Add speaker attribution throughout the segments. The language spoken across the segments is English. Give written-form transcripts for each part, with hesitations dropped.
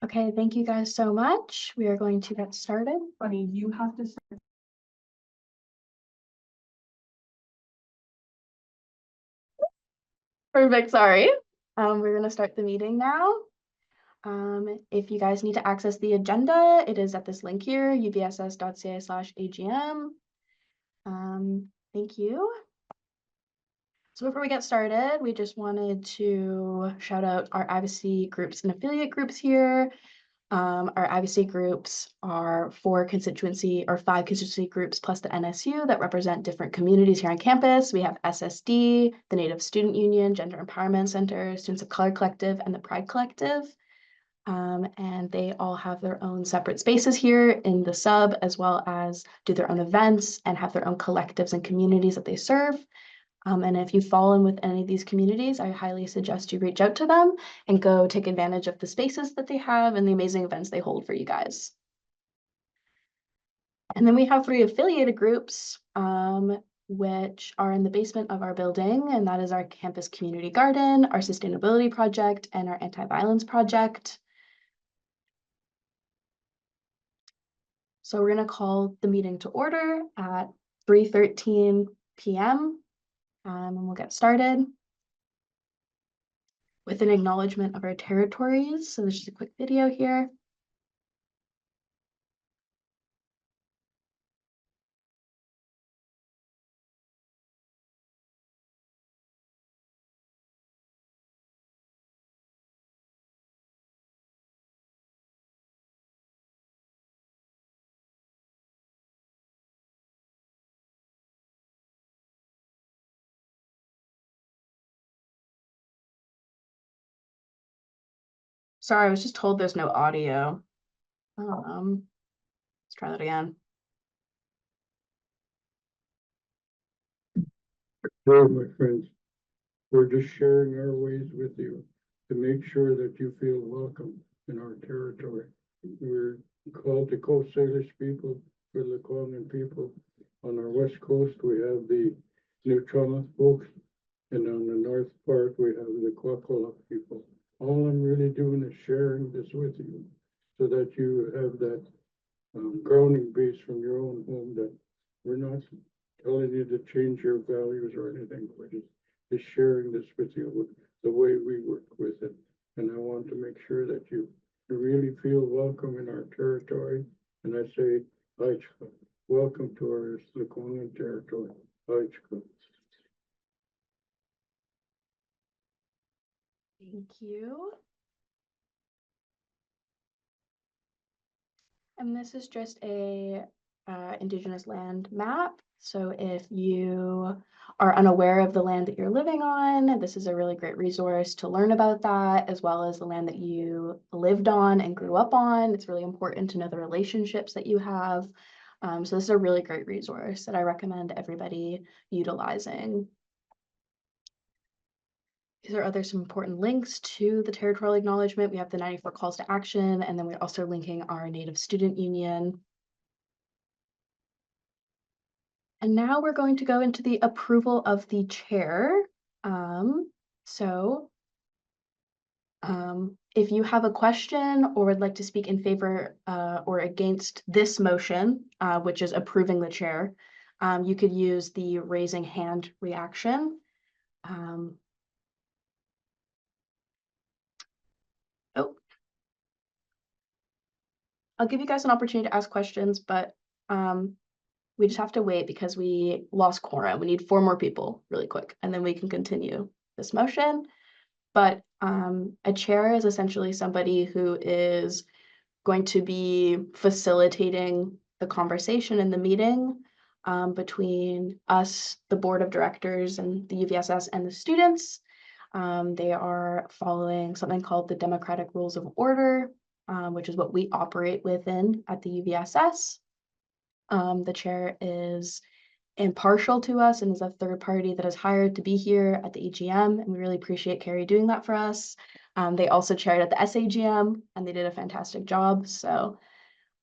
Speaker 1: Okay, thank you guys so much. We are going to get started.
Speaker 2: Funny, you have to start.
Speaker 1: Perfect, sorry. We're gonna start the meeting now. If you guys need to access the agenda, it is at this link here, uvss.ca/agm. Thank you. So before we get started, we just wanted to shout out our advocacy groups and affiliate groups here. Our advocacy groups are 5 constituency groups plus the NSU that represent different communities here on campus. We have SSD, the Native Student Union, Gender Empowerment Center, Students of Color Collective, and the Pride Collective. And they all have their own separate spaces here in the sub, as well as do their own events and have their own collectives and communities that they serve. And if you fall in with any of these communities, I highly suggest you reach out to them and go take advantage of the spaces that they have and the amazing events they hold for you guys. And then we have 3 affiliated groups, which are in the basement of our building, and that is our campus community garden, our sustainability project, and our anti-violence project. So we're going to call the meeting to order at 3:13 p.m. And we'll get started with an acknowledgement of our territories. So there's just a quick video here. Sorry, I was just told there's no audio. Let's try that again.
Speaker 3: Hello, my friends. We're just sharing our ways with you to make sure that you feel welcome in our territory. We're called the Coast Salish people, we're the Lekwungen people. On our west coast, we have the Nuu-chah folks, and on the north part, we have the Kwakwala people. All I'm really doing is sharing this with you so that you have that grounding base from your own home, that we're not telling you to change your values or anything. We're just sharing this with you, with the way we work with it. And I want to make sure that you really feel welcome in our territory. And I say, Aichka, welcome to our Lekwungen territory. Aichka.
Speaker 1: Thank you. And this is just a Indigenous land map. So if you are unaware of the land that you're living on, this is a really great resource to learn about that, as well as the land that you lived on and grew up on. It's really important to know the relationships that you have. So this is a really great resource that I recommend everybody utilizing. These are some important links to the territorial acknowledgement. We have the 94 calls to action, and then we're also linking our Native Student Union. And now we're going to go into the approval of the chair. If you have a question or would like to speak in favor or against this motion, which is approving the chair, you could use the raising hand reaction. I'll give you guys an opportunity to ask questions, but we just have to wait because we lost quorum. We need 4 more people really quick, and then we can continue this motion. But a chair is essentially somebody who is going to be facilitating the conversation in the meeting between us, the board of directors, and the UVSS and the students. They are following something called the Democratic Rules of Order, which is what we operate within at the UVSS. The chair is impartial to us and is a third party that is hired to be here at the AGM, and we really appreciate Carrie doing that for us. They also chaired at the SAGM, and they did a fantastic job. So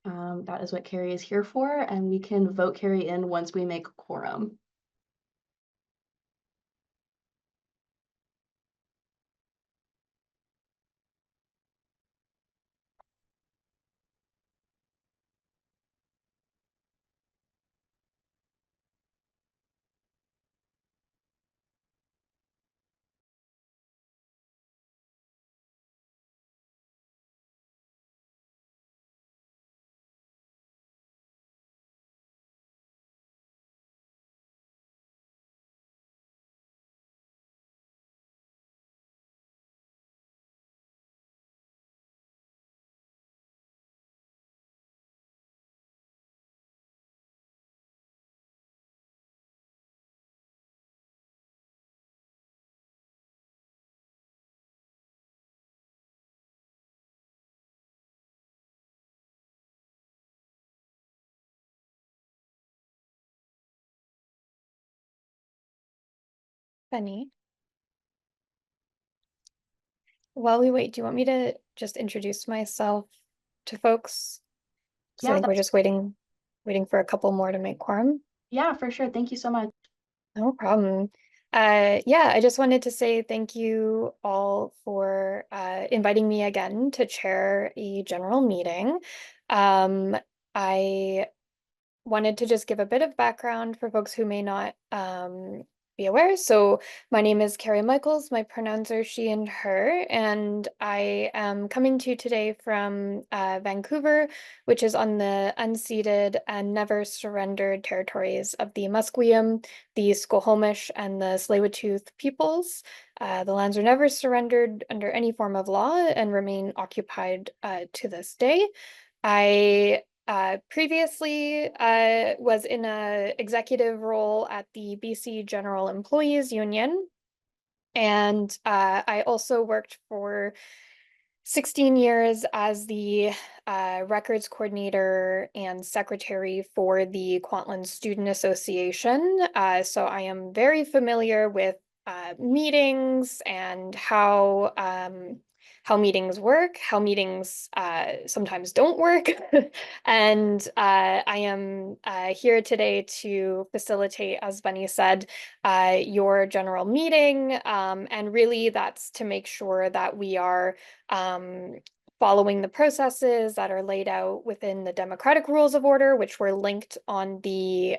Speaker 1: that is what Carrie is here for, and we can vote Carrie in once we make a quorum.
Speaker 2: Funny. While we wait, do you want me to just introduce myself to folks? So I
Speaker 1: Yeah,
Speaker 2: think we're
Speaker 1: that's
Speaker 2: just waiting for a couple more to make quorum.
Speaker 1: yeah, for sure. Thank you so much.
Speaker 2: No problem. Yeah, I just wanted to say thank you all for inviting me again to chair a general meeting. I wanted to just give a bit of background for folks who may not be aware. So my name is Carrie Michaels. My pronouns are she and her, and I am coming to you today from Vancouver, which is on the unceded and never surrendered territories of the Musqueam, the Squamish, and the Tsleil-Waututh peoples. The lands are never surrendered under any form of law and remain occupied to this day. I previously was in a executive role at the BC General Employees Union, and I also worked for 16 years as the records coordinator and secretary for the Kwantlen Student Association. So I am very familiar with meetings and how meetings work, how meetings sometimes don't work. And I am here today to facilitate, as Bunny said, your general meeting. And really that's to make sure that we are um, following the processes that are laid out within the democratic rules of order, which were linked on the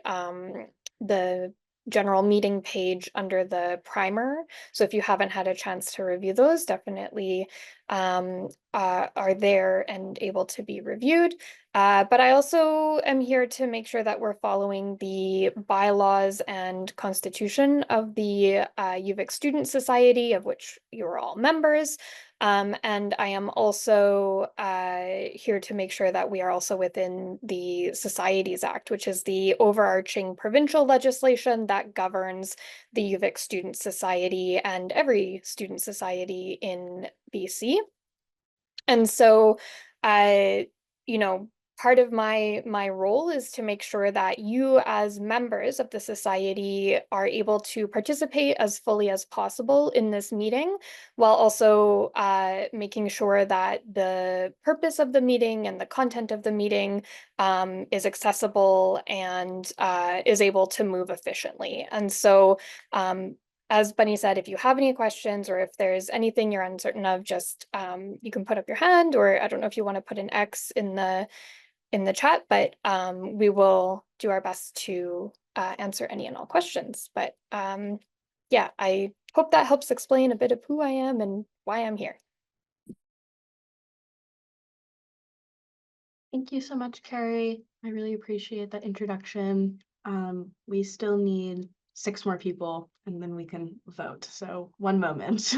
Speaker 2: general meeting page under the primer. So if you haven't had a chance to review those, definitely are there and able to be reviewed. But I also am here to make sure that we're following the bylaws and constitution of the UVic Student Society, of which you're all members. And I am also here to make sure that we are also within the Societies Act, which is the overarching provincial legislation that governs the UVic Student Society and every student society in BC. And so, uh, you know, part of my role is to make sure that you as members of the society are able to participate as fully as possible in this meeting, while also making sure that the purpose of the meeting and the content of the meeting is accessible and is able to move efficiently. And so as Bunny said, if you have any questions or if there's anything you're uncertain of, just you can put up your hand, or I don't know if you want to put an X in the chat, but we will do our best to answer any and all questions. But yeah, I hope that helps explain a bit of who I am and why I'm here.
Speaker 1: Thank you so much, Carrie. I really appreciate that introduction. We still need 6 more people and then we can vote. So one moment.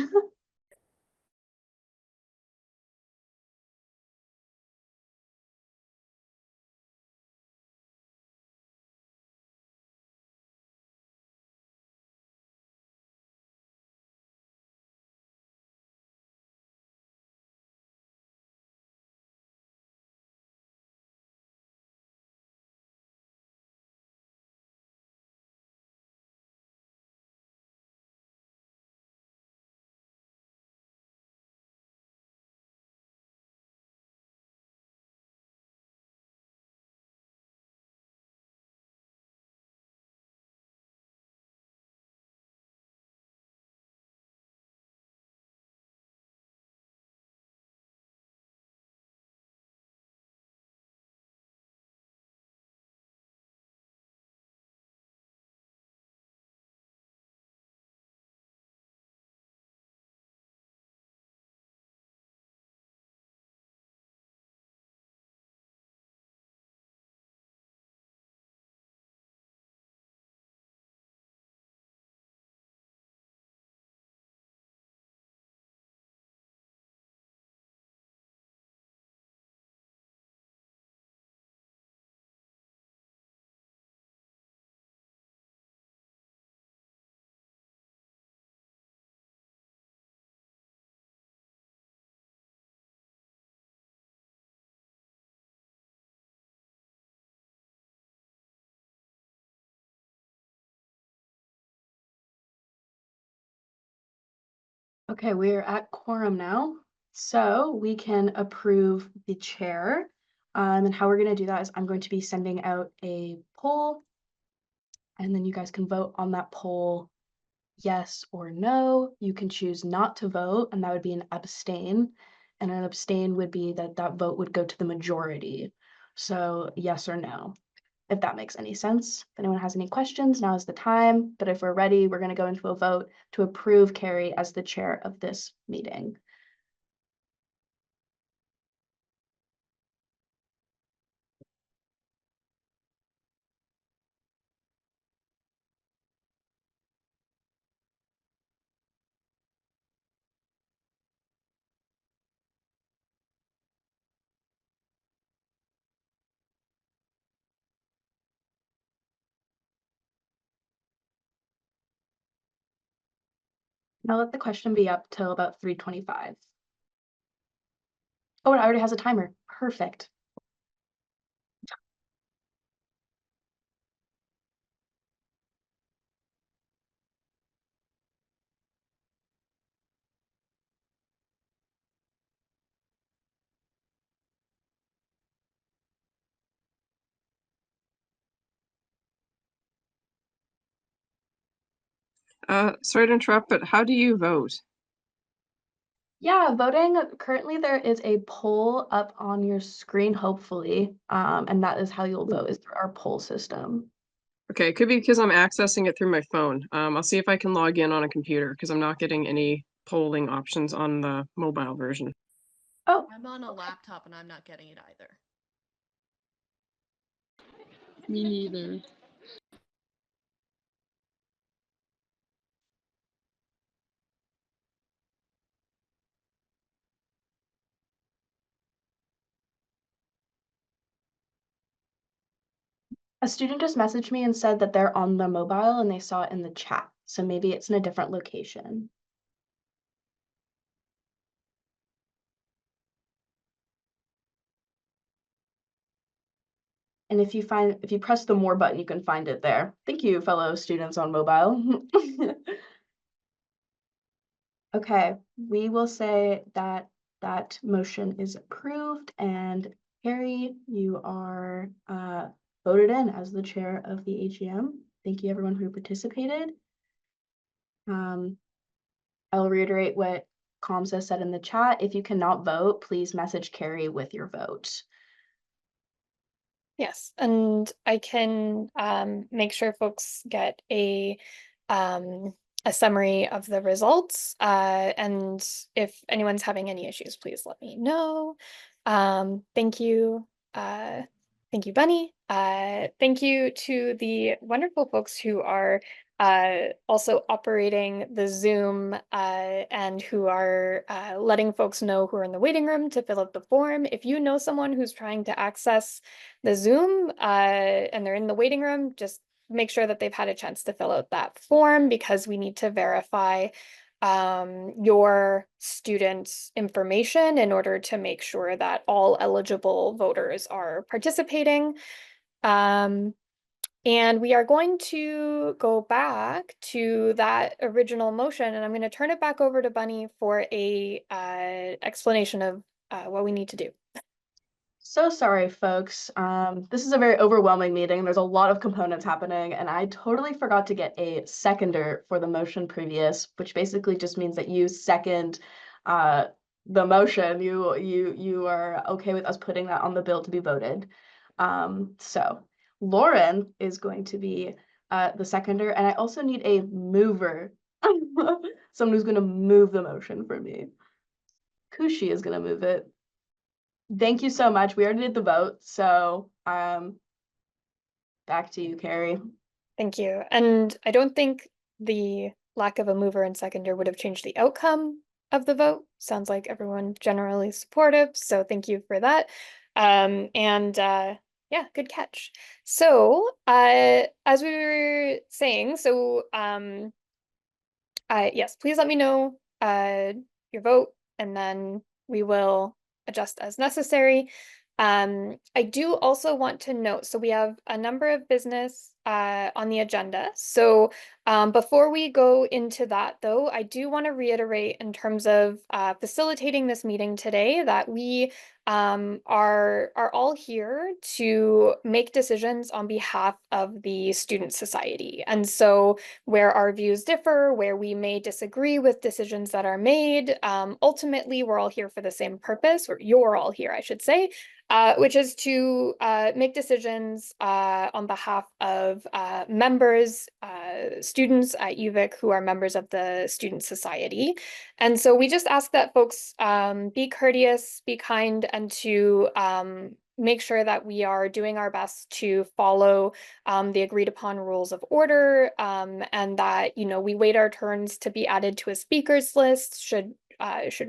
Speaker 1: Okay, we're at quorum now, so we can approve the chair. And how we're gonna do that is I'm going to be sending out a poll, and then you guys can vote on that poll, yes or no. You can choose not to vote, and that would be an abstain. And an abstain would be that that vote would go to the majority. So yes or no, if that makes any sense. If anyone has any questions, now is the time. But if we're ready, we're gonna go into a vote to approve Carrie as the chair of this meeting. Now let the question be up till about 3:25. Oh, it already has a timer. Perfect.
Speaker 4: Sorry to interrupt, but how do you vote?
Speaker 1: Yeah, voting, currently there is a poll up on your screen, hopefully. And that is how you'll vote, is through our poll system.
Speaker 4: Okay, it could be because I'm accessing it through my phone. I'll see if I can log in on a computer because I'm not getting any polling options on the mobile version.
Speaker 1: Oh,
Speaker 5: I'm on a laptop and I'm not getting it either.
Speaker 6: Me neither.
Speaker 1: a student just messaged me and said that they're on the mobile and they saw it in the chat. So maybe it's in a different location. And if you press the more button, you can find it there. Thank you, fellow students on mobile. Okay, we will say that that motion is approved, and Carrie, you are voted in as the chair of the AGM. Thank you everyone who participated. I'll reiterate what Comms has said in the chat. If you cannot vote, please message Carrie with your vote.
Speaker 2: Yes, and I can make sure folks get a summary of the results. And if anyone's having any issues, please let me know. Thank you. Thank you, Bunny. Thank you to the wonderful folks who are also operating the Zoom and who are letting folks know who are in the waiting room to fill out the form. If you know someone who's trying to access the Zoom and they're in the waiting room, just make sure that they've had a chance to fill out that form because we need to verify your student's information in order to make sure that all eligible voters are participating. And we are going to go back to that original motion, and I'm going to turn it back over to Bunny for a explanation of what we need to do.
Speaker 1: So sorry, folks. This is a very overwhelming meeting. There's a lot of components happening, and I totally forgot to get a seconder for the motion previous, which basically just means that you second the motion. You are okay with us putting that on the bill to be voted. So Lauren is going to be the seconder, and I also need a mover. Someone who's going to move the motion for me. Kushi is going to move it. Thank you so much. We already did the vote, so back to you, Carrie.
Speaker 2: Thank you. And I don't think the lack of a mover and seconder would have changed the outcome of the vote. Sounds like everyone generally supportive, so thank you for that. Yeah, good catch. So as we were saying, yes, please let me know your vote and then we will adjust as necessary. I do also want to note, so we have a number of business on the agenda. So Before we go into that, though, I do want to reiterate in terms of facilitating this meeting today that we are all here to make decisions on behalf of the student society. And so where our views differ, where we may disagree with decisions that are made, ultimately we're all here for the same purpose, or you're all here, I should say, which is to make decisions on behalf of members, students at UVic who are members of the student society. And so we just ask that folks be courteous, be kind, and to make sure that we are doing our best to follow the agreed upon rules of order, and that, you know, we wait our turns to be added to a speakers list should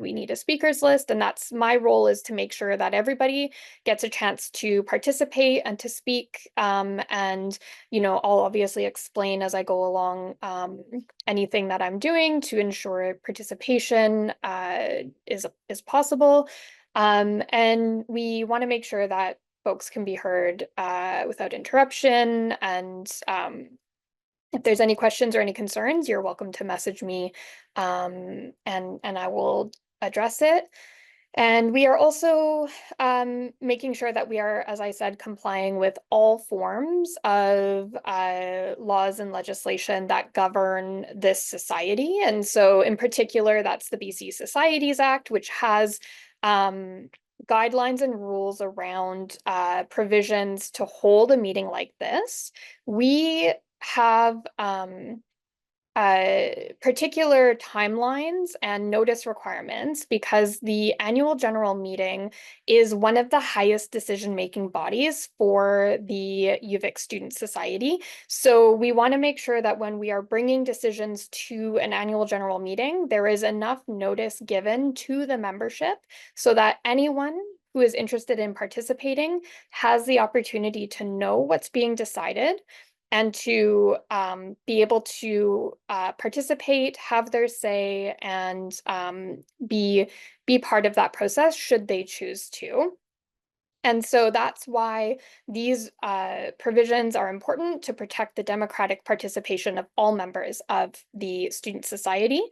Speaker 2: we need a speakers list. And that's my role, is to make sure that everybody gets a chance to participate and to speak. And, you know, I'll obviously explain as I go along anything that I'm doing to ensure participation is possible. And we want to make sure that folks can be heard without interruption. And if there's any questions or any concerns, you're welcome to message me, and I will address it. And we are also making sure that we are, as I said, complying with all forms of laws and legislation that govern this society. And so in particular, that's the BC Societies Act, which has guidelines and rules around provisions to hold a meeting like this. We have particular timelines and notice requirements because the annual general meeting is one of the highest decision-making bodies for the UVic Student Society. So we want to make sure that when we are bringing decisions to an annual general meeting, there is enough notice given to the membership so that anyone who is interested in participating has the opportunity to know what's being decided and to be able to participate, have their say, and be part of that process should they choose to. And so that's why these provisions are important to protect the democratic participation of all members of the student society.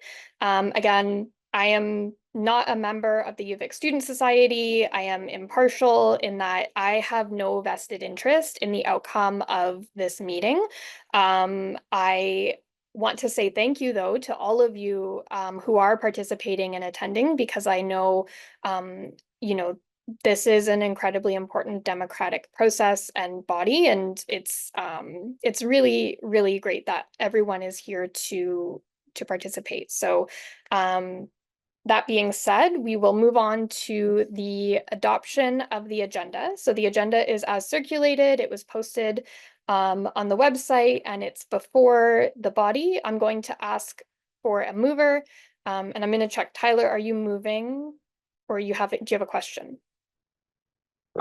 Speaker 2: Again, I am not a member of the UVic Student Society. I am impartial in that I have no vested interest in the outcome of this meeting. I want to say thank you, though, to all of you who are participating and attending, because I know, you know, this is an incredibly important democratic process and body, and it's really, really great that everyone is here to participate. So that being said, we will move on to the adoption of the agenda. So the agenda is as circulated. It was posted on the website, and it's before the body. I'm going to ask for a mover, and I'm going to check. Tyler, are you moving, or do you have a question?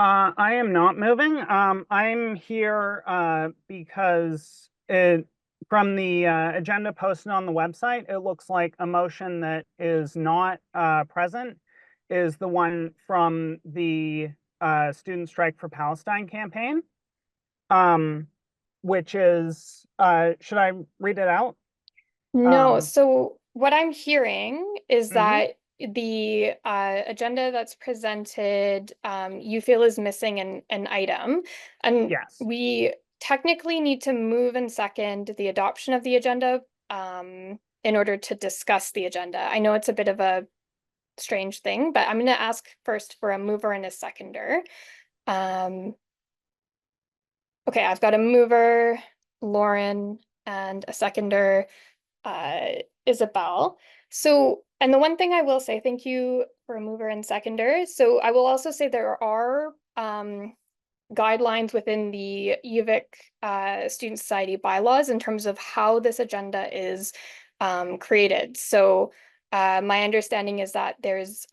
Speaker 7: I am not moving. I'm here because from the agenda posted on the website, it looks like a motion that is not present is the one from the Student Strike for Palestine campaign, which is, should I read it out?
Speaker 2: No, so what I'm hearing is
Speaker 7: Mhm.
Speaker 2: that the agenda that's presented, you feel is missing an item. And
Speaker 7: Yes.
Speaker 2: we technically need to move and second the adoption of the agenda in order to discuss the agenda. I know it's a bit of a strange thing, but I'm going to ask first for a mover and a seconder. Okay, I've got a mover, Lauren, and a seconder, Isabel. So, and the one thing I will say, thank you for a mover and seconder. So I will also say there are guidelines within the UVic Student Society bylaws in terms of how this agenda is created. So my understanding is that there's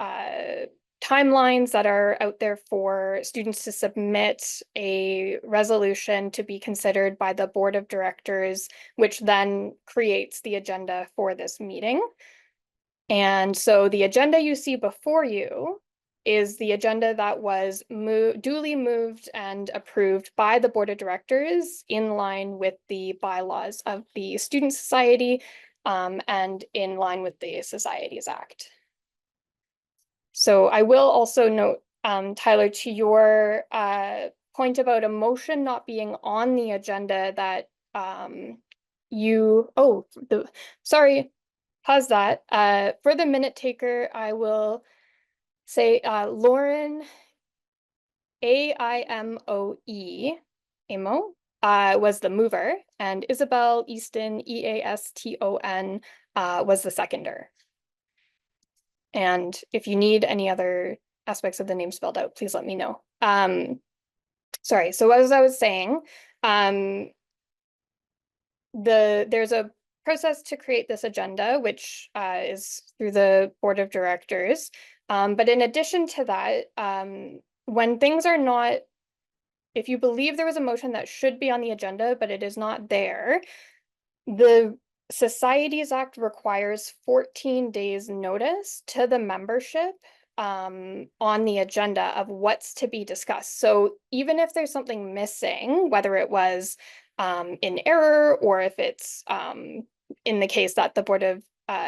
Speaker 2: timelines that are out there for students to submit a resolution to be considered by the board of directors, which then creates the agenda for this meeting. And so the agenda you see before you is the agenda that was duly moved and approved by the Board of Directors in line with the bylaws of the Student Society and in line with the Societies Act. So I will also note, Tyler, to your point about a motion not being on the agenda that sorry, pause that. For the minute taker, I will say Lauren AIMOE, Amo, was the mover, and Isabel Easton, EASTON, was the seconder. And if you need any other aspects of the name spelled out, please let me know. Sorry, so as I was saying, there's a process to create this agenda, which is through the Board of Directors. But in addition to that, when things are not, if you believe there was a motion that should be on the agenda, but it is not there, the Societies Act requires 14 days notice to the membership on the agenda of what's to be discussed. So even if there's something missing, whether it was in error or if it's in the case that the Board of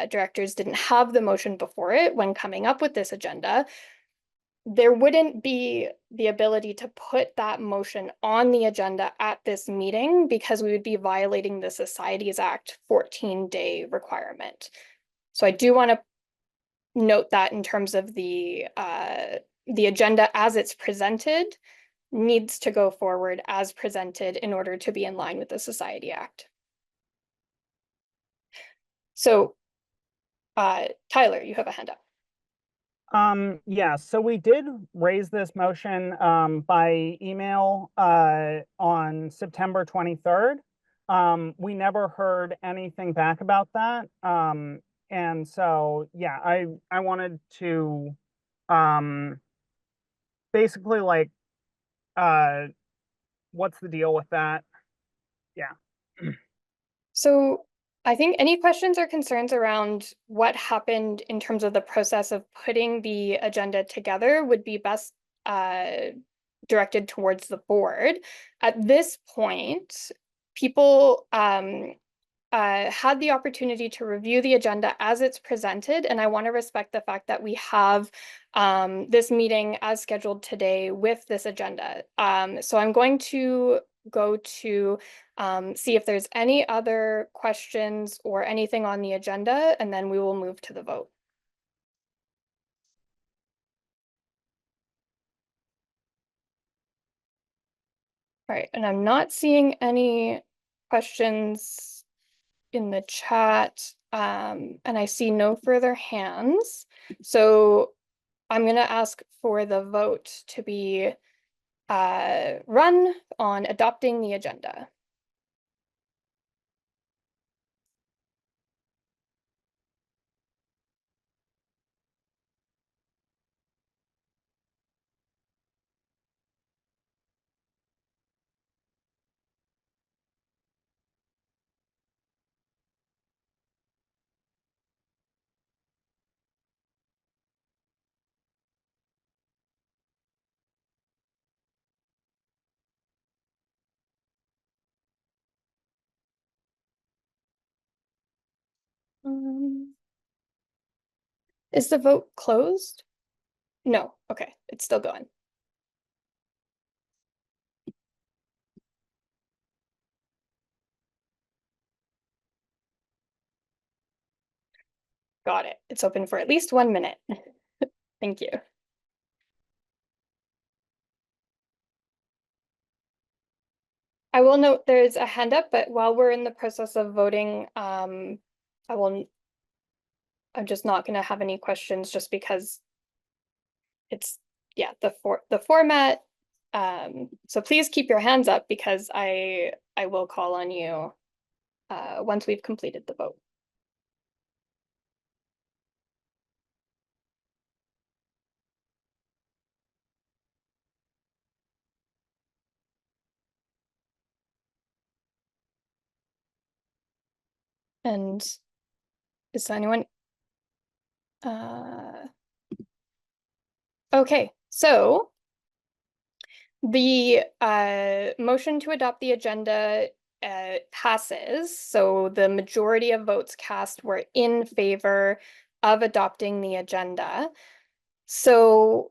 Speaker 2: Directors didn't have the motion before it when coming up with this agenda, there wouldn't be the ability to put that motion on the agenda at this meeting because we would be violating the Societies Act 14-day requirement. So I do want to note that in terms of the agenda as it's presented needs to go forward as presented in order to be in line with the Society Act. So Tyler, you have a hand up.
Speaker 7: Yeah, so we did raise this motion by email on September 23rd. We never heard anything back about that. And so, yeah, I wanted to basically like, what's the deal with that? Yeah.
Speaker 2: So I think any questions or concerns around what happened in terms of the process of putting the agenda together would be best directed towards the board. At this point, people had the opportunity to review the agenda as it's presented, and I want to respect the fact that we have this meeting as scheduled today with this agenda. So I'm going to go to see if there's any other questions or anything on the agenda, and then we will move to the vote. All right, and I'm not seeing any questions in the chat, and I see no further hands. So I'm going to ask for the vote to be run on adopting the agenda. Is the vote closed? No, okay, it's still going. Got it. It's open for at least 1 minute. Thank you. I will note there's a hand up, but while we're in the process of voting, I'm just not going to have any questions just because it's, yeah, the format. So please keep your hands up because I will call on you once we've completed the vote. And is anyone? Okay, so the motion to adopt the agenda passes. So the majority of votes cast were in favor of adopting the agenda. So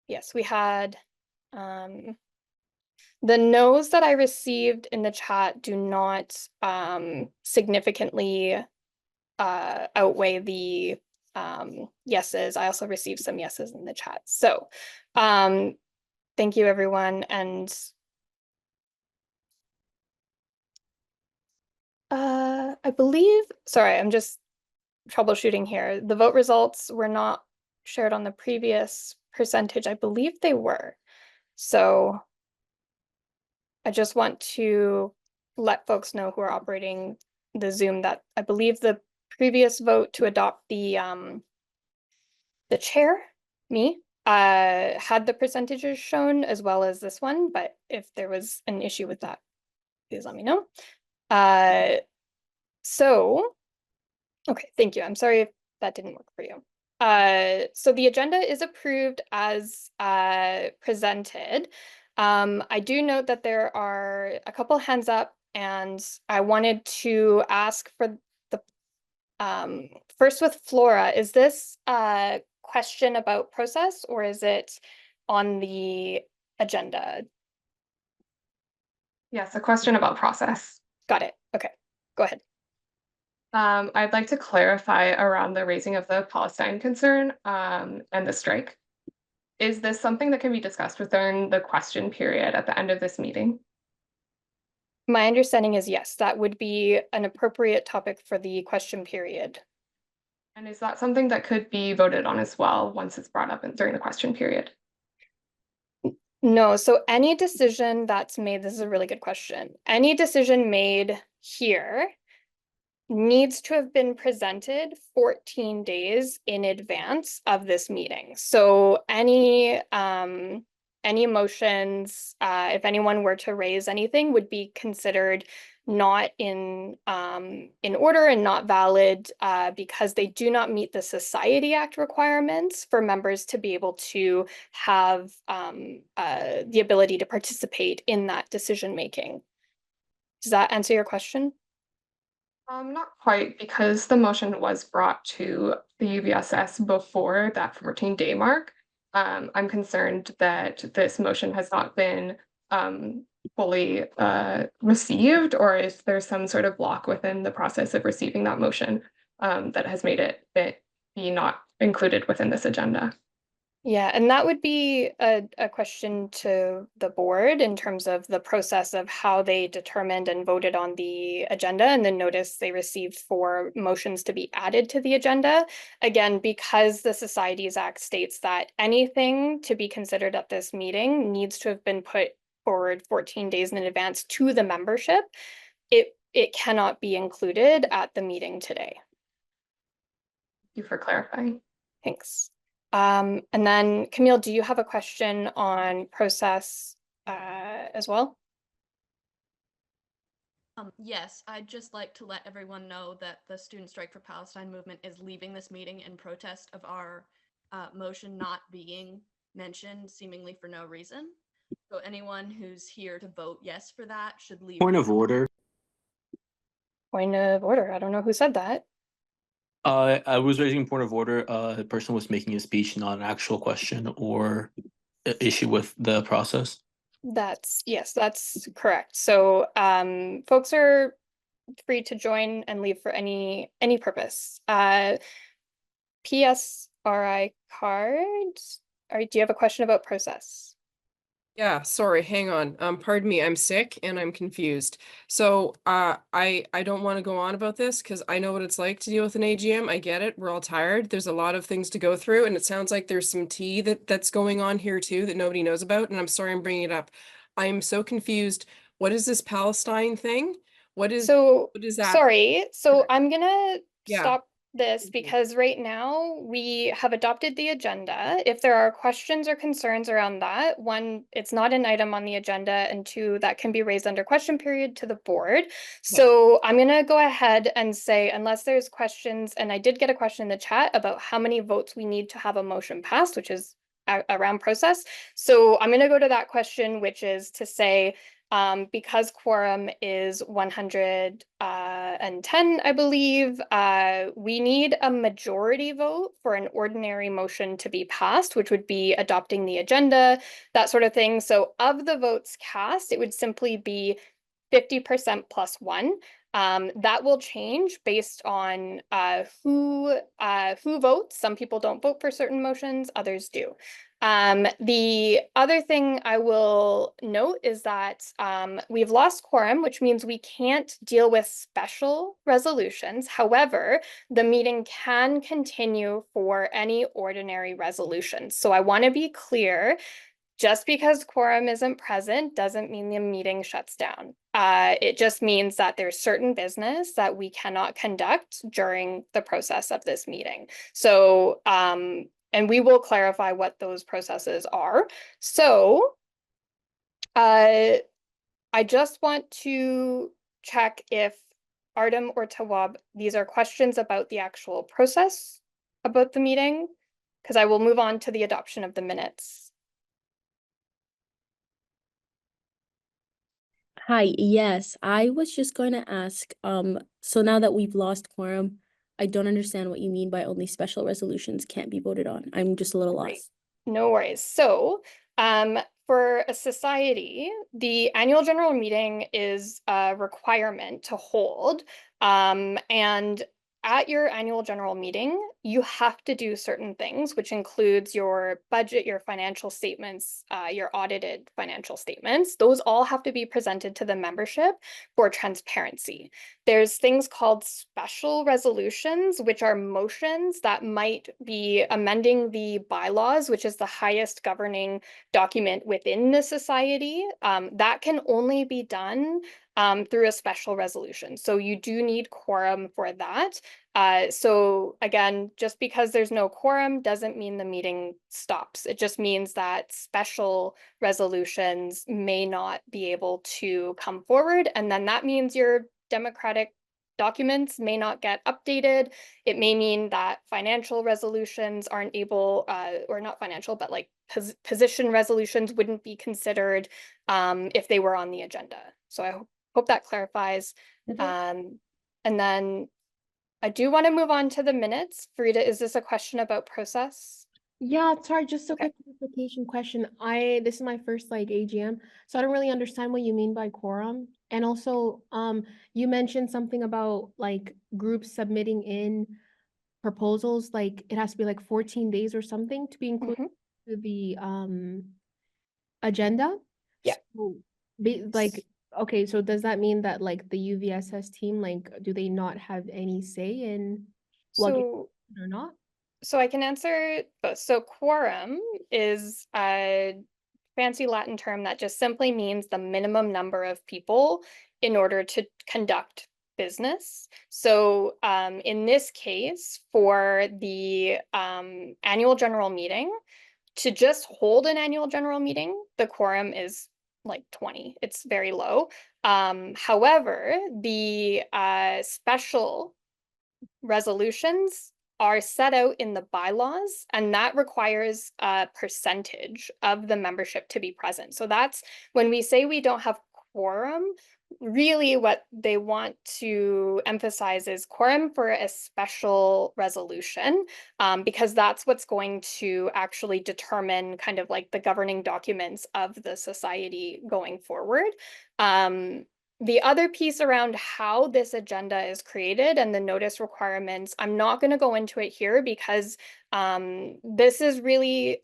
Speaker 2: yes, we had the no's that I received in the chat do not significantly outweigh the yeses. I also received some yeses in the chat. So thank you, everyone. And I believe, sorry, I'm just troubleshooting here. The vote results were not shared on the previous percentage. I believe they were. So I just want to let folks know who are operating the Zoom that I believe the previous vote to adopt the chair, me, had the percentages shown as well as this one, but if there was an issue with that, please let me know. So, okay, thank you. I'm sorry if that didn't work for you. So the agenda is approved as presented. I do note that there are a couple hands up, and I wanted to ask for the first with Flora, is this a question about process or is it on the agenda?
Speaker 8: Yes, a question about process.
Speaker 2: Got it. Okay, go ahead.
Speaker 8: I'd like to clarify around the raising of the Palestine concern and the strike. Is this something that can be discussed within the question period at the end of this meeting?
Speaker 2: My understanding is yes, that would be an appropriate topic for the question period.
Speaker 8: And is that something that could be voted on as well once it's brought up during the question period?
Speaker 2: No, so any decision that's made, this is a really good question. Any decision made here needs to have been presented 14 days in advance of this meeting. So any motions, if anyone were to raise anything, would be considered not in order and not valid because they do not meet the Society Act requirements for members to be able to have the ability to participate in that decision making. Does that answer your question?
Speaker 8: Not quite, because the motion was brought to the UVSS before that 14-day mark. I'm concerned that this motion has not been fully received, or if there's some sort of block within the process of receiving that motion that has made it be not included within this agenda.
Speaker 2: Yeah, and that would be a question to the board in terms of the process of how they determined and voted on the agenda and the notice they received for motions to be added to the agenda. Again, because the Societies Act states that anything to be considered at this meeting needs to have been put forward 14 days in advance to the membership, it cannot be included at the meeting today.
Speaker 8: Thank you for clarifying.
Speaker 2: Thanks. And then Camille, do you have a question on process as well?
Speaker 5: Yes, I'd just like to let everyone know that the Student Strike for Palestine movement is leaving this meeting in protest of our motion not being mentioned seemingly for no reason. So anyone who's here to vote yes for that should leave.
Speaker 9: Point of order.
Speaker 2: Point of order. I don't know who said that.
Speaker 9: I was raising point of order. The person was making a speech, not an actual question or issue with the process.
Speaker 2: Yes, that's correct. So folks are free to join and leave for any purpose. PSRI cards. Do you have a question about process?
Speaker 4: Yeah, sorry, hang on. Pardon me, I'm sick and I'm confused. So I don't want to go on about this because I know what it's like to deal with an AGM. I get it. We're all tired. There's a lot of things to go through, and it sounds like there's some tea that's going on here too that nobody knows about. And I'm sorry I'm bringing it up. I'm so confused. What is this Palestine thing? What is that?
Speaker 2: Sorry. So I'm gonna
Speaker 4: Yeah.
Speaker 2: stop this because right now we have adopted the agenda. If there are questions or concerns around that, one, it's not an item on the agenda, and two, that can be raised under question period to the board. So I'm gonna go ahead and say, unless there's questions, and I did get a question in the chat about how many votes we need to have a motion passed, which is around process. So I'm gonna go to that question, which is to say, because quorum is 110, I believe, we need a majority vote for an ordinary motion to be passed, which would be adopting the agenda, that sort of thing. So of the votes cast, it would simply be 50% plus one. That will change based on who votes. Some people don't vote for certain motions, others do. The other thing I will note is that we've lost quorum, which means we can't deal with special resolutions. However, the meeting can continue for any ordinary resolutions. So I want to be clear, just because quorum isn't present doesn't mean the meeting shuts down. It just means that there's certain business that we cannot conduct during the process of this meeting. So, and we will clarify what those processes are. So, I just want to check if Artem or Tawab, these are questions about the actual process about the meeting, because I will move on to the adoption of the minutes.
Speaker 10: Hi, yes, I was just going to ask, so now that we've lost quorum, I don't understand what you mean by only special resolutions can't be voted on. I'm just a little
Speaker 2: Right.
Speaker 10: lost.
Speaker 2: No worries. So, for a society, the annual general meeting is a requirement to hold. And at your annual general meeting, you have to do certain things, which includes your budget, your financial statements, your audited financial statements. Those all have to be presented to the membership for transparency. There's things called special resolutions, which are motions that might be amending the bylaws, which is the highest governing document within the society. That can only be done through a special resolution. So you do need quorum for that. So again, just because there's no quorum doesn't mean the meeting stops. It just means that special resolutions may not be able to come forward. And then that means your democratic documents may not get updated. It may mean that financial resolutions aren't able, or not financial, but like position resolutions wouldn't be considered if they were on the agenda. So I hope that clarifies. And then I do want to move on to the minutes. Farida, is this a question about process?
Speaker 11: Yeah, sorry, just a
Speaker 2: Okay.
Speaker 11: quick clarification question. This is my first like AGM, so I don't really understand what you mean by quorum. And also, you mentioned something about like groups submitting in proposals, like it has to be like 14 days or something to be included to the agenda.
Speaker 2: Yeah.
Speaker 11: So, like, okay, so does that mean that like the UVSS team, like, do they not have any say in what gets
Speaker 2: So,
Speaker 11: or not?
Speaker 2: so I can answer both. So quorum is a fancy Latin term that just simply means the minimum number of people in order to conduct business. So in this case, for the annual general meeting, to just hold an annual general meeting, the quorum is like 20. It's very low. However, the special resolutions are set out in the bylaws, and that requires a percentage of the membership to be present. So that's when we say we don't have quorum, really what they want to emphasize is quorum for a special resolution, because that's what's going to actually determine kind of like the governing documents of the society going forward. The other piece around how this agenda is created and the notice requirements, I'm not going to go into it here because this is really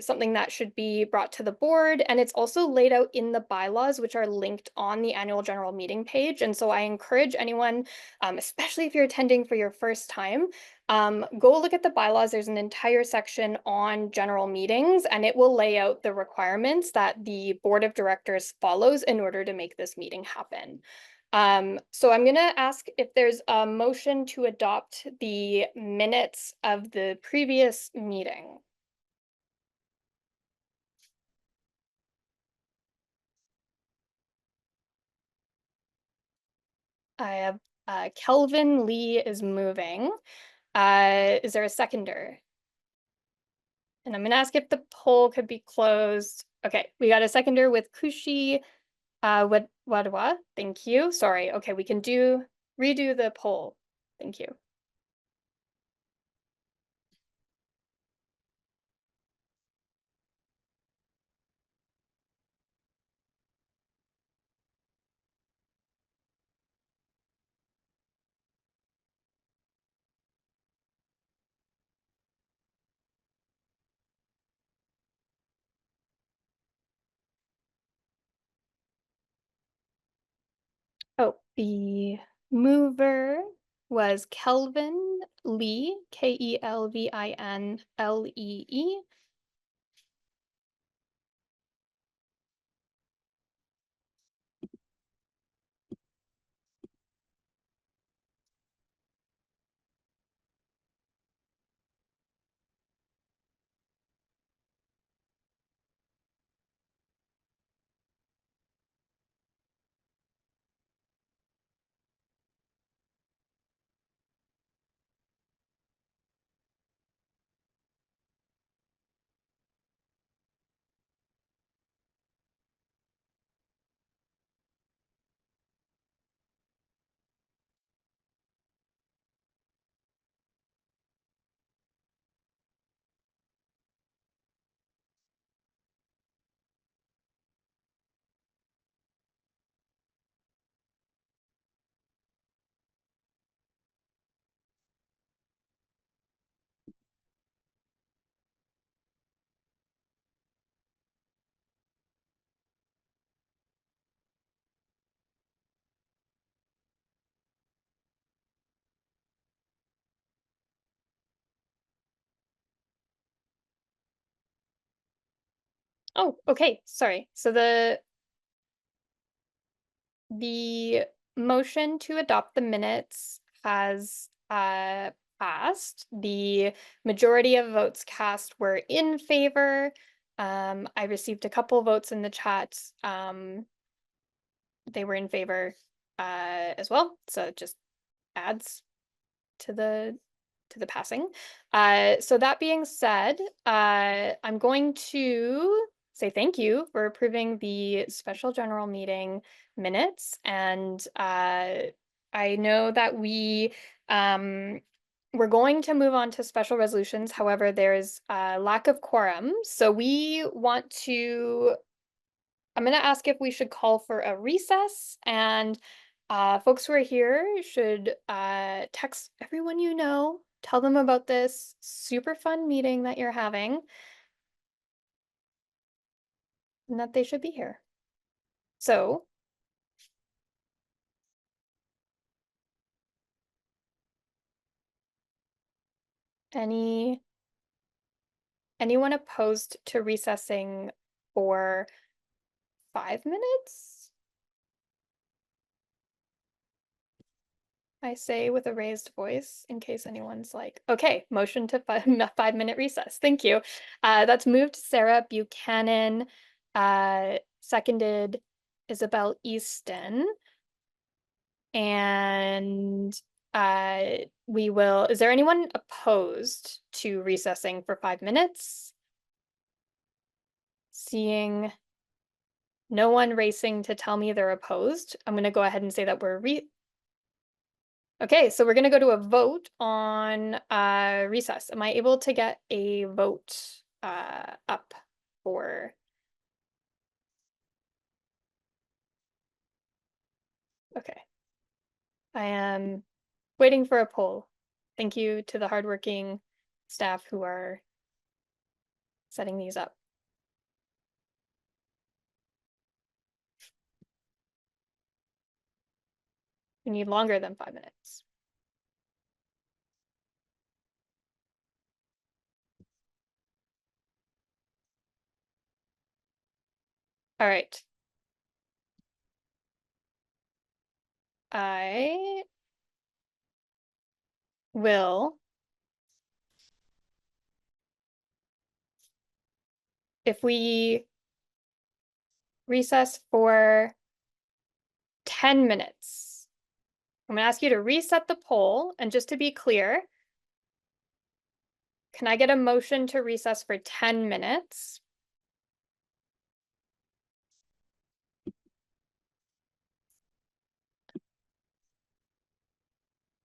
Speaker 2: something that should be brought to the board, and it's also laid out in the bylaws, which are linked on the annual general meeting page. And so I encourage anyone, especially if you're attending for your first time, go look at the bylaws. There's an entire section on general meetings, and it will lay out the requirements that the board of directors follows in order to make this meeting happen. So I'm gonna ask if there's a motion to adopt the minutes of the previous meeting. I have Kelvin Lee is moving. Is there a seconder? And I'm gonna ask if the poll could be closed. Okay, we got a seconder with Kushi Wadwa. Thank you. Sorry. Okay, we can redo the poll. Thank you. Oh, the mover was Kelvin Lee, Kelvinlee. Oh, okay, sorry. So the motion to adopt the minutes has passed. The majority of votes cast were in favor. I received a couple votes in the chat. They were in favor as well. So it just adds to the passing. So that being said, I'm going to say thank you for approving the special general meeting minutes. And I know that we're going to move on to special resolutions. However, there's a lack of quorum. So I'm going to ask if we should call for a recess, and folks who are here should text everyone you know, tell them about this super fun meeting that you're having, and that they should be here. So, anyone opposed to recessing for 5 minutes? I say with a raised voice in case anyone's like, okay, motion to 5-minute recess. Thank you. That's moved Sarah Buchanan, seconded Isabel Easton. And is there anyone opposed to recessing for 5 minutes? Seeing no one racing to tell me they're opposed, I'm going to go ahead and say that Okay, so we're going to go to a vote on recess. Am I able to get a vote up for? Okay. I am waiting for a poll. Thank you to the hardworking staff who are setting these up. We need longer than 5 minutes. All right. I will, if we recess for 10 minutes, I'm gonna ask you to reset the poll, and just to be clear, can I get a motion to recess for 10 minutes?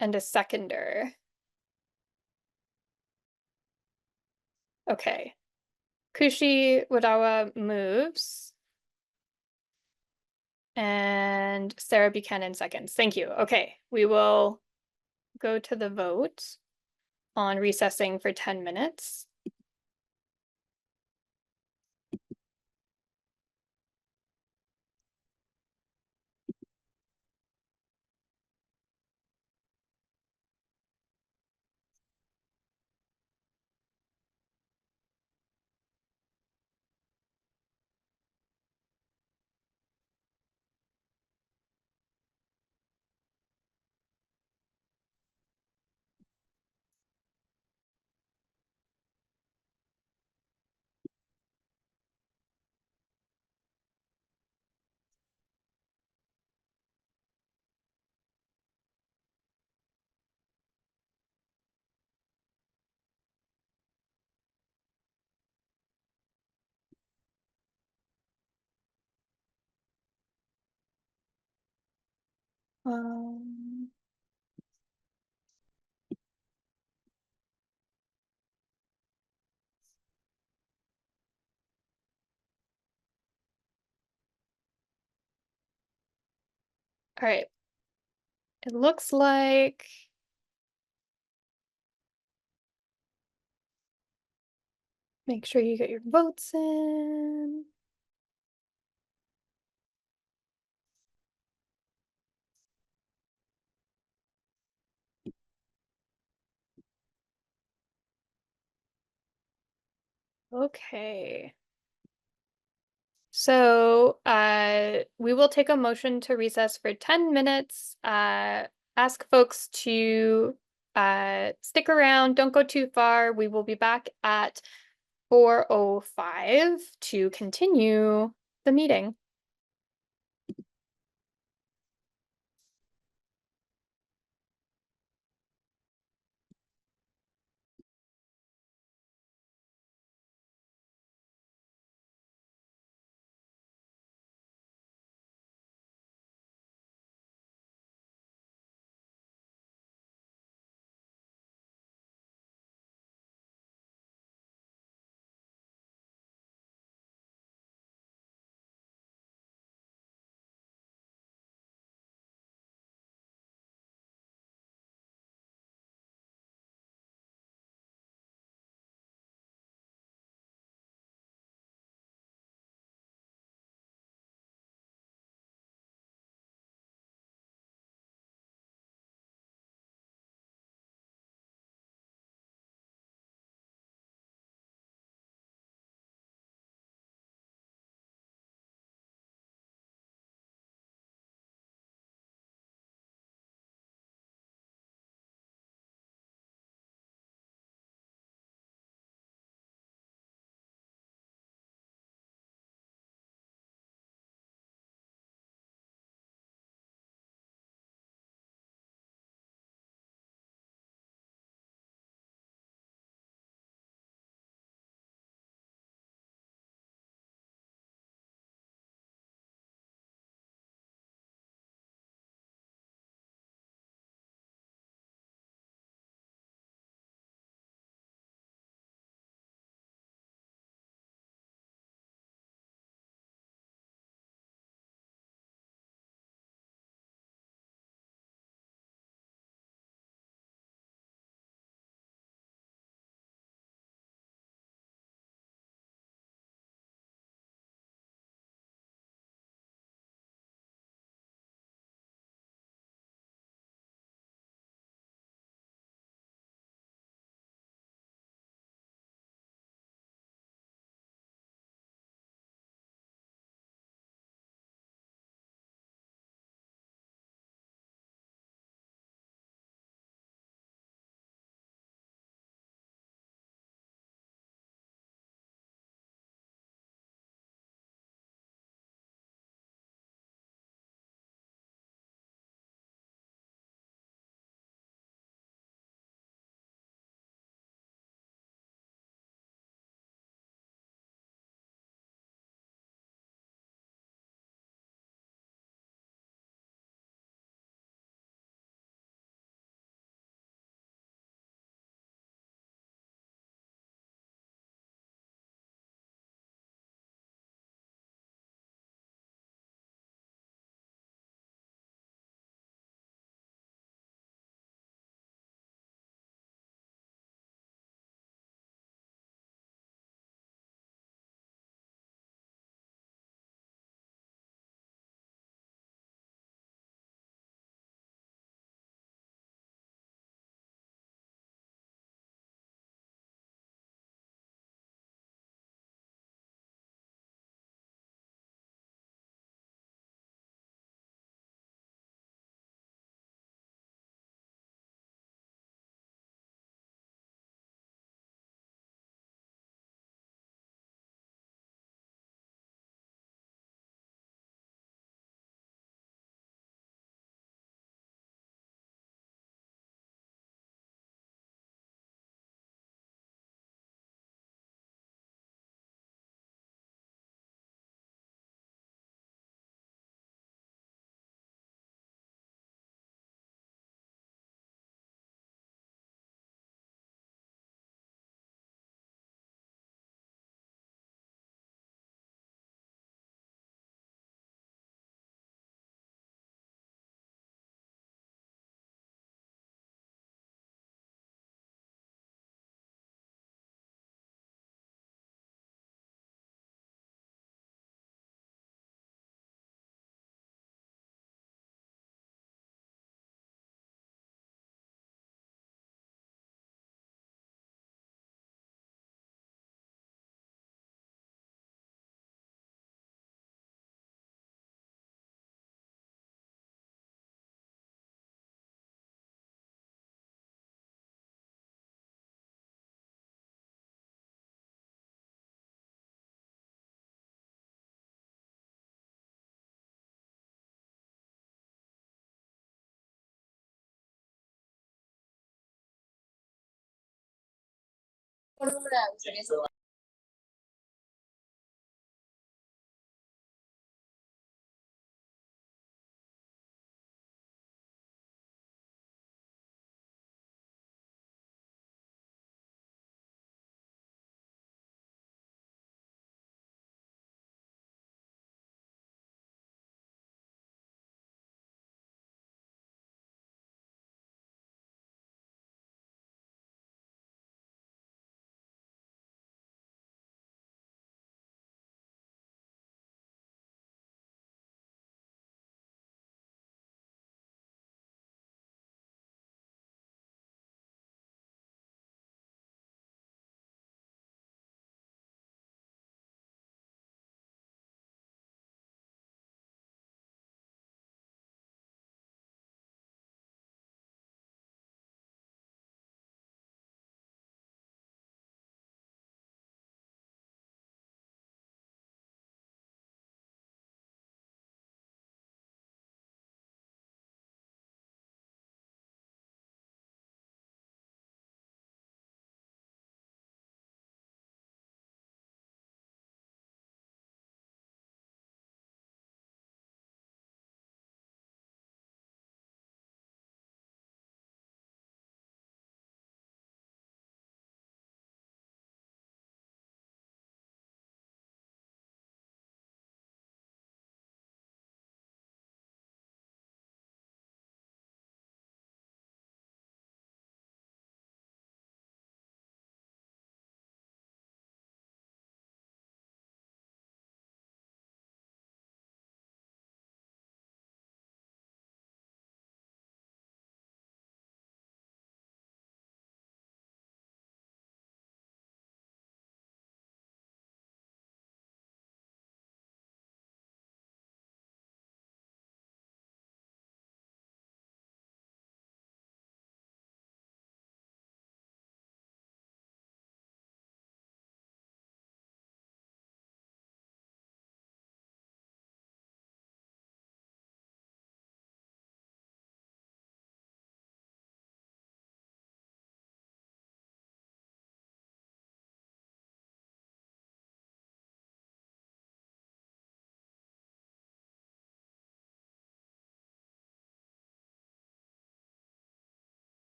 Speaker 2: And a seconder. Okay. Kushi Wadawa moves. And Sarah Buchanan seconds. Thank you. Okay, we will go to the vote on recessing for 10 minutes. Um, all right. It looks like make sure you get your votes in. Okay. So we will take a motion to recess for 10 minutes. Ask folks to stick around, don't go too far. We will be back at 4:05 to continue the meeting.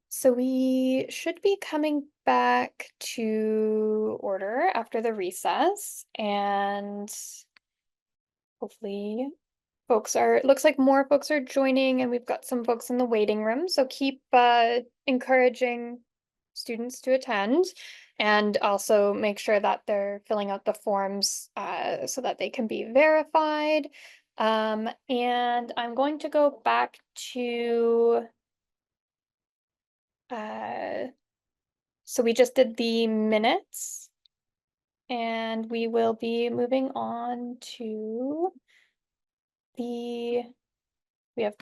Speaker 2: So we should be coming back to order after the recess, and hopefully it looks like more folks are joining, and we've got some folks in the waiting room, so keep encouraging students to attend, and also make sure that they're filling out the forms so that they can be verified. And I'm going to go back to so we just did the minutes, and we will be moving on to we have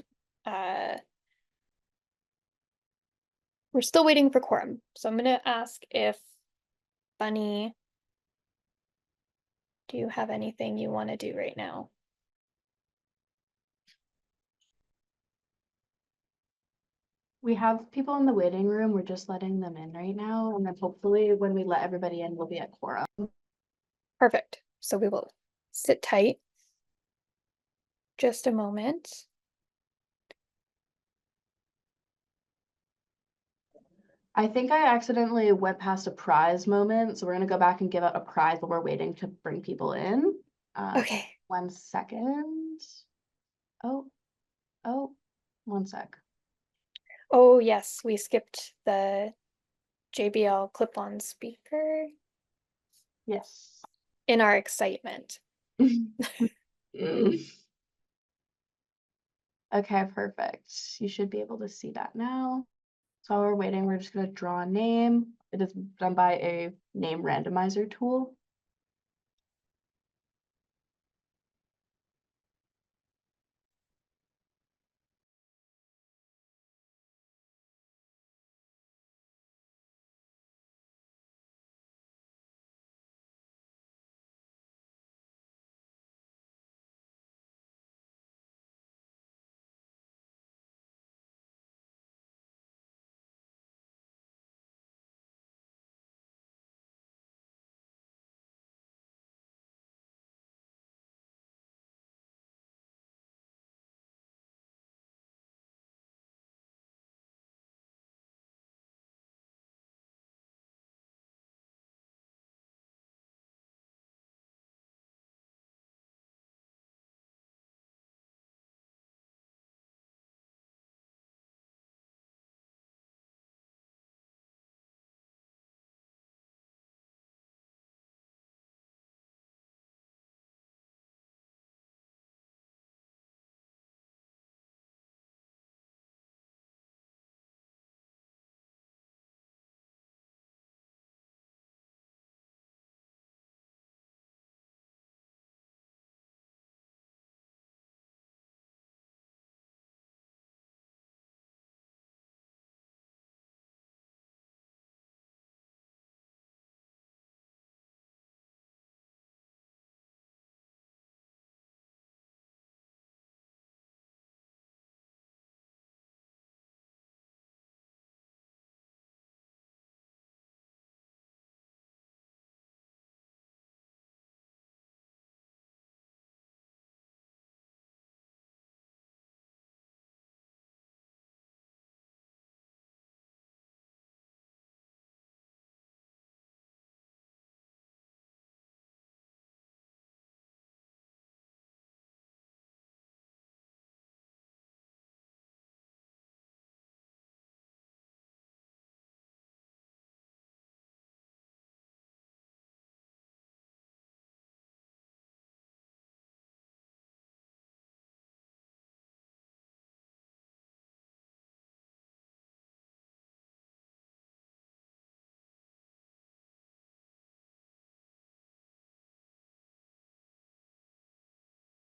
Speaker 2: we're still waiting for quorum. So I'm gonna ask if Bunny, do you have anything you want to do right now?
Speaker 1: We have people in the waiting room. We're just letting them in right now. And then hopefully when we let everybody in, we'll be at quorum.
Speaker 2: Perfect. So we will sit tight. Just a moment.
Speaker 1: I think I accidentally went past a prize moment. So we're going to go back and give out a prize while we're waiting to bring people in.
Speaker 2: Okay.
Speaker 1: 1 second. Oh, 1 sec.
Speaker 2: Oh, yes, we skipped the JBL clip-on speaker
Speaker 1: Yes.
Speaker 2: in our excitement.
Speaker 1: Okay, perfect. You should be able to see that now. So while we're waiting, we're just going to draw a name. It is done by a name randomizer tool.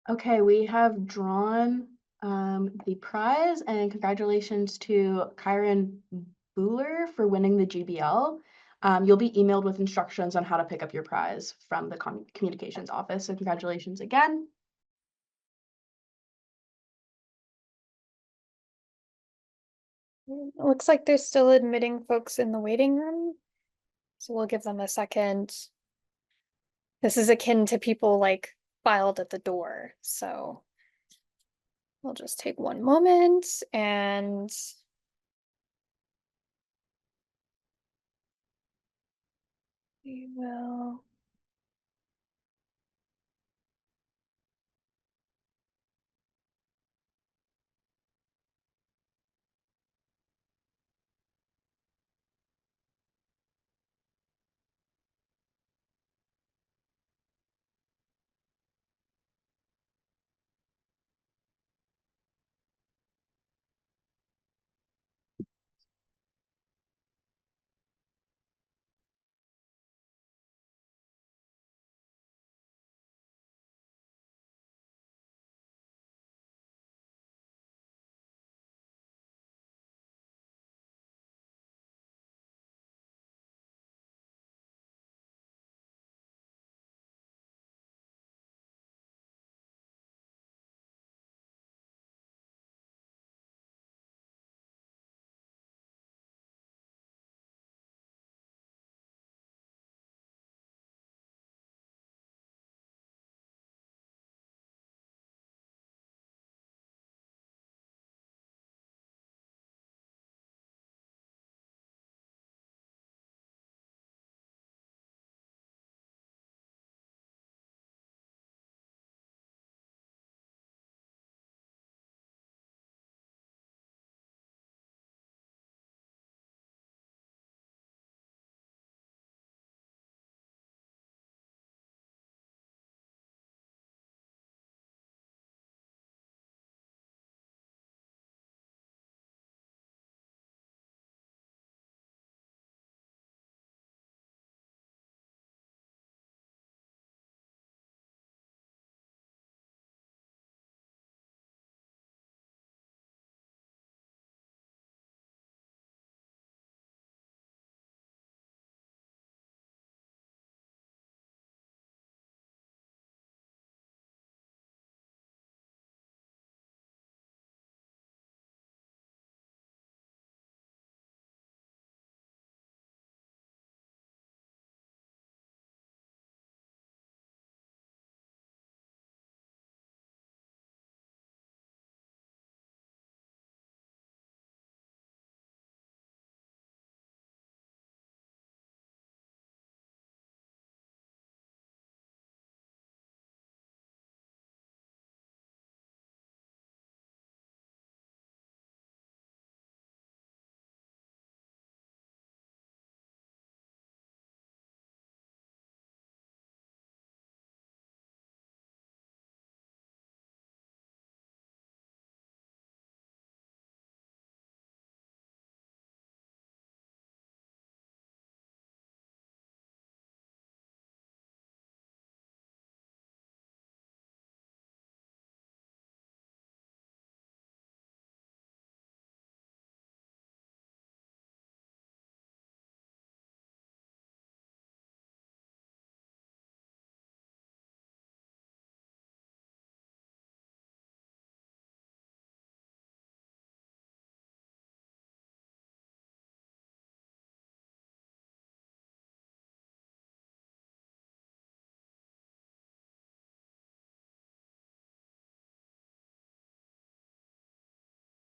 Speaker 1: Okay, we have drawn the prize, and congratulations to Kyron Buhler for winning the GBL. You'll be emailed with instructions on how to pick up your prize from the communications office. So congratulations again.
Speaker 2: It looks like they're still admitting folks in the waiting room, so we'll give them a second. This is akin to people like filed at the door, so we'll just take one moment and We will.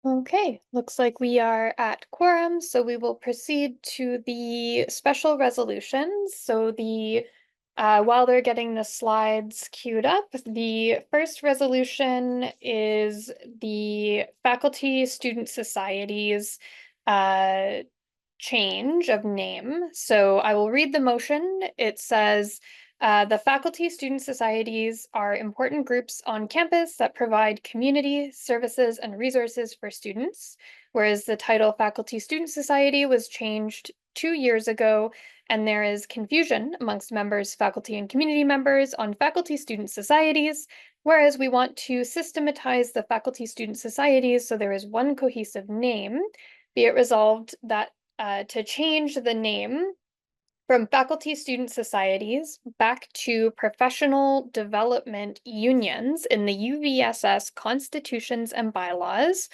Speaker 2: Okay, looks like we are at quorum, so we will proceed to the special resolutions. So while they're getting the slides queued up, the first resolution is the faculty student societies change of name. So I will read the motion. It says, the faculty student societies are important groups on campus that provide community services and resources for students, whereas the title Faculty Student Society was changed 2 years ago, and there is confusion amongst members, faculty, and community members on faculty student societies, whereas we want to systematize the faculty student societies so there is one cohesive name. Be it resolved that to change the name from faculty student societies back to professional development unions in the UVSS constitutions and bylaws.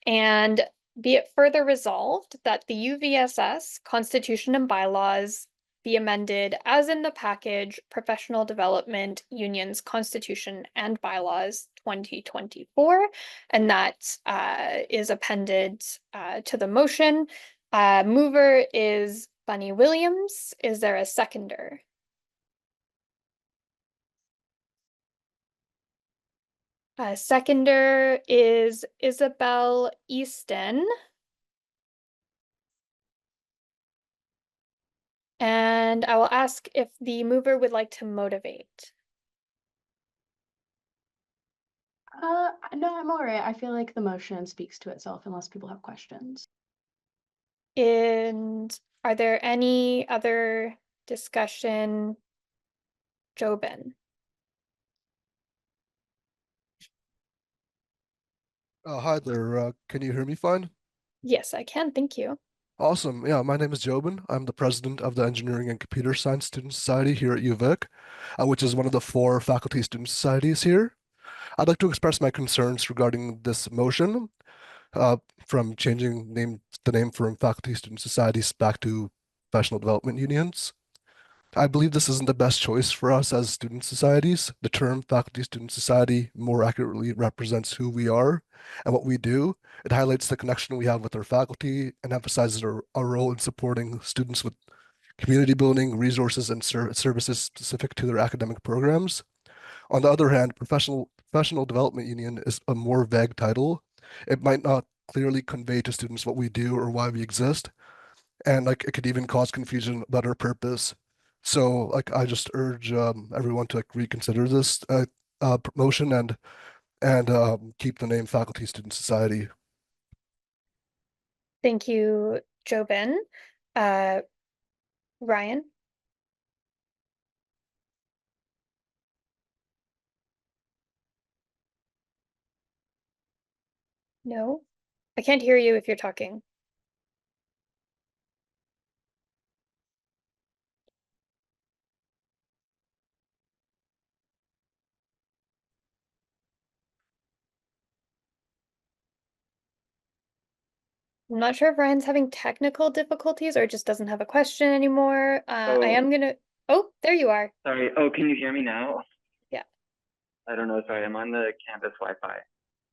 Speaker 2: And be it further resolved that the UVSS constitution and bylaws be amended as in the package Professional Development Unions Constitution and Bylaws 2024, and that is appended to the motion. Mover is Bunny Williams. Is there a seconder? Seconder is Isabel Easton. And I will ask if the mover would like to motivate.
Speaker 1: No, I'm all right. I feel like the motion speaks to itself unless people have questions.
Speaker 2: And are there any other discussion? Jobin?
Speaker 12: Hi there. Can you hear me fine?
Speaker 2: Yes, I can. Thank you.
Speaker 12: Awesome. Yeah, my name is Jobin. I'm the president of the Engineering and Computer Science Student Society here at UVic, which is one of the 4 faculty student societies here. I'd like to express my concerns regarding this motion uh, from changing the name from faculty student societies back to professional development unions. I believe this isn't the best choice for us as student societies. The term faculty student society more accurately represents who we are and what we do. It highlights the connection we have with our faculty and emphasizes our role in supporting students with community building, resources, and services specific to their academic programs. On the other hand, professional development union is a more vague title. It might not clearly convey to students what we do or why we exist, and like it could even cause confusion about our purpose. So like I just urge everyone to like reconsider this motion and keep the name Faculty Student Society.
Speaker 2: Thank you, Jobin. Ryan? No? I can't hear you if you're talking. I'm not sure if Ryan's having technical difficulties or just doesn't have a question anymore. I am gonna, oh, there you are.
Speaker 13: Sorry. Oh, can you hear me now?
Speaker 2: Yeah.
Speaker 13: I don't know. Sorry, I'm on the campus Wi-Fi.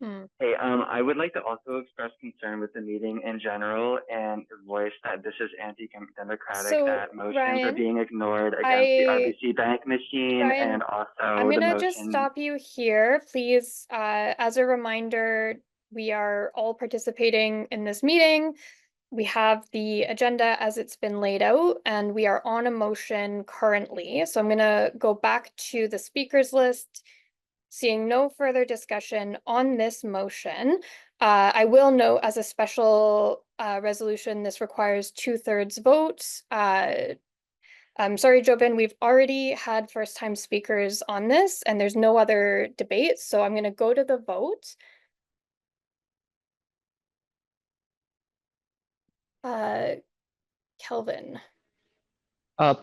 Speaker 2: Hmm.
Speaker 13: Hey, I would like to also express concern with the meeting in general and voice that this is anti-democratic,
Speaker 2: So,
Speaker 13: that motions are
Speaker 2: Ryan,
Speaker 13: being ignored against the
Speaker 2: I,
Speaker 13: RBC bank machine
Speaker 2: Ryan,
Speaker 13: and also
Speaker 2: I'm
Speaker 13: the
Speaker 2: gonna just
Speaker 13: motion.
Speaker 2: stop you here, please. As a reminder, we are all participating in this meeting. We have the agenda as it's been laid out, and we are on a motion currently. So I'm gonna go back to the speakers list. Seeing no further discussion on this motion, I will note as a special resolution, this requires 2/3 vote. I'm sorry, Jobin, we've already had first-time speakers on this, and there's no other debate, so I'm gonna go to the vote. Kelvin.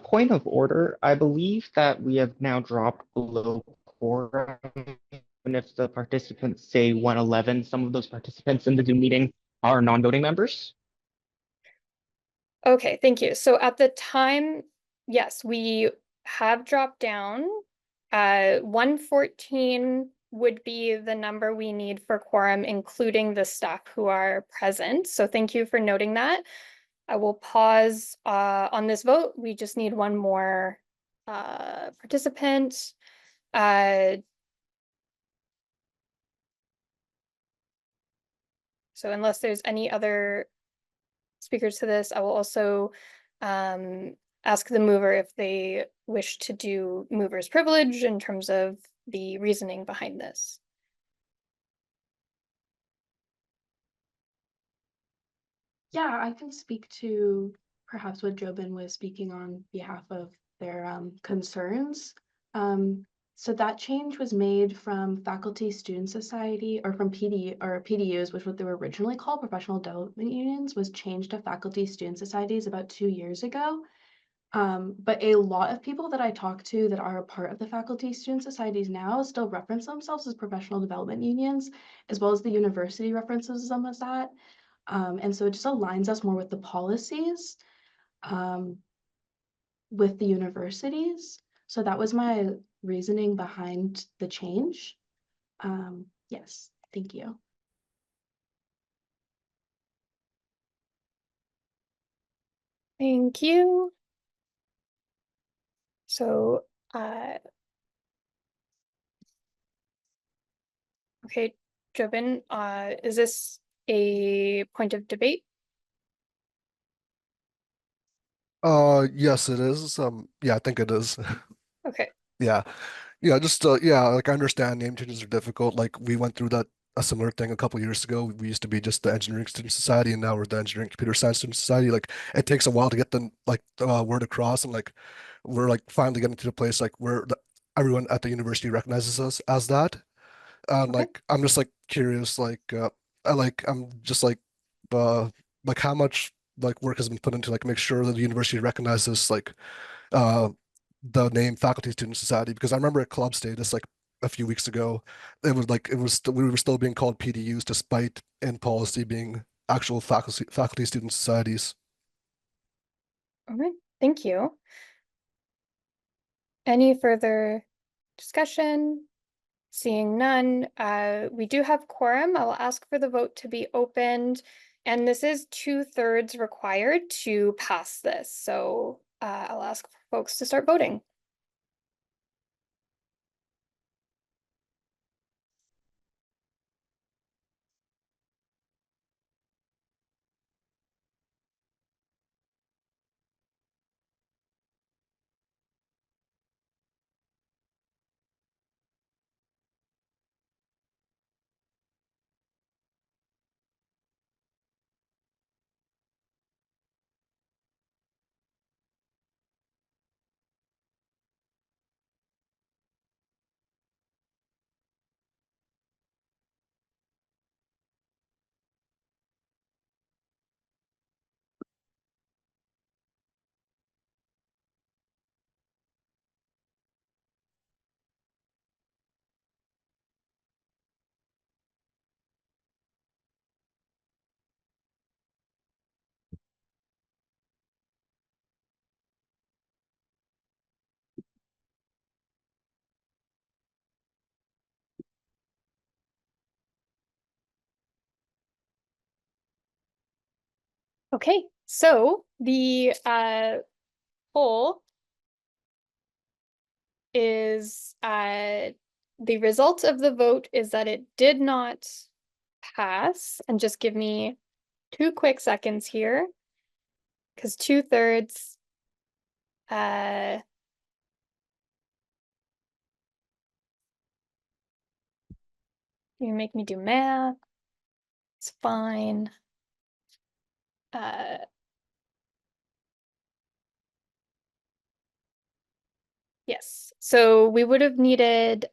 Speaker 14: Point of order, I believe that we have now dropped below quorum. And if the participants say 111, some of those participants in the Zoom meeting are non-voting members.
Speaker 2: Okay, thank you. So at the time, yes, we have dropped down. 114 would be the number we need for quorum, including the staff who are present. So thank you for noting that. I will pause on this vote. We just need one more participant. So unless there's any other speakers to this, I will also ask the mover if they wish to do mover's privilege in terms of the reasoning behind this.
Speaker 1: Yeah, I can speak to perhaps what Jobin was speaking on behalf of their concerns. So that change was made from Faculty Student Society or from PDUs, which what they were originally called, Professional Development Unions, was changed to Faculty Student Societies about 2 years ago. But a lot of people that I talk to that are a part of the Faculty Student Societies now still reference themselves as Professional Development Unions, as well as the university references them as that. And so it just aligns us more with the policies with the universities. So that was my reasoning behind the change. Yes, thank you.
Speaker 2: Thank you. So, okay, Jobin, is this a point of debate?
Speaker 12: Yes, it is. Yeah, I think it is.
Speaker 2: Okay,
Speaker 12: Yeah. Yeah, just like I understand name changes are difficult. Like we went through that a similar thing a couple years ago. We used to be just the Engineering Student Society, and now we're the Engineering Computer Science Student Society. Like it takes a while to get the word across, and like we're like finally getting to the place like where everyone at the university recognizes us as that.
Speaker 2: okay.
Speaker 12: Like I'm just like curious, I'm just uh like how much like work has been put into like make sure that the university recognizes uh the name Faculty Student Society, because I remember at club status like a few weeks ago, we were still being called PDUs despite in policy being actual faculty student societies.
Speaker 2: All right, thank you. Any further discussion? Seeing none, we do have quorum. I will ask for the vote to be opened. And this is 2/3 required to pass this. So I'll ask folks to start voting. Okay, so the poll is the result of the vote is that it did not pass. And just give me 2 quick seconds here, because 2/3 you make me do math. It's fine. Yes, so we would have needed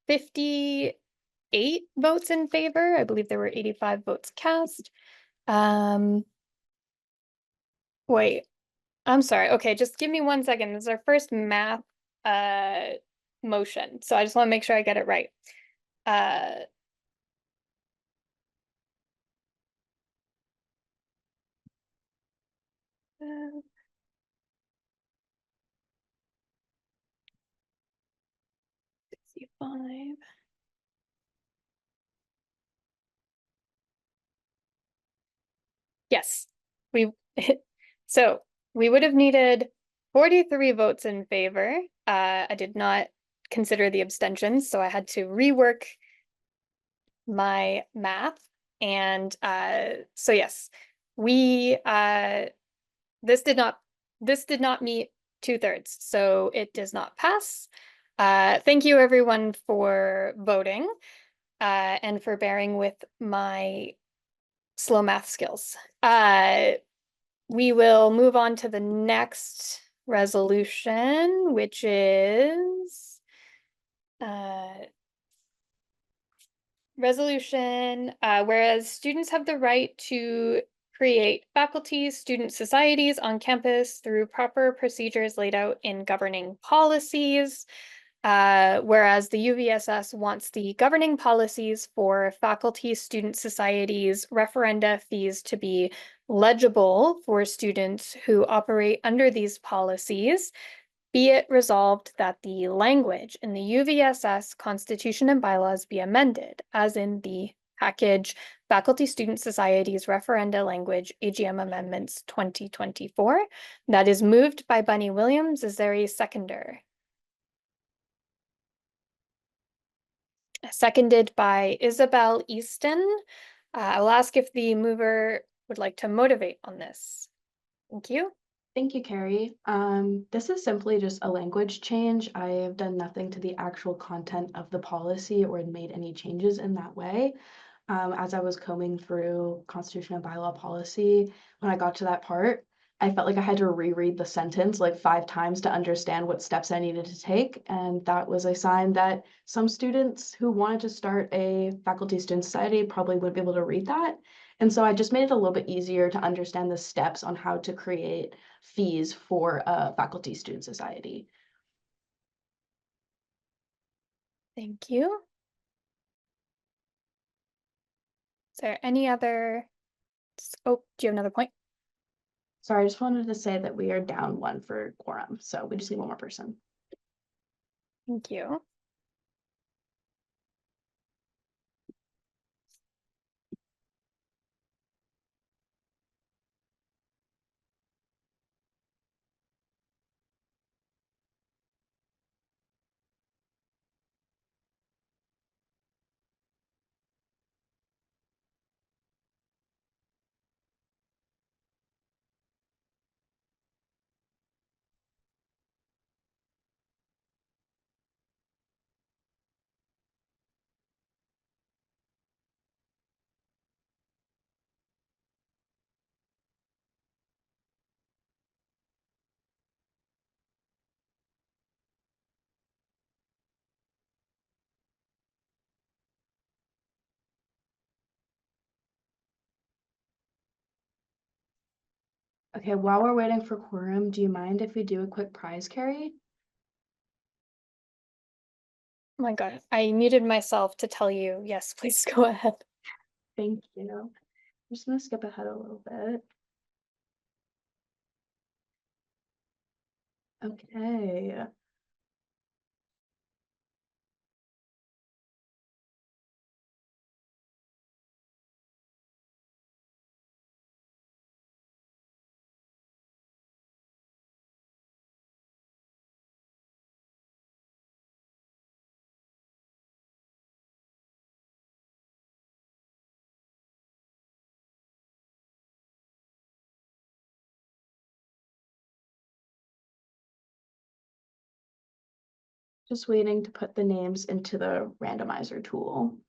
Speaker 2: 58 votes in favor. I believe there were 85 votes cast. Wait, I'm sorry. Okay, just give me 1 second. This is our first math motion. So I just want to make sure I get it right. Uh 65. Yes, we so we would have needed 43 votes in favor. I did not consider the abstentions, so I had to rework my math. And so yes, we this did not meet 2/3, so it does not pass. Thank you everyone for voting and for bearing with my slow math skills. We will move on to the next resolution, which is resolution, whereas students have the right to create faculty student societies on campus through proper procedures laid out in governing policies. Whereas the UVSS wants the governing policies for faculty student societies referenda fees to be legible for students who operate under these policies. Be it resolved that the language in the UVSS Constitution and bylaws be amended, as in the package Faculty Student Society's Referenda Language AGM Amendments 2024. That is moved by Bunny Williams. Is there a seconder? Seconded by Isabel Easton. I will ask if the mover would like to motivate on this. Thank you.
Speaker 1: Thank you, Carrie. This is simply just a language change. I have done nothing to the actual content of the policy or made any changes in that way. As I was combing through Constitution and Bylaw policy, when I got to that part, I felt like I had to reread the sentence like 5 times to understand what steps I needed to take. And that was a sign that some students who wanted to start a faculty student society probably wouldn't be able to read that. And so I just made it a little bit easier to understand the steps on how to create fees for a faculty student society.
Speaker 2: Thank you. Is there any other? Oh, do you have another point?
Speaker 1: Sorry, I just wanted to say that we are down 1 for quorum, so we just need 1 more person.
Speaker 2: Thank you.
Speaker 1: Okay, while we're waiting for quorum, do you mind if we do a quick prize carry?
Speaker 2: Oh my God, I muted myself to tell you, yes, please go ahead.
Speaker 1: Thank you. I'm just gonna skip ahead a little bit. Okay. Just waiting to put the names into the randomizer tool.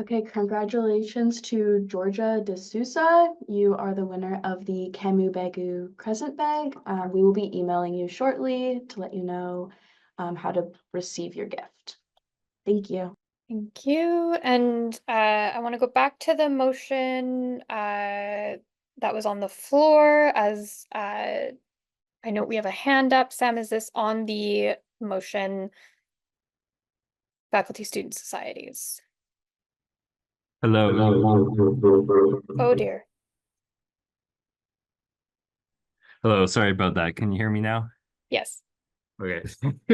Speaker 1: Okay, congratulations to Georgia D'Souza. You are the winner of the Camu Bagu Crescent Bag. We will be emailing you shortly to let you know how to receive your gift. Thank you.
Speaker 2: Thank you. And I want to go back to the motion that was on the floor as I know we have a hand up. Sam, is this on the motion faculty student societies?
Speaker 15: Hello.
Speaker 2: Oh dear.
Speaker 15: Hello, sorry about that. Can you hear me now?
Speaker 2: Yes.
Speaker 15: Okay,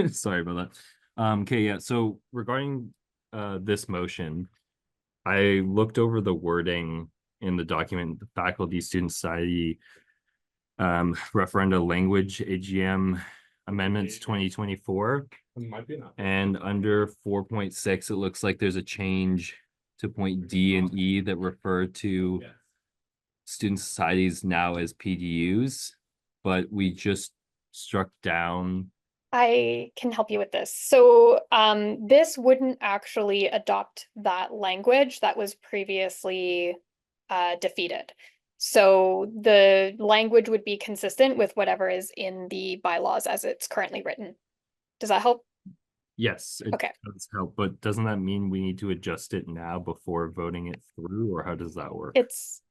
Speaker 15: sorry about that. Okay, yeah, so regarding this motion, I looked over the wording in the document, the Faculty Student Society Referenda Language AGM Amendments 2024. And under 4.6, it looks like there's a change to point D and E that refer to student societies now as PDUs, but we just struck down
Speaker 2: I can help you with this. So this wouldn't actually adopt that language that was previously defeated. So the language would be consistent with whatever is in the bylaws as it's currently written. Does that help?
Speaker 15: Yes, it
Speaker 2: Okay.
Speaker 15: does help, but doesn't that mean we need to adjust it now before voting it through, or how does that work?
Speaker 2: It's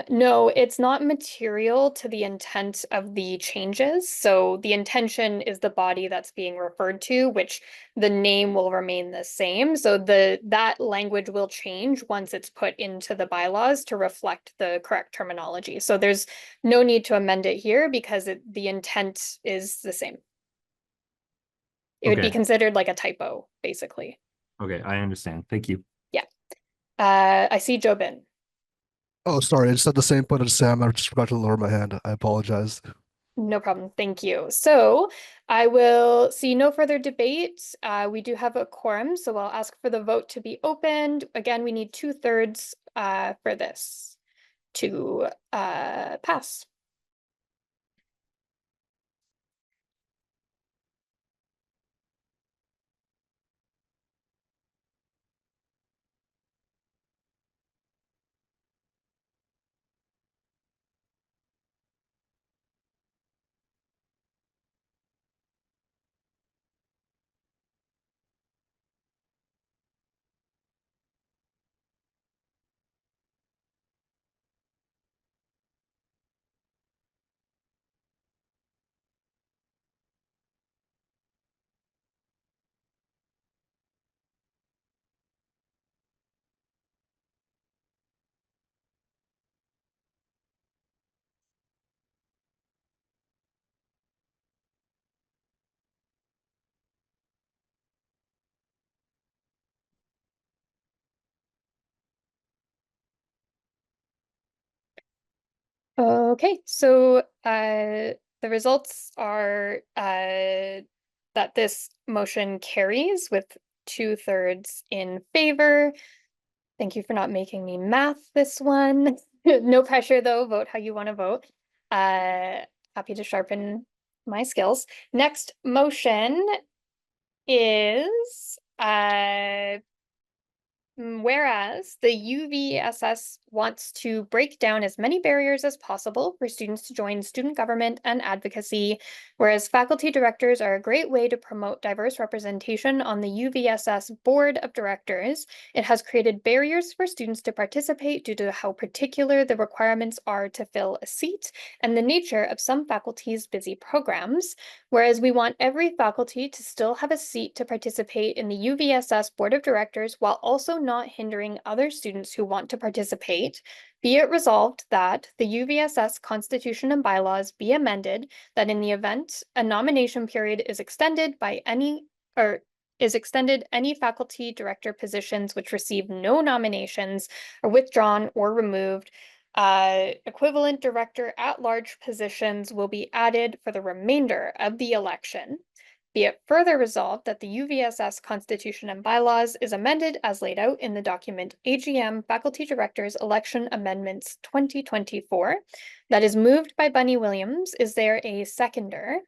Speaker 2: no, it's not material to the intent of the changes. So the intention is the body that's being referred to, which the name will remain the same. So that language will change once it's put into the bylaws to reflect the correct terminology. So there's no need to amend it here because the intent is the same. It would be
Speaker 15: Okay.
Speaker 2: considered like a typo, basically.
Speaker 15: Okay, I understand. Thank you.
Speaker 2: Yeah. I see Jobin.
Speaker 12: Oh, sorry, I just had the same point as Sam. I just forgot to lower my hand. I apologize.
Speaker 2: No problem. Thank you. So I will see no further debate. We do have a quorum, so I'll ask for the vote to be opened. Again, we need 2/3 for this to pass. Okay, so the results are that this motion carries with 2/3 in favor. Thank you for not making me math this one. No pressure though, vote how you want to vote. Happy to sharpen my skills. Next motion is whereas the UVSS wants to break down as many barriers as possible for students to join student government and advocacy, whereas faculty directors are a great way to promote diverse representation on the UVSS board of directors, it has created barriers for students to participate due to how particular the requirements are to fill a seat and the nature of some faculty's busy programs. Whereas we want every faculty to still have a seat to participate in the UVSS Board of Directors while also not hindering other students who want to participate, be it resolved that the UVSS Constitution and bylaws be amended that in the event a nomination period is extended by any faculty director positions which receive no nominations are withdrawn or removed, equivalent director at-large positions will be added for the remainder of the election. Be it further resolved that the UVSS Constitution and bylaws is amended as laid out in the document AGM Faculty Directors Election Amendments 2024. That is moved by Bunny Williams. Is there a seconder?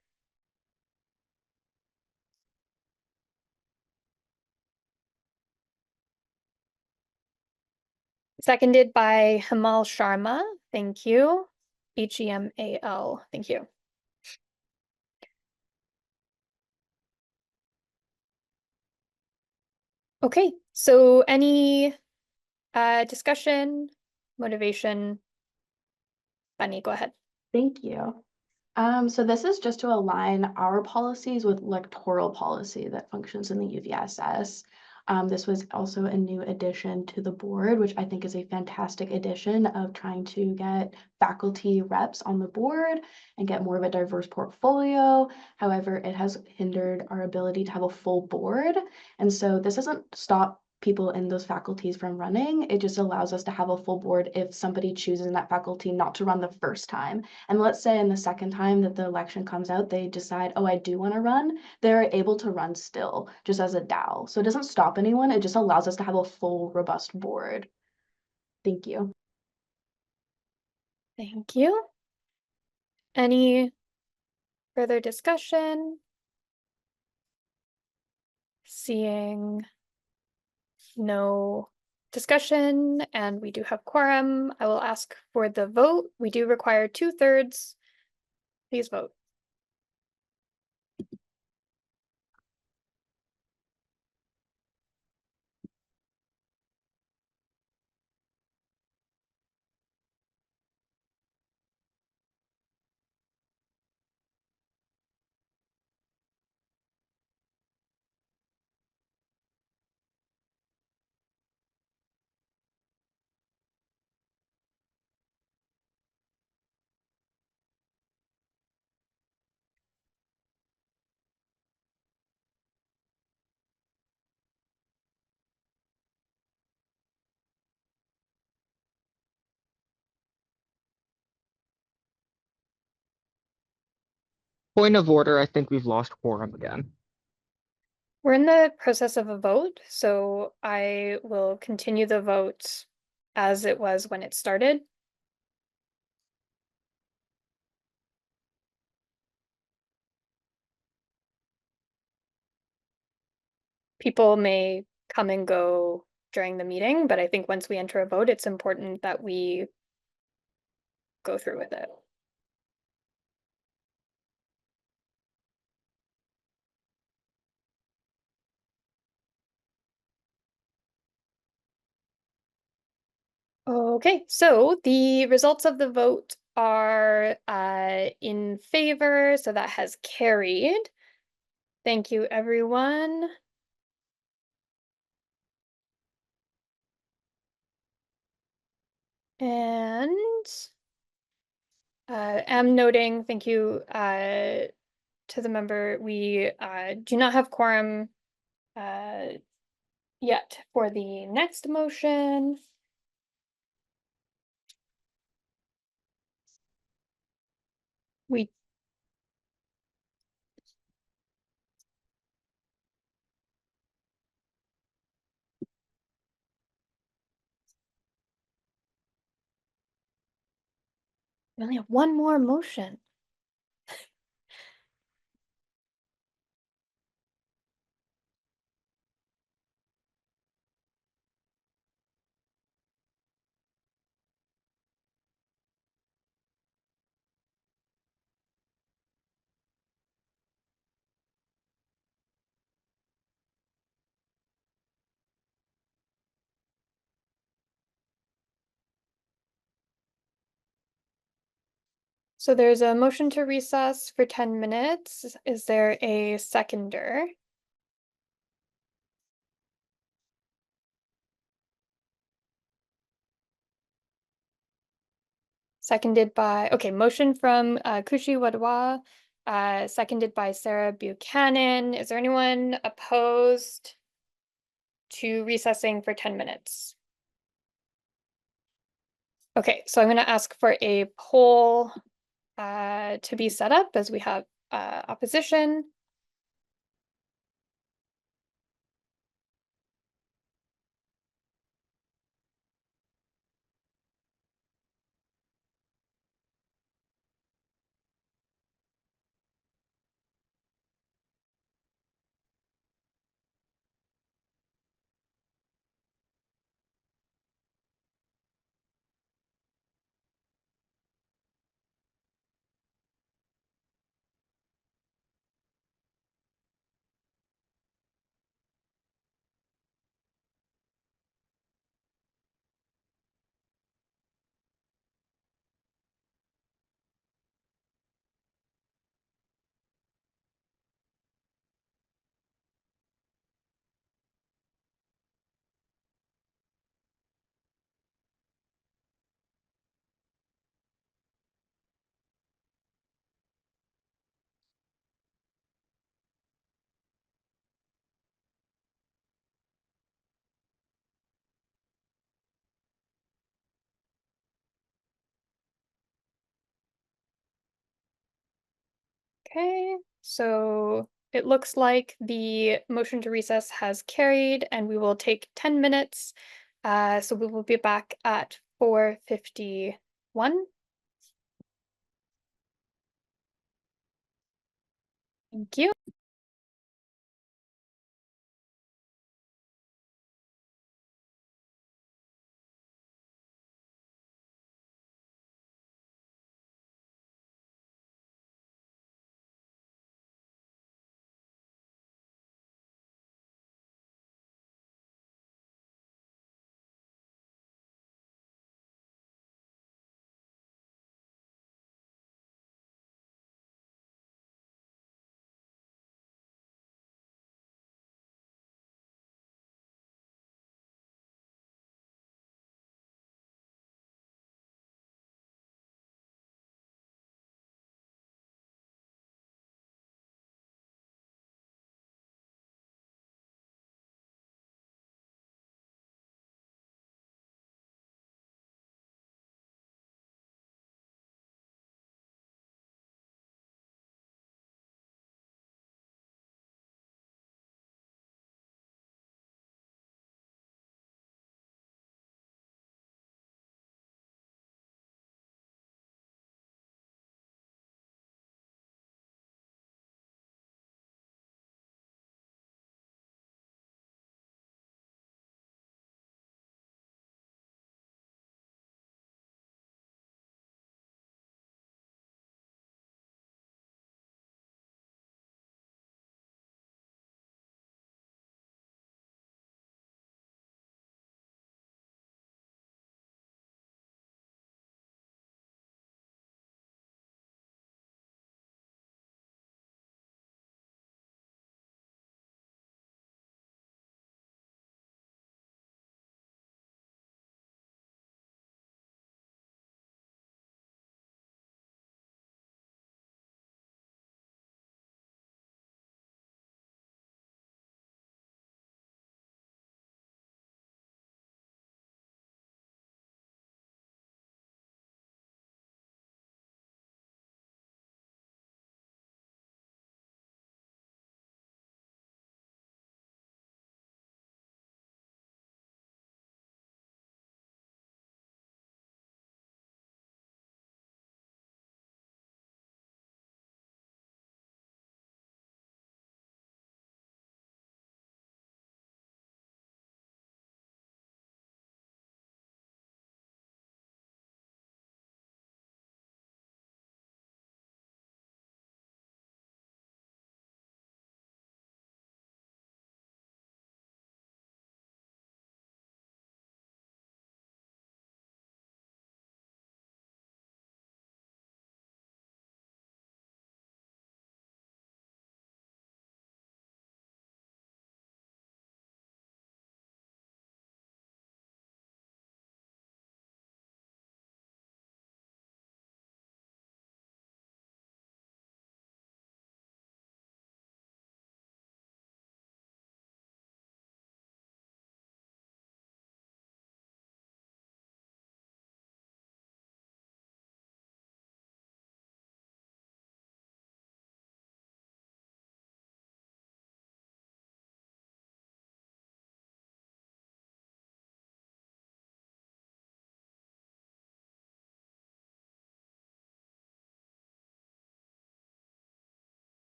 Speaker 2: Seconded by Hamal Sharma. Thank you. HEMAL. Thank you. Okay, so any discussion, motivation? Bunny, go ahead.
Speaker 1: Thank you. So this is just to align our policies with electoral policy that functions in the UVSS. This was also a new addition to the board, which I think is a fantastic addition of trying to get faculty reps on the board and get more of a diverse portfolio. However, it has hindered our ability to have a full board. And so this doesn't stop people in those faculties from running. It just allows us to have a full board if somebody chooses in that faculty not to run the first time. And let's say in the second time that the election comes out, they decide, oh, I do want to run, they're able to run still, just as a DAO. So it doesn't stop anyone, it just allows us to have a full, robust board. Thank you.
Speaker 2: Thank you. Any further discussion? Seeing no discussion and we do have quorum, I will ask for the vote. We do require 2/3. Please vote.
Speaker 14: Point of order, I think we've lost quorum again.
Speaker 2: We're in the process of a vote, so I will continue the vote as it was when it started. People may come and go during the meeting, but I think once we enter a vote, it's important that we go through with it. Okay, so the results of the vote are in favor, so that has carried. Thank you, everyone. And am noting, thank you to the member, we do not have quorum yet for the next motion. We only have one more motion. So there's a motion to recess for 10 minutes. Is there a seconder? Seconded by, okay, motion from Kushi Wadwa, seconded by Sarah Buchanan. Is there anyone opposed to recessing for 10 minutes? Okay, so I'm going to ask for a poll to be set up as we have opposition. Okay, so it looks like the motion to recess has carried and we will take 10 minutes. So we will be back at 4:51. Thank you.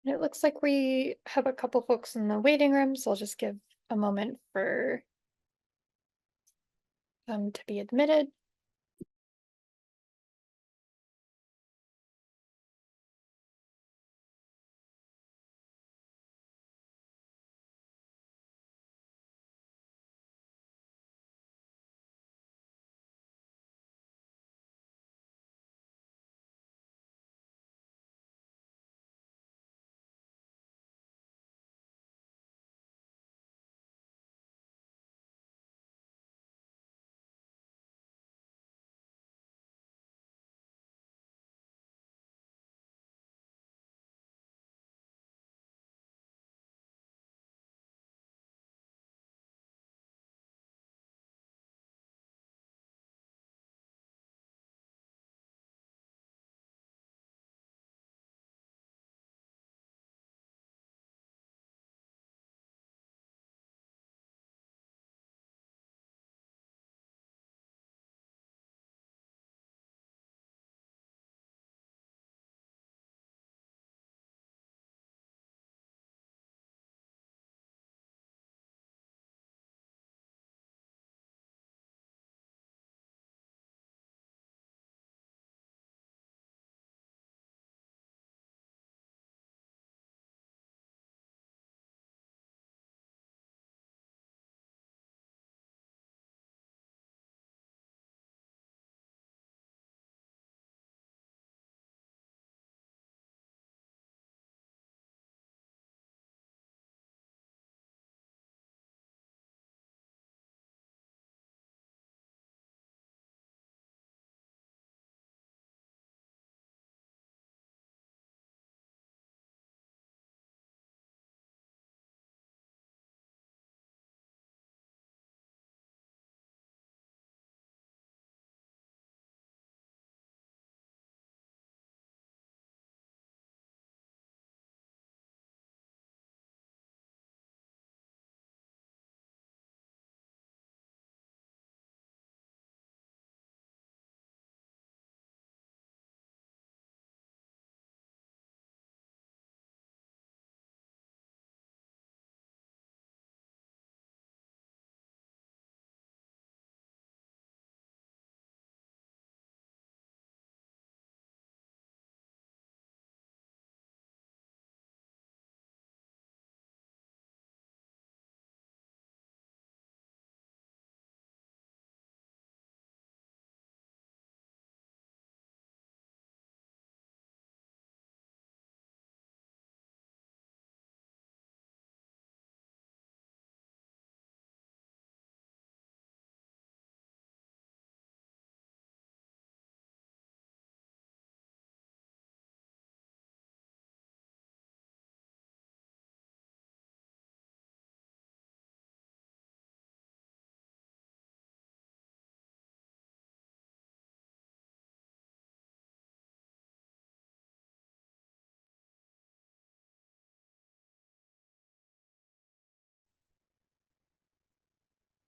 Speaker 2: And it looks like we have a couple folks in the waiting room, so I'll just give a moment for them to be admitted.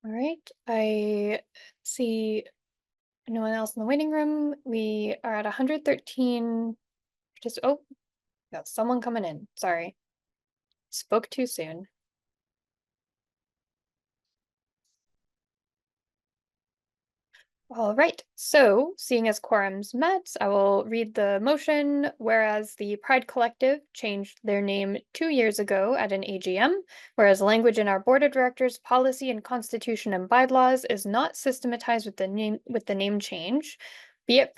Speaker 2: All right, I see no one else in the waiting room. We are at 113. Just, oh, got someone coming in. Sorry. Spoke too soon. All right, so seeing as quorum's met, I will read the motion. Whereas the Pride Collective changed their name 2 years ago at an AGM, whereas language in our board of directors policy and constitution and bylaws is not systematized with the name change. Be it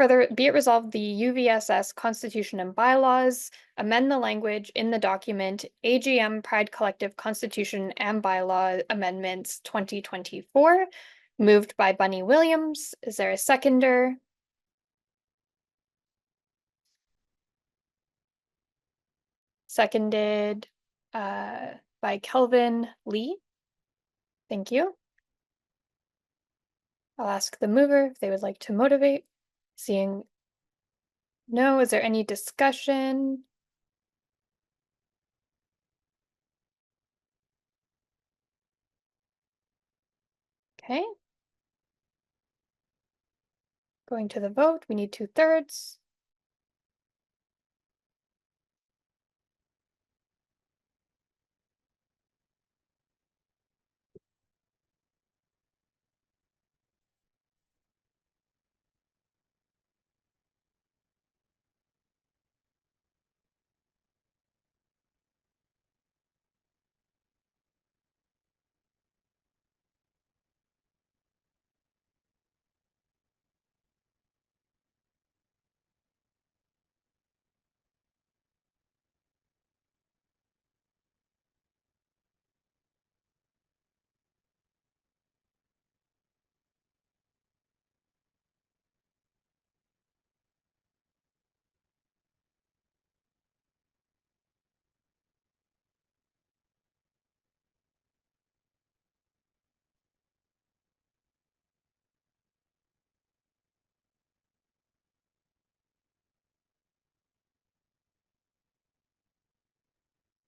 Speaker 2: resolved, the UVSS Constitution and bylaws amend the language in the document AGM Pride Collective Constitution and Bylaw Amendments 2024. Moved by Bunny Williams. Is there a seconder? Seconded by Kelvin Lee. Thank you. I'll ask the mover if they would like to motivate. Seeing no, is there any discussion? Okay. Going to the vote, we need 2/3.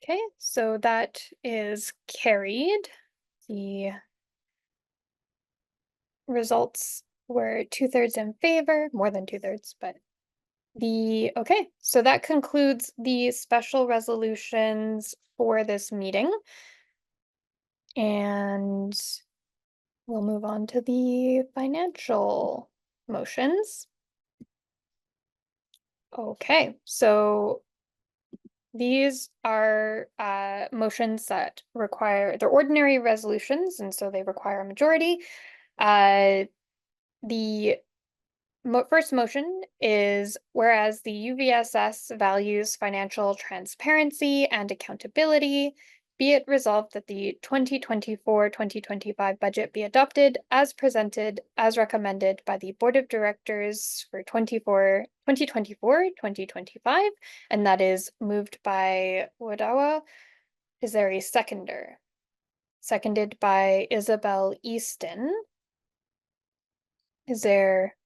Speaker 2: Okay, so that is carried. The results were 2/3 in favor, more than 2/3, but okay, so that concludes the special resolutions for this meeting. And we'll move on to the financial motions. Okay, so these are motions that require, they're ordinary resolutions, and so they require a majority. The first motion is whereas the UVSS values financial transparency and accountability, be it resolved that the 2024-2025 budget be adopted as presented as recommended by the Board of Directors for 2024-2025, and that is moved by Wadawa. Is there a seconder? Seconded by Isabel Easton. Is there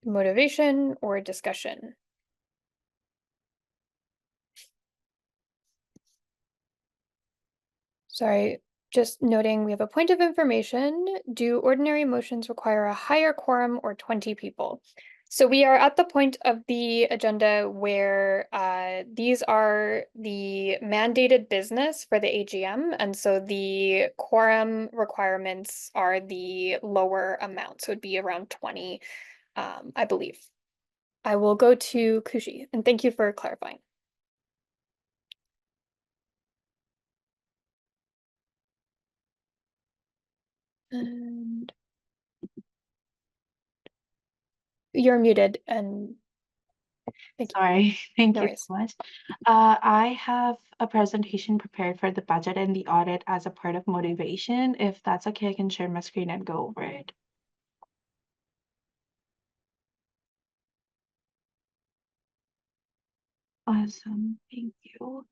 Speaker 2: motivation or discussion? Sorry, just noting we have a point of information. Do ordinary motions require a higher quorum or 20 people? So we are at the point of the agenda where these are the mandated business for the AGM, and so the quorum requirements are the lower amount, so it'd be around 20, I believe. I will go to Kushi, and thank you for clarifying. And you're muted, and thank you.
Speaker 16: Sorry, thank
Speaker 2: No
Speaker 16: you
Speaker 2: worries.
Speaker 16: so much. I have a presentation prepared for the budget and the audit as a part of motivation. If that's okay, I can share my screen and go over it. Awesome, thank you.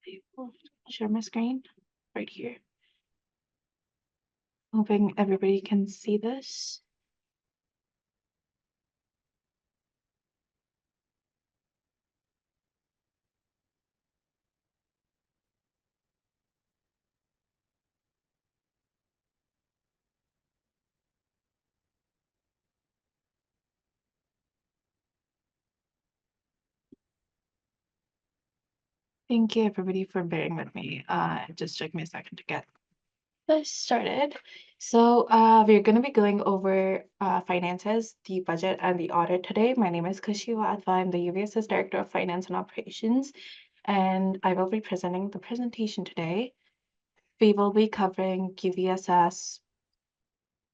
Speaker 16: I will share my screen right here. Hoping everybody can see this. Thank you everybody for bearing with me. It just took me a second to get this started. So we're going to be going over finances, the budget, and the audit today. My name is Kushi Wadhwa. I'm the UVSS Director of Finance and Operations, and I will be presenting the presentation today. We will be covering UVSS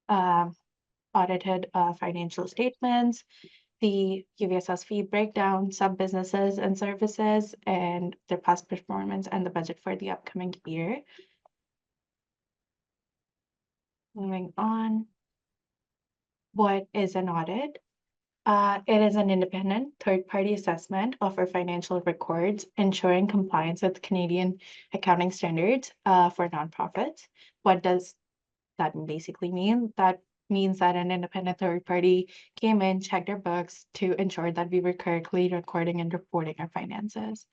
Speaker 16: audited financial statements, the UVSS fee breakdown, sub-businesses and services, and their past performance and the budget for the upcoming year. Moving on. What is an audit? It is an independent third-party assessment of our financial records, ensuring compliance with Canadian accounting standards for nonprofits. What does that basically mean? That means that an independent third party came in, checked our books to ensure that we were correctly recording and reporting our finances.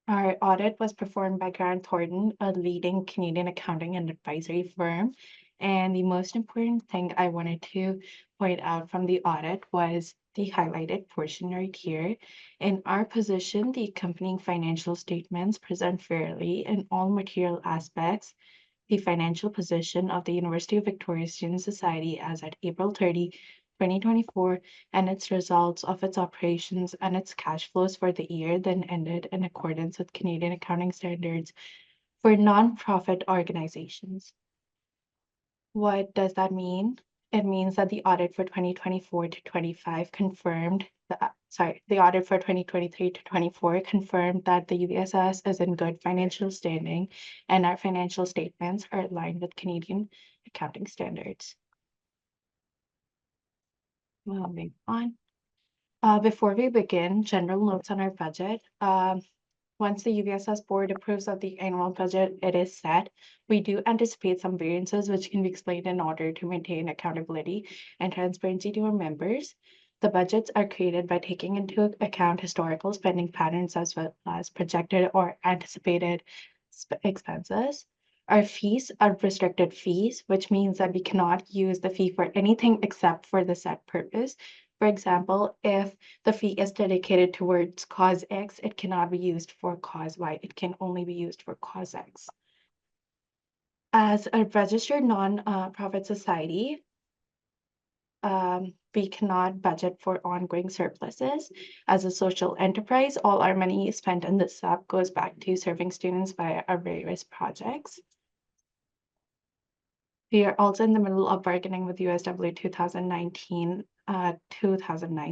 Speaker 16: Our audit was performed by Grant Thornton, a leading Canadian accounting and advisory firm. And the most important thing I wanted to point out from the audit was the highlighted portion right here. In our position, the accompanying financial statements present fairly in all material aspects the financial position of the University of Victoria Student Society as at April 30, 2024, and its results of its operations and its cash flows for the year then ended in accordance with Canadian accounting standards for nonprofit organizations. What does that mean? It means that the audit for 2024 to 25 confirmed the audit for 2023 to 24 confirmed that the UVSS is in good financial standing and our financial statements are aligned with Canadian accounting standards. Moving on. Before we begin, general notes on our budget. once the UVSS board approves of the annual budget, it is set. We do anticipate some variances which can be explained in order to maintain accountability and transparency to our members. The budgets are created by taking into account historical spending patterns as well as projected or anticipated expenses. Our fees are restricted fees, which means that we cannot use the fee for anything except for the set purpose. For example, if the fee is dedicated towards cause X, it cannot be used for cause Y. It can only be used for cause X. As a registered non-profit society, we cannot budget for ongoing surpluses. As a social enterprise, all our money spent in this sub goes back to serving students via our various projects. We are also in the middle of bargaining with USW 2009,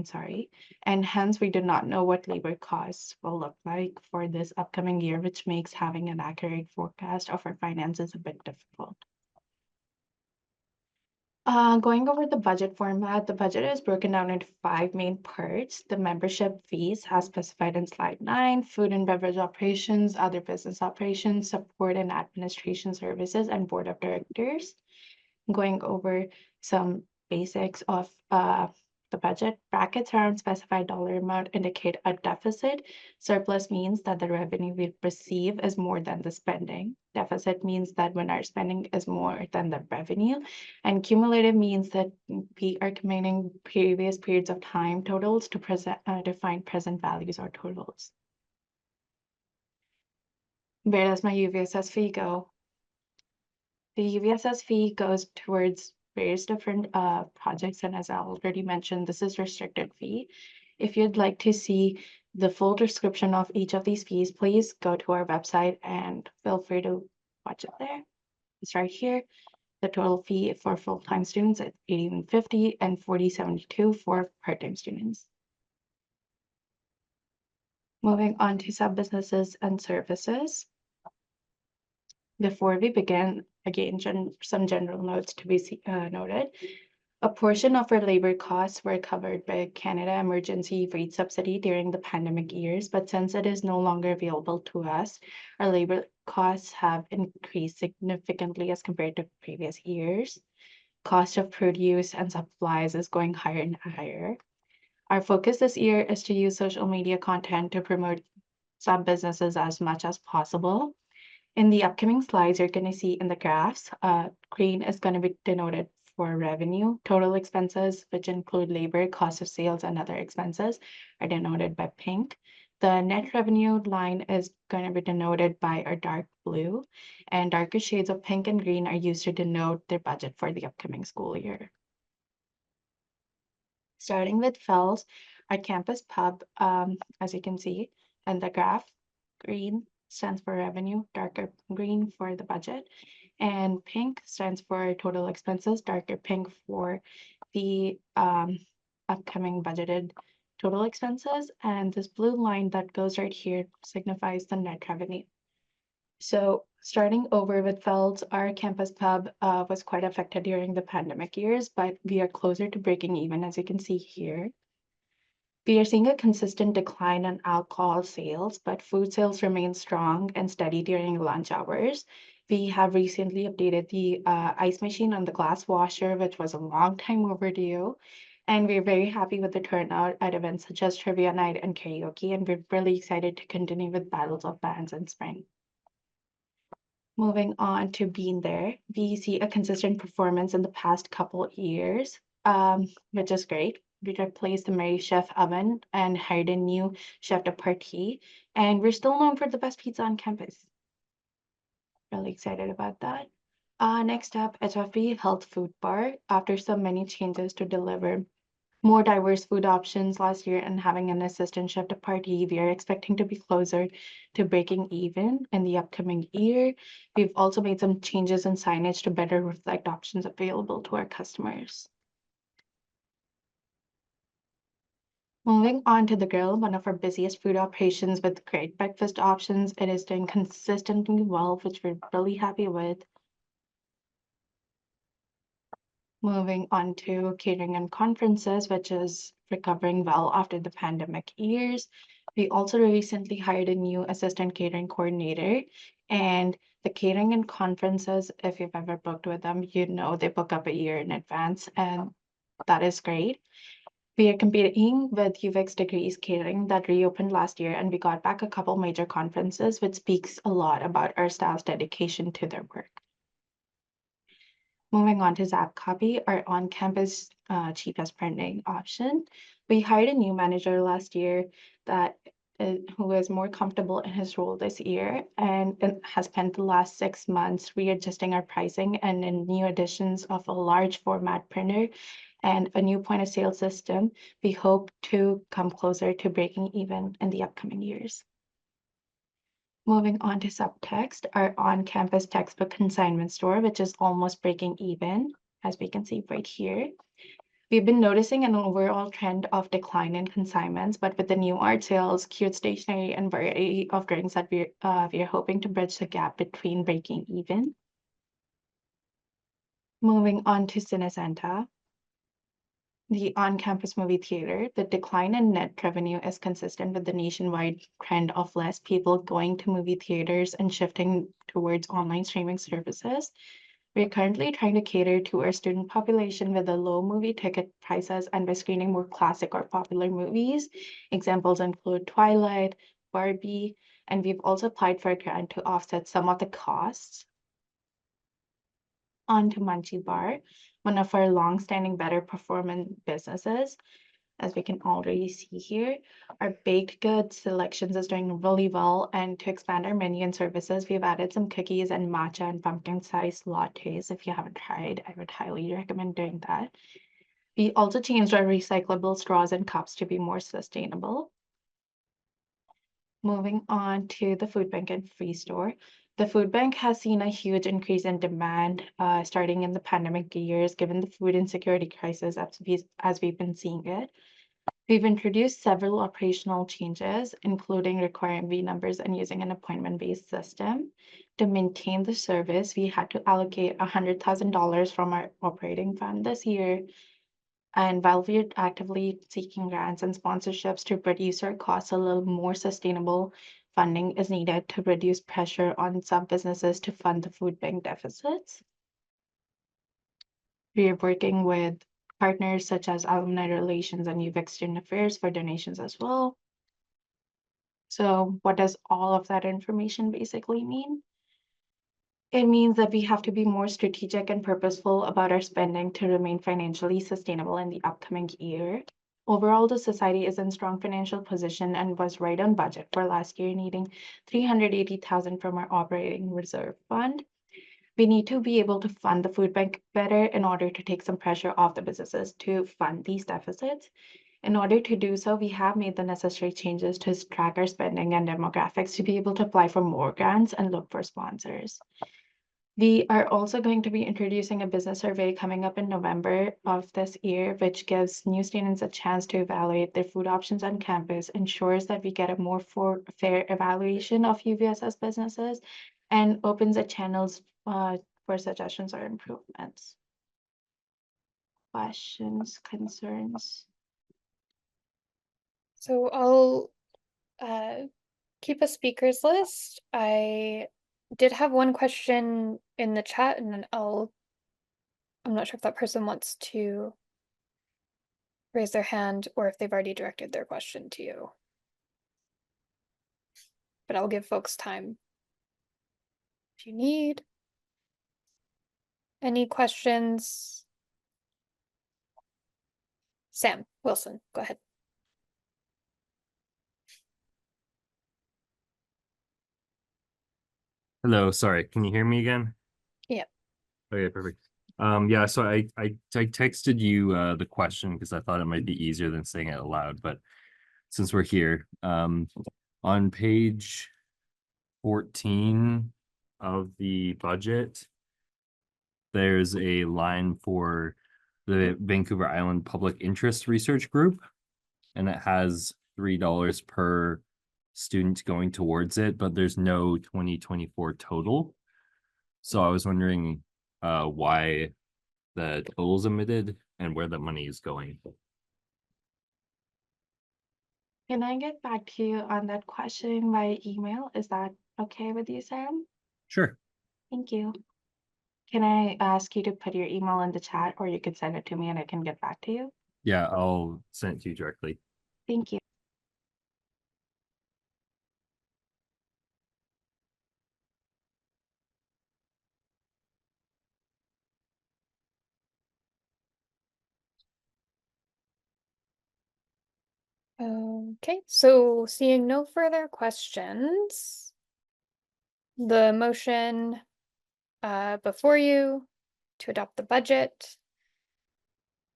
Speaker 16: sorry, and hence we do not know what labor costs will look like for this upcoming year, which makes having an accurate forecast of our finances a bit difficult. Going over the budget format, the budget is broken down into 5 main parts. The membership fees as specified in slide 9, food and beverage operations, other business operations, support and administration services, and board of directors. Going over some basics of the budget. Brackets around specified dollar amount indicate a deficit. Surplus means that the revenue we receive is more than the spending. Deficit means that when our spending is more than the revenue. And cumulative means that we are combining previous periods of time totals to find present values or totals. Where does my UVSS fee go? The UVSS fee goes towards various different projects, and as I already mentioned, this is restricted fee. If you'd like to see the full description of each of these fees, please go to our website and feel free to watch it there. It's right here. The total fee for full-time students is $81.50 and $40.72 for part-time students. Moving on to sub-businesses and services. Before we begin, again, some general notes to be noted. A portion of our labor costs were covered by Canada Emergency Wage Subsidy during the pandemic years, but since it is no longer available to us, our labor costs have increased significantly as compared to previous years. Cost of produce and supplies is going higher and higher. Our focus this year is to use social media content to promote sub-businesses as much as possible. In the upcoming slides, you're going to see in the graphs, green is going to be denoted for revenue. Total expenses, which include labor, cost of sales, and other expenses, are denoted by pink. The net revenue line is going to be denoted by a dark blue, and darker shades of pink and green are used to denote their budget for the upcoming school year. Starting with FELS, our campus pub, as you can see in the graph, green stands for revenue, darker green for the budget, and pink stands for total expenses, darker pink for the upcoming budgeted total expenses, and this blue line that goes right here signifies the net revenue. So starting over with FELS, our campus pub was quite affected during the pandemic years, but we are closer to breaking even, as you can see here. We are seeing a consistent decline in alcohol sales, but food sales remain strong and steady during lunch hours. We have recently updated the ice machine on the glass washer, which was a long time overdue. And we're very happy with the turnout at events such as trivia night and karaoke, and we're really excited to continue with battles of bands in spring. Moving on to being there, we see a consistent performance in the past couple years, which is great. We replaced the Mary Chef oven and hired a new chef de partie, and we're still known for the best pizza on campus. Really excited about that. Next up, HFB Health Food Bar. After so many changes to deliver more diverse food options last year and having an assistant chef de partie, we are expecting to be closer to breaking even in the upcoming year. We've also made some changes in signage to better reflect options available to our customers. Moving on to the grill, one of our busiest food operations with great breakfast options. It is doing consistently well, which we're really happy with. Moving on to catering and conferences, which is recovering well after the pandemic years. We also recently hired a new assistant catering coordinator, and the catering and conferences, if you've ever booked with them, you know they book up a year in advance, and that is great. We are competing with Uvss Degrees Catering that reopened last year, and we got back a couple major conferences, which speaks a lot about our staff's dedication to their work. Moving on to Zap Copy, our on-campus cheapest printing option. We hired a new manager last year that who is more comfortable in his role this year and has spent the last 6 months readjusting our pricing and in new additions of a large format printer and a new point of sale system. We hope to come closer to breaking even in the upcoming years. Moving on to Subtext, our on-campus textbook consignment store, which is almost breaking even, as we can see right here. We've been noticing an overall trend of decline in consignments, but with the new art sales, cute stationery, and variety of drinks that we're hoping to bridge the gap between breaking even. Moving on to Cinesanta, the on-campus movie theater, the decline in net revenue is consistent with the nationwide trend of less people going to movie theaters and shifting towards online streaming services. We're currently trying to cater to our student population with the low movie ticket prices and by screening more classic or popular movies. Examples include Twilight, Barbie, and we've also applied for a grant to offset some of the costs. On to Munchie Bar, one of our long-standing better performing businesses. As we can already see here, our baked goods selections is doing really well, and to expand our menu and services, we've added some cookies and matcha and pumpkin spice lattes. If you haven't tried, I would highly recommend doing that. We also changed our recyclable straws and cups to be more sustainable. Moving on to the food bank and free store. The food bank has seen a huge increase in demand starting in the pandemic years, given the food insecurity crisis as we've been seeing it. We've introduced several operational changes, including requiring V numbers and using an appointment-based system. To maintain the service, we had to allocate $100,000 from our operating fund this year. And while we're actively seeking grants and sponsorships to reduce our costs a little more sustainable, funding is needed to reduce pressure on some businesses to fund the food bank deficits. We are working with partners such as Alumni Relations and Uvss Student Affairs for donations as well. So what does all of that information basically mean? It means that we have to be more strategic and purposeful about our spending to remain financially sustainable in the upcoming year. Overall, the society is in strong financial position and was right on budget for last year, needing $380,000 from our operating reserve fund. We need to be able to fund the food bank better in order to take some pressure off the businesses to fund these deficits. In order to do so, we have made the necessary changes to track our spending and demographics to be able to apply for more grants and look for sponsors. We are also going to be introducing a business survey coming up in November of this year, which gives new students a chance to evaluate their food options on campus, ensures that we get a more fair evaluation of UVSS businesses, and opens the channels for suggestions or improvements. Questions, concerns?
Speaker 2: So I'll keep a speakers list. I did have one question in the chat, and then I'm not sure if that person wants to raise their hand or if they've already directed their question to you. But I'll give folks time if you need. Any questions? Sam Wilson, go ahead.
Speaker 15: Hello, sorry, can you hear me again?
Speaker 2: Yeah.
Speaker 15: Okay, perfect. Yeah, so I texted you the question because I thought it might be easier than saying it aloud, but since we're here, on page 14 of the budget, there's a line for the Vancouver Island Public Interest Research Group, and it has $3 per student going towards it, but there's no 2024 total. So I was wondering why the total's omitted and where the money is going.
Speaker 16: Can I get back to you on that question by email? Is that okay with you, Sam?
Speaker 15: Sure.
Speaker 16: Thank you. Can I ask you to put your email in the chat, or you can send it to me and I can get back to you?
Speaker 15: Yeah, I'll send it to you directly.
Speaker 16: Thank you.
Speaker 2: Okay, so seeing no further questions, the motion before you to adopt the budget,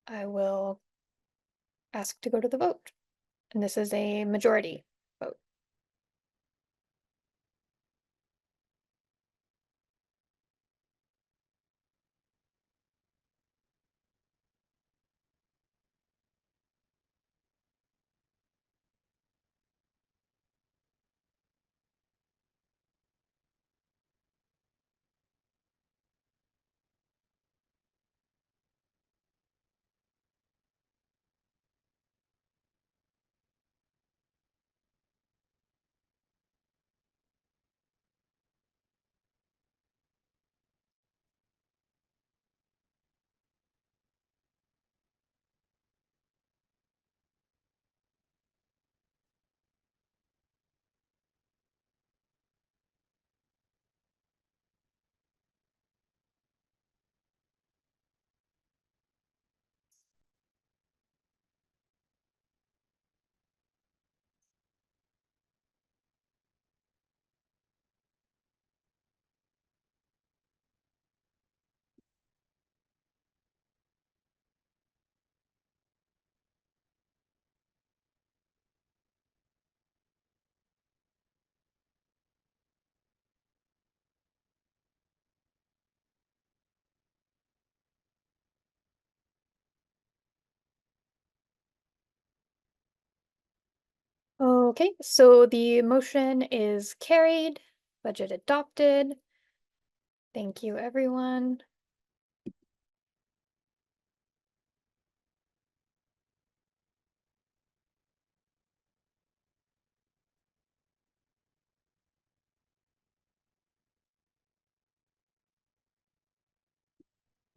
Speaker 2: I will ask to go to the vote. And this is a majority vote. Okay, so the motion is carried, budget adopted. Thank you, everyone.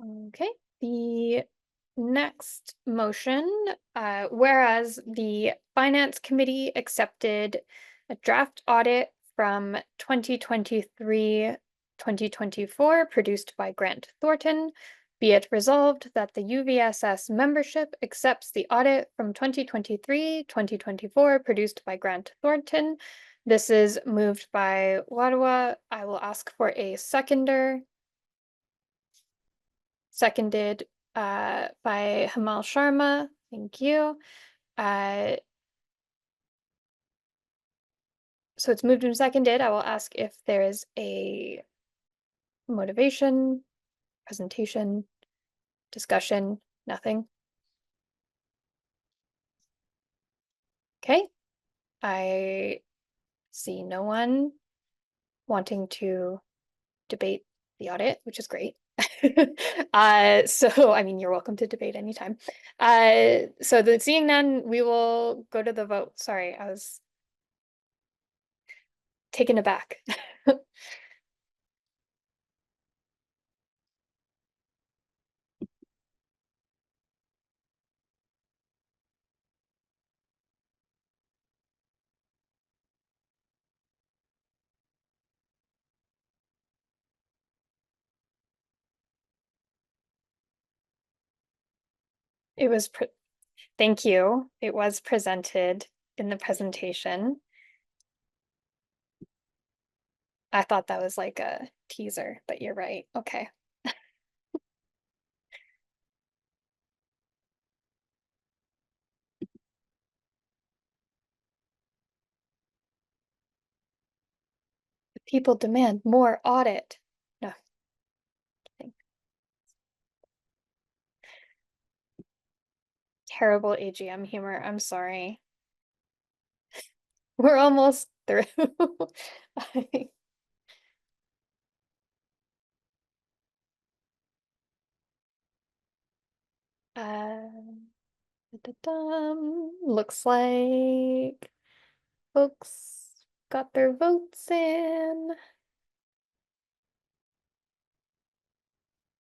Speaker 2: Okay, the next motion, whereas the Finance Committee accepted a draft audit from 2023-2024 produced by Grant Thornton, be it resolved that the UVSS membership accepts the audit from 2023-2024 produced by Grant Thornton. This is moved by Wadwa. I will ask for a seconder. Seconded by Hamal Sharma. Thank you. So it's moved and seconded. I will ask if there is a motivation, presentation, discussion, nothing. Okay. I see no one wanting to debate the audit, which is great. So I mean, you're welcome to debate anytime. So seeing none, we will go to the vote. Sorry, I was taken aback. It was, thank you. It was presented in the presentation. I thought that was like a teaser, but you're right. Okay. People demand more audit. No. Kidding. Terrible AGM humor. I'm sorry. We're almost through. Uh, Looks like folks got their votes in.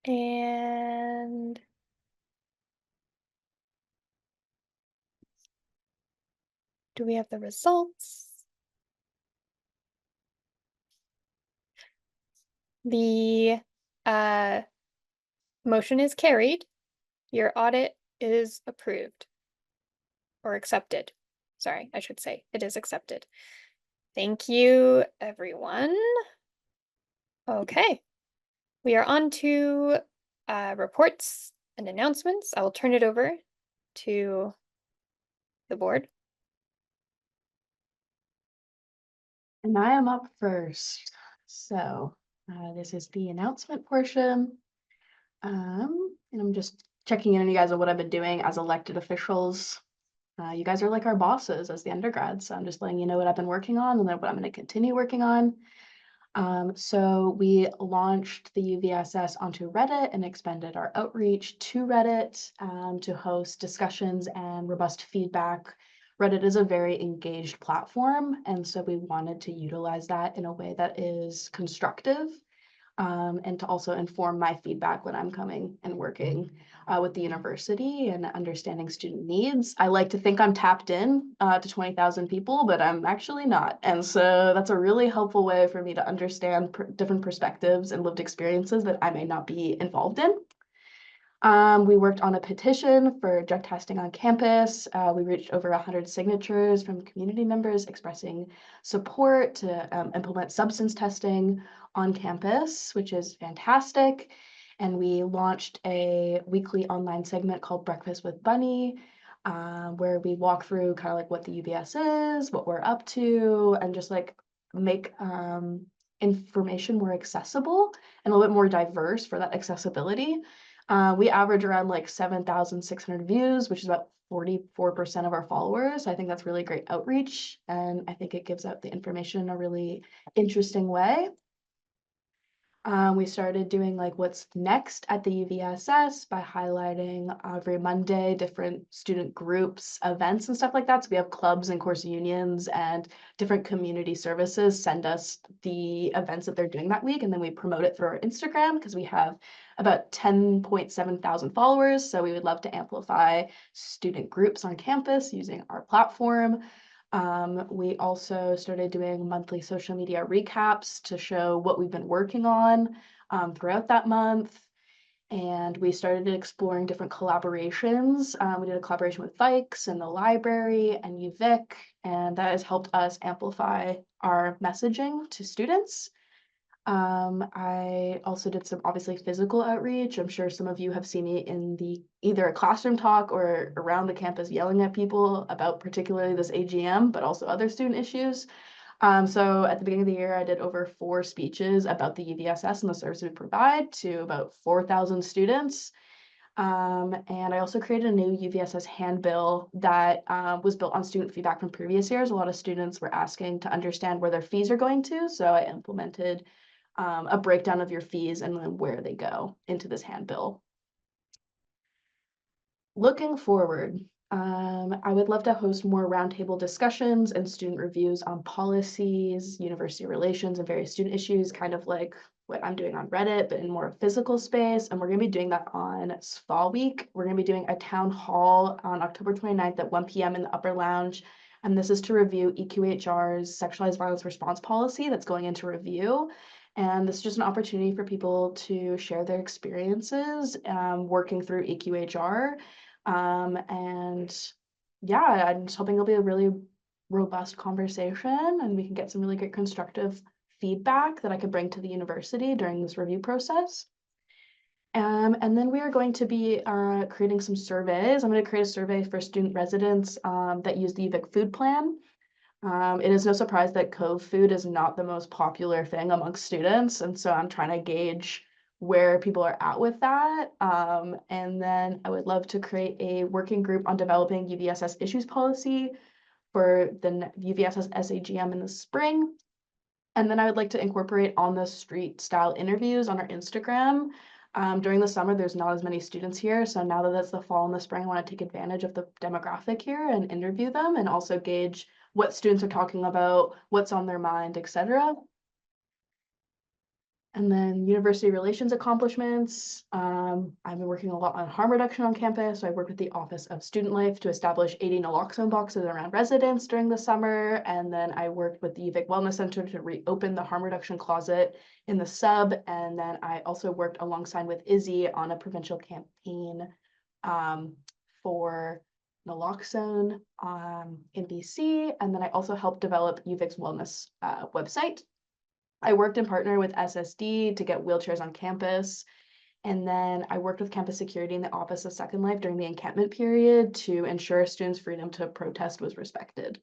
Speaker 2: And do we have the results? The motion is carried. Your audit is approved or accepted. Sorry, I should say it is accepted. Thank you, everyone. Okay, we are on to reports and announcements. I will turn it over to the board.
Speaker 1: And I am up first. So this is the announcement portion. And I'm just checking in on you guys on what I've been doing as elected officials. You guys are like our bosses as the undergrads, so I'm just letting you know what I've been working on and then what I'm going to continue working on. So we launched the UVSS onto Reddit and expanded our outreach to Reddit to host discussions and robust feedback. Reddit is a very engaged platform, and so we wanted to utilize that in a way that is constructive and to also inform my feedback when I'm coming and working with the university and understanding student needs. I like to think I'm tapped in to 20,000 people, but I'm actually not. And so that's a really helpful way for me to understand different perspectives and lived experiences that I may not be involved in. We worked on a petition for drug testing on campus. We reached over 100 signatures from community members expressing support to implement substance testing on campus, which is fantastic. And we launched a weekly online segment called Breakfast with Bunny, where we walk through kind of like what the UVS is, what we're up to, and just like make information more accessible and a little bit more diverse for that accessibility. We average around like 7,600 views, which is about 44% of our followers. I think that's really great outreach, and I think it gives out the information in a really interesting way. We started doing like what's next at the UVSS by highlighting every Monday different student groups, events and stuff like that. So we have clubs and course unions and different community services send us the events that they're doing that week, and then we promote it through our Instagram because we have about 10.7 thousand followers. So we would love to amplify student groups on campus using our platform. We also started doing monthly social media recaps to show what we've been working on throughout that month. And we started exploring different collaborations. We did a collaboration with Vikes and the library and UVic, and that has helped us amplify our messaging to students. I also did some obviously physical outreach. I'm sure some of you have seen me in either a classroom talk or around the campus yelling at people about particularly this AGM, but also other student issues. So at the beginning of the year, I did over 4 speeches about the UVSS and the service we provide to about 4,000 students. And I also created a new UVSS handbill that was built on student feedback from previous years. A lot of students were asking to understand where their fees are going to, so I implemented a breakdown of your fees and then where they go into this handbill. Looking forward, I would love to host more roundtable discussions and student reviews on policies, university relations, and various student issues, kind of like what I'm doing on Reddit, but in more physical space. And we're going to be doing that on Fall Week. We're going to be doing a town hall on October 29th at 1 p.m. in the Upper Lounge. And this is to review EQHR's sexualized violence response policy that's going into review. And this is just an opportunity for people to share their experiences working through EQHR. And yeah, I'm just hoping it'll be a really robust conversation and we can get some really great constructive feedback that I could bring to the university during this review process. And then we are going to be creating some surveys. I'm going to create a survey for student residents that use the UVic food plan. It is no surprise that Cove food is not the most popular thing amongst students, and so I'm trying to gauge where people are at with that. And then I would love to create a working group on developing UVSS issues policy for the UVSS SAGM in the spring. And then I would like to incorporate on the street style interviews on our Instagram During the summer, there's not as many students here. So now that it's the fall and the spring, I want to take advantage of the demographic here and interview them and also gauge what students are talking about, what's on their mind, etc. And then university relations accomplishments. I've been working a lot on harm reduction on campus. So I worked with the Office of Student Life to establish 80 naloxone boxes around residents during the summer. And then I worked with the UVic Wellness Center to reopen the harm reduction closet in the sub. And then I also worked alongside with Izzy on a provincial campaign for naloxone in BC. And then I also helped develop UVic's wellness website. I worked in partner with SSD to get wheelchairs on campus. And then I worked with campus security in the Office of Second Life during the encampment period to ensure students' freedom to protest was respected.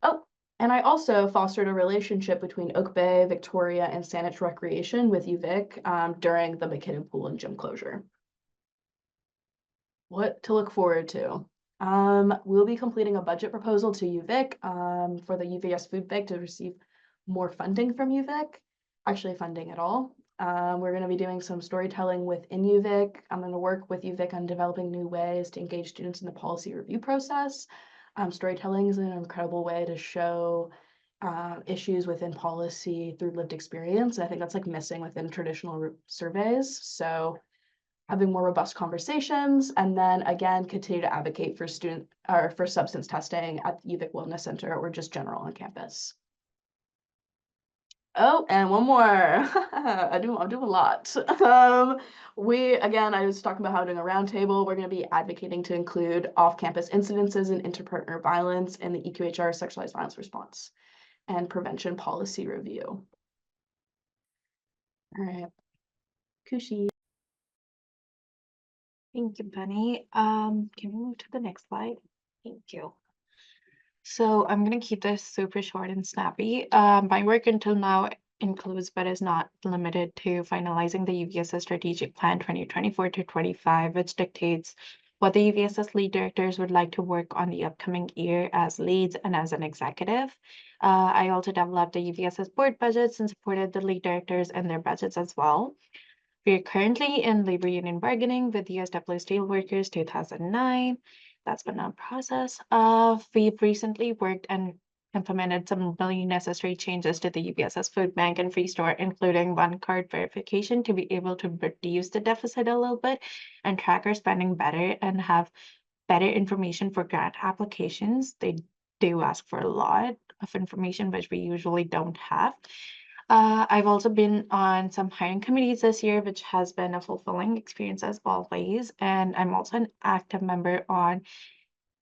Speaker 1: Oh, and I also fostered a relationship between Oak Bay, Victoria, and Saanich Recreation with UVic during the McKinnon Pool and gym closure. What to look forward to? We'll be completing a budget proposal to UVic for the UVS Food Bank to receive more funding from UVic, actually funding at all. We're going to be doing some storytelling within UVic. I'm going to work with UVic on developing new ways to engage students in the policy review process. Storytelling is an incredible way to show issues within policy through lived experience. I think that's like missing within traditional surveys. So having more robust conversations, and then again, continue to advocate for for substance testing at the UVic Wellness Center or just general on campus. Oh, and one more. I do a lot. I was talking about how doing a roundtable. We're going to be advocating to include off-campus incidences and interpartner violence in the EQHR sexualized violence response and prevention policy review. All right. Kushi.
Speaker 16: Thank you, Penny. Can we move to the next slide? Thank you. So I'm going to keep this super short and snappy. My work until now includes, but is not limited to, finalizing the UVSS Strategic Plan 2024 to 25, which dictates what the UVSS lead directors would like to work on the upcoming year as leads and as an executive. I also developed the UVSS board budgets and supported the lead directors and their budgets as well. We are currently in labor union bargaining with USW Steelworkers 2009. That's been on process. We've recently worked and implemented some really necessary changes to the UVSS Food Bank and Free Store, including one card verification to be able to reduce the deficit a little bit and track our spending better and have better information for grant applications. They do ask for a lot of information, which we usually don't have. I've also been on some hiring committees this year, which has been a fulfilling experience as always. And I'm also an active member on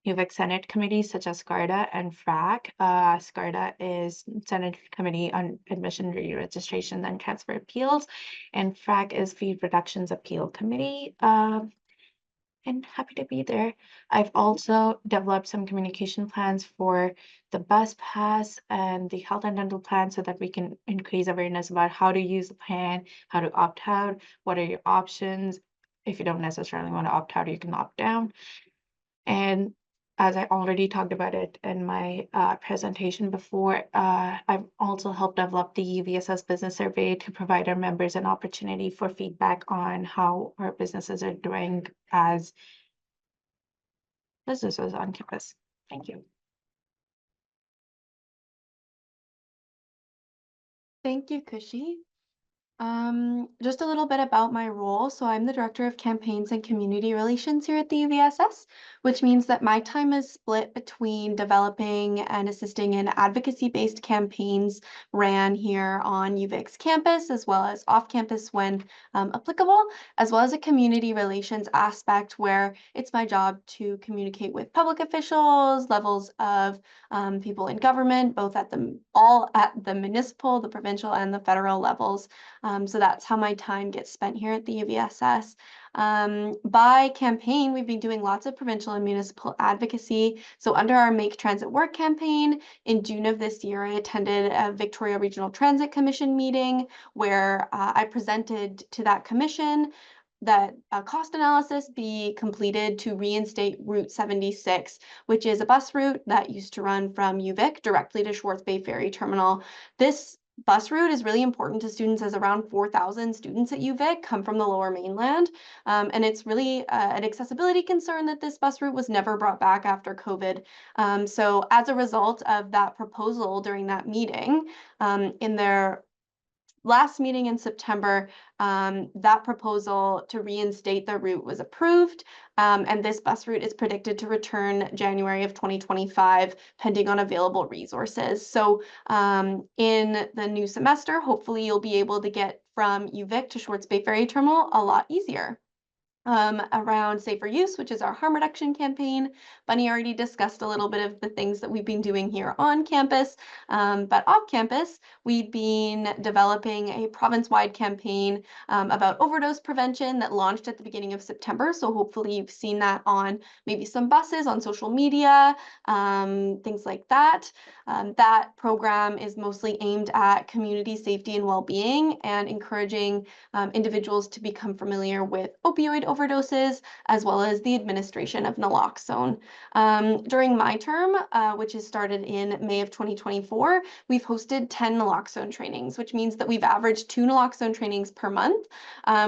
Speaker 16: UVic Senate committees such as SCARDA and FRAC. SCARDA is Senate Committee on Admission, Re-registration, and Transfer Appeals, and FRAC is Fee Reductions Appeal Committee. And happy to be there. I've also developed some communication plans for the bus pass and the health and dental plan so that we can increase awareness about how to use the plan, how to opt out, what are your options. If you don't necessarily want to opt out, you can opt down. And as I already talked about it in my presentation before, I've also helped develop the UVSS business survey to provide our members an opportunity for feedback on how our businesses are doing as businesses on campus. Thank you.
Speaker 17: Thank you, Kushi. Just a little bit about my role. So I'm the Director of Campaigns and Community Relations here at the UVSS, which means that my time is split between developing and assisting in advocacy-based campaigns ran here on UVic's campus, as well as off-campus when applicable, as well as a community relations aspect where it's my job to communicate with public officials, levels of people in government, both at the municipal, the provincial, and the federal levels. So that's how my time gets spent here at the UVSS. By campaign, we've been doing lots of provincial and municipal advocacy. So under our Make Transit Work campaign, in June of this year, I attended a Victoria Regional Transit Commission meeting where I presented to that commission that a cost analysis be completed to reinstate Route 76, which is a bus route that used to run from UVic directly to Schwartz Bay Ferry Terminal. This bus route is really important to students, as around 4,000 students at UVic come from the Lower Mainland. And it's really an accessibility concern that this bus route was never brought back after COVID. So as a result of that proposal during that meeting, in their last meeting in September, that proposal to reinstate the route was approved, and this bus route is predicted to return January of 2025, pending on available resources. So in the new semester, hopefully you'll be able to get from UVic to Schwartz Bay Ferry Terminal a lot easier. Around safer use, which is our harm reduction campaign. Bunny already discussed a little bit of the things that we've been doing here on campus, but off campus, we've been developing a province-wide campaign about overdose prevention that launched at the beginning of September. So hopefully you've seen that on maybe some buses, on social media, things like that. That program is mostly aimed at community safety and well-being and encouraging individuals to become familiar with opioid overdoses, as well as the administration of naloxone. During my term, which has started in May of 2024, we've hosted 10 naloxone trainings, which means that we've averaged 2 naloxone trainings per month,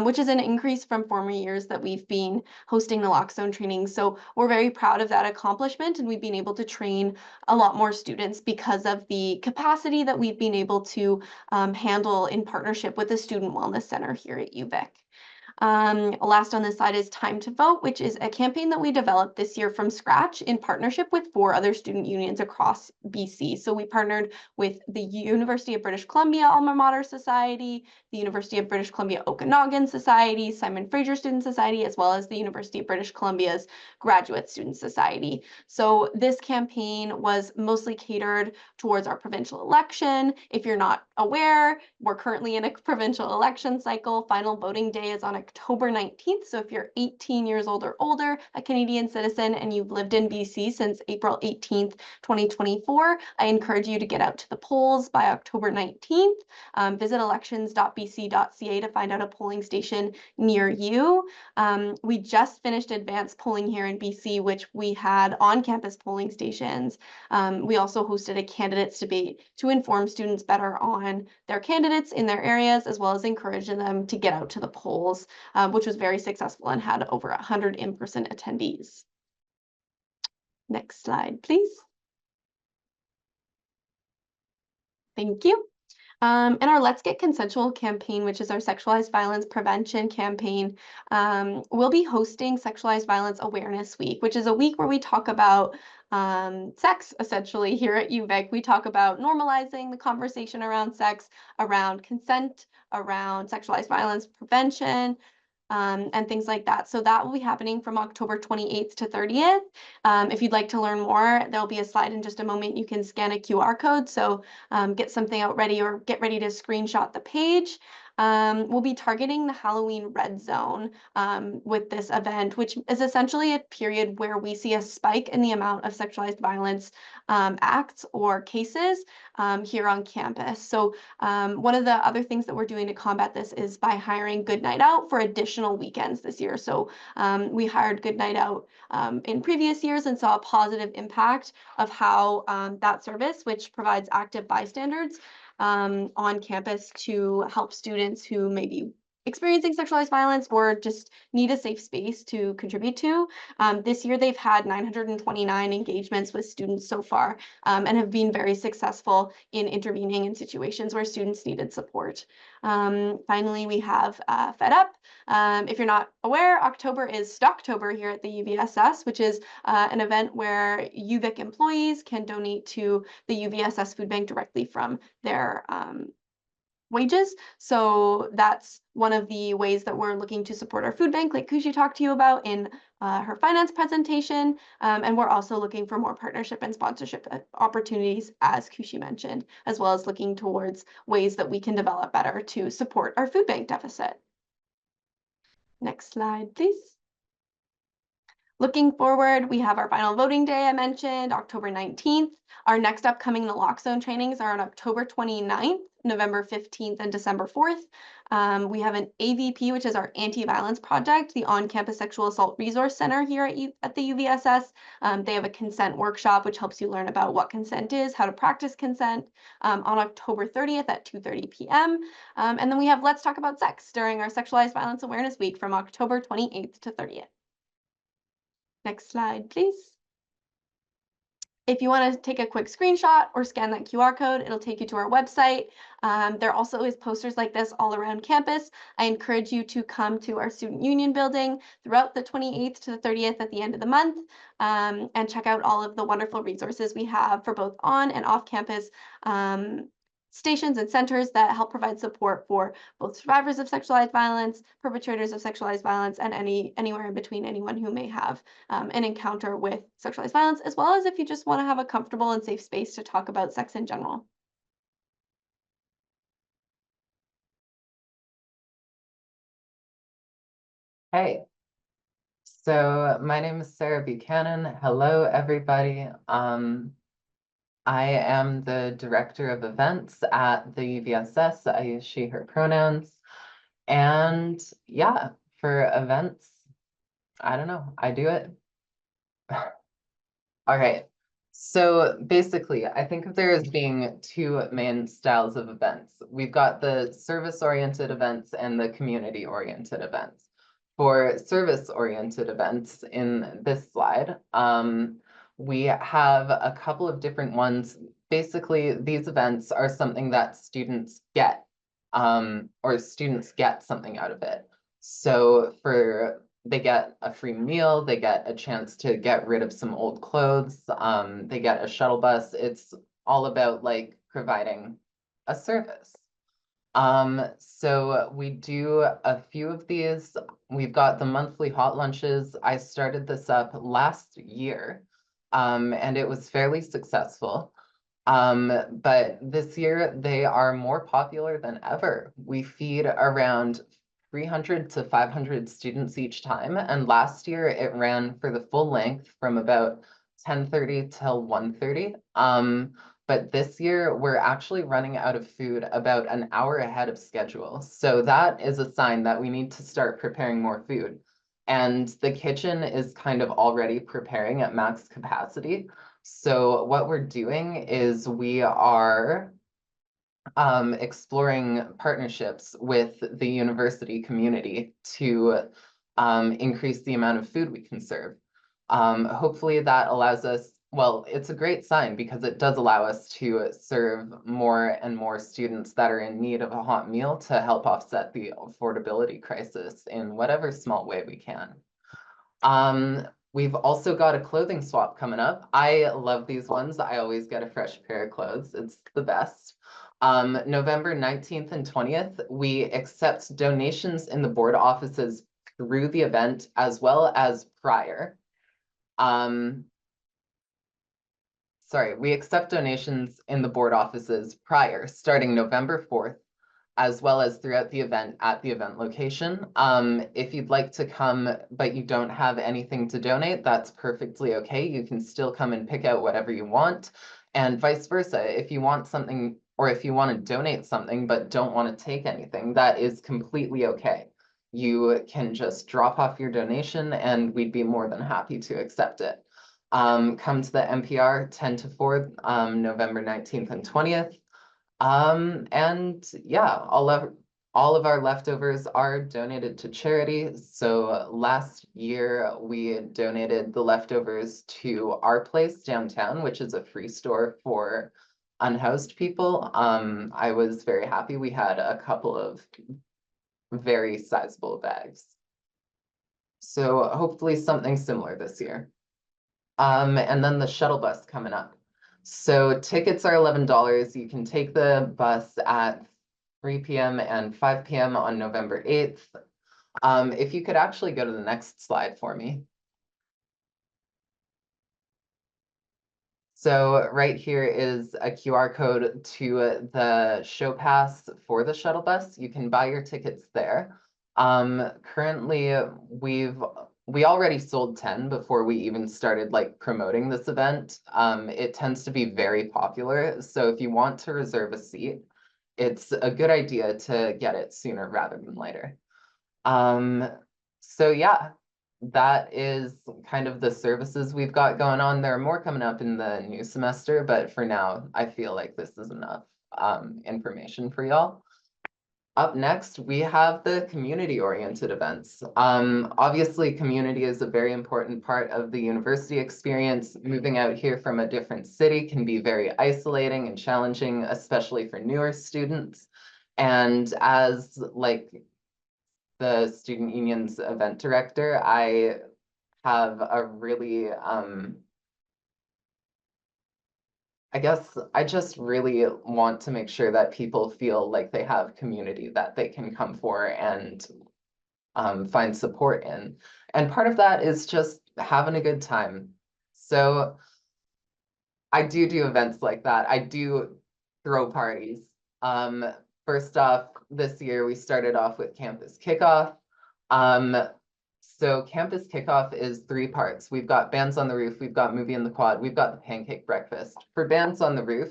Speaker 17: which is an increase from former years that we've been hosting naloxone trainings. So we're very proud of that accomplishment, and we've been able to train a lot more students because of the capacity that we've been able to handle in partnership with the Student Wellness Center here at UVic. Last on this slide is Time to Vote, which is a campaign that we developed this year from scratch in partnership with 4 other student unions across BC. So we partnered with the University of British Columbia Alma Mater Society, the University of British Columbia Okanagan Society, Simon Fraser Student Society, as well as the University of British Columbia's Graduate Student Society. So this campaign was mostly catered towards our provincial election. If you're not aware, we're currently in a provincial election cycle. Final voting day is on October 19th. So if you're 18 years old or older, a Canadian citizen, and you've lived in BC since April 18th, 2024, I encourage you to get out to the polls by October 19th. Visit elections.bc.ca to find out a polling station near you. We just finished advanced polling here in BC, which we had on-campus polling stations. We also hosted a candidates debate to inform students better on their candidates in their areas, as well as encouraging them to get out to the polls, which was very successful and had over 100 in-person attendees. Next slide, please. Thank you. In our Let's Get Consensual campaign, which is our sexualized violence prevention campaign, we'll be hosting Sexualized Violence Awareness Week, which is a week where we talk about sex, essentially, here at UVic. We talk about normalizing the conversation around sex, around consent, around sexualized violence prevention, and things like that. So that will be happening from October 28th to 30th. If you'd like to learn more, there'll be a slide in just a moment. You can scan a QR code. So get something out ready or get ready to screenshot the page. We'll be targeting the Halloween red zone with this event, which is essentially a period where we see a spike in the amount of sexualized violence acts or cases here on campus. So one of the other things that we're doing to combat this is by hiring Good Night Out for additional weekends this year. So we hired Good Night Out in previous years and saw a positive impact of how that service, which provides active bystanders on campus to help students who may be experiencing sexualized violence or just need a safe space to contribute to. This year, they've had 929 engagements with students so far and have been very successful in intervening in situations where students needed support. Finally, we have Fed Up. If you're not aware, October is Stocktober here at the UVSS, which is an event where UVic employees can donate to the UVSS food bank directly from their wages. So that's one of the ways that we're looking to support our food bank, like Kushi talked to you about in her finance presentation. And we're also looking for more partnership and sponsorship opportunities, as Kushi mentioned, as well as looking towards ways that we can develop better to support our food bank deficit. Next slide, please. Looking forward, we have our final voting day I mentioned, October 19th. Our next upcoming naloxone trainings are on October 29th, November 15th, and December 4th. We have an AVP, which is our anti-violence project, the on-campus sexual assault resource center here at the UVSS. They have a consent workshop, which helps you learn about what consent is, how to practice consent, on October 30th at 2:30 p.m. And then we have Let's Talk About Sex during our Sexualized Violence Awareness Week from October 28th to 30th. Next slide, please. If you want to take a quick screenshot or scan that QR code, it'll take you to our website. There also is posters like this all around campus. I encourage you to come to our student union building throughout the 28th to the 30th at the end of the month, and check out all of the wonderful resources we have for both on and off campus stations and centers that help provide support for both survivors of sexualized violence, perpetrators of sexualized violence, and anywhere in between, anyone who may have an encounter with sexualized violence, as well as if you just want to have a comfortable and safe space to talk about sex in general.
Speaker 18: Hey, so my name is Sarah Buchanan. Hello, everybody. I am the director of events at the UVSS. I use she, her pronouns. And yeah, for events, I don't know, I do it. All right. So basically, I think of there as being two main styles of events. We've got the service-oriented events and the community-oriented events. For service-oriented events in this slide, we have a couple of different ones. Basically, these events are something that students get, or students get something out of it. So they get a free meal, they get a chance to get rid of some old clothes, they get a shuttle bus. It's all about like providing a service. So we do a few of these. We've got the monthly hot lunches. I started this up last year, and it was fairly successful. But this year they are more popular than ever. We feed around 300 to 500 students each time, and last year it ran for the full length from about 10:30 till 1:30. But this year we're actually running out of food about an hour ahead of schedule. So that is a sign that we need to start preparing more food. And the kitchen is kind of already preparing at max capacity. So what we're doing is we are exploring partnerships with the university community to increase the amount of food we can serve. Hopefully that allows us, well, it's a great sign because it does allow us to serve more and more students that are in need of a hot meal to help offset the affordability crisis in whatever small way we can. We've also got a clothing swap coming up. I love these ones. I always get a fresh pair of clothes. It's the best. November 19th and 20th, we accept donations in the board offices through the event as well as prior. We accept donations in the board offices prior, starting November 4th, as well as throughout the event at the event location. If you'd like to come, but you don't have anything to donate, that's perfectly okay. You can still come and pick out whatever you want, and vice versa. If you want something, or if you want to donate something, but don't want to take anything, that is completely okay. You can just drop off your donation and we'd be more than happy to accept it. Come to the NPR 10 to 4, November 19th and 20th. And yeah, all of our leftovers are donated to charity. So last year we donated the leftovers to Our Place downtown, which is a free store for unhoused people. I was very happy. We had a couple of very sizable bags. So hopefully something similar this year. And then the shuttle bus coming up. So tickets are $11. You can take the bus at 3 p.m. and 5 p.m. on November 8th. If you could actually go to the next slide for me. So right here is a QR code to the show pass for the shuttle bus. You can buy your tickets there. Currently, we've we already sold 10 before we even started like promoting this event. It tends to be very popular, so if you want to reserve a seat, it's a good idea to get it sooner rather than later. So yeah, that is kind of the services we've got going on. There are more coming up in the new semester, but for now, I feel like this is enough information for y'all. Up next, we have the community-oriented events. Obviously, community is a very important part of the university experience. Moving out here from a different city can be very isolating and challenging, especially for newer students. And as like the student union's event director, I have a really, I guess I just really want to make sure that people feel like they have community that they can come for and find support in. And part of that is just having a good time. So I do events like that. I do throw parties. First off, this year we started off with campus kickoff. So campus kickoff is 3 parts. We've got bands on the roof, we've got movie in the quad, we've got the pancake breakfast. For bands on the roof,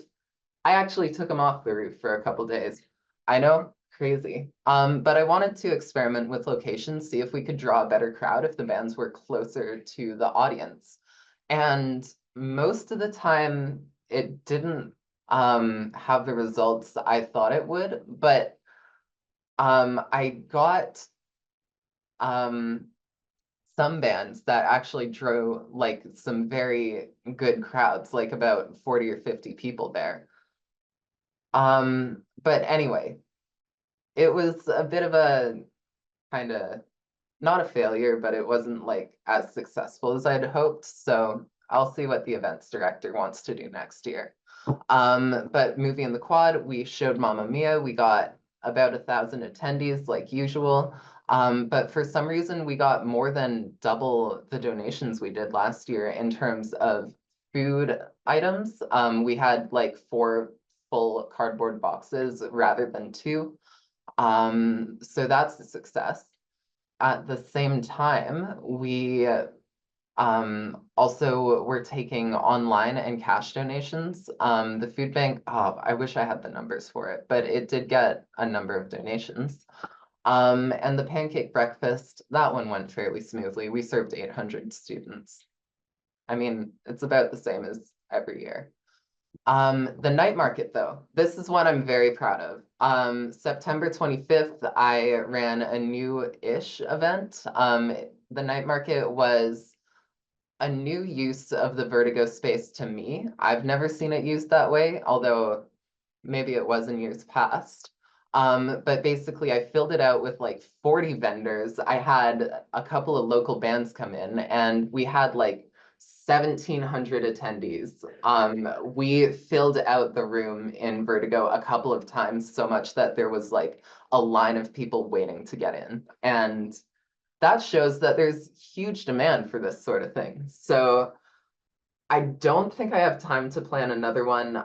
Speaker 18: I actually took them off the roof for a couple days. I know, crazy. But I wanted to experiment with locations, see if we could draw a better crowd if the bands were closer to the audience. And most of the time it didn't have the results I thought it would, but I got some bands that actually drew like some very good crowds, like about 40 or 50 people there. But anyway, it was a bit of a kind of not a failure, but it wasn't like as successful as I'd hoped. So I'll see what the events director wants to do next year. But movie in the quad, we showed Mamma Mia. We got about 1,000 attendees like usual. But for some reason, we got more than double the donations we did last year in terms of food items. We had like 4 full cardboard boxes rather than 2. So that's a success. At the same time, we also we're taking online and cash donations. The food bank, oh, I wish I had the numbers for it, but it did get a number of donations. And the pancake breakfast, that one went fairly smoothly. We served 800 students. I mean, it's about the same as every year. The night market though, this is one I'm very proud of. September 25th, I ran a new-ish event. The night market was a new use of the Vertigo space to me. I've never seen it used that way, although maybe it was in years past. But basically I filled it out with like 40 vendors. I had a couple of local bands come in and we had like 1,700 attendees. We filled out the room in Vertigo a couple of times so much that there was like a line of people waiting to get in. And that shows that there's huge demand for this sort of thing. So I don't think I have time to plan another one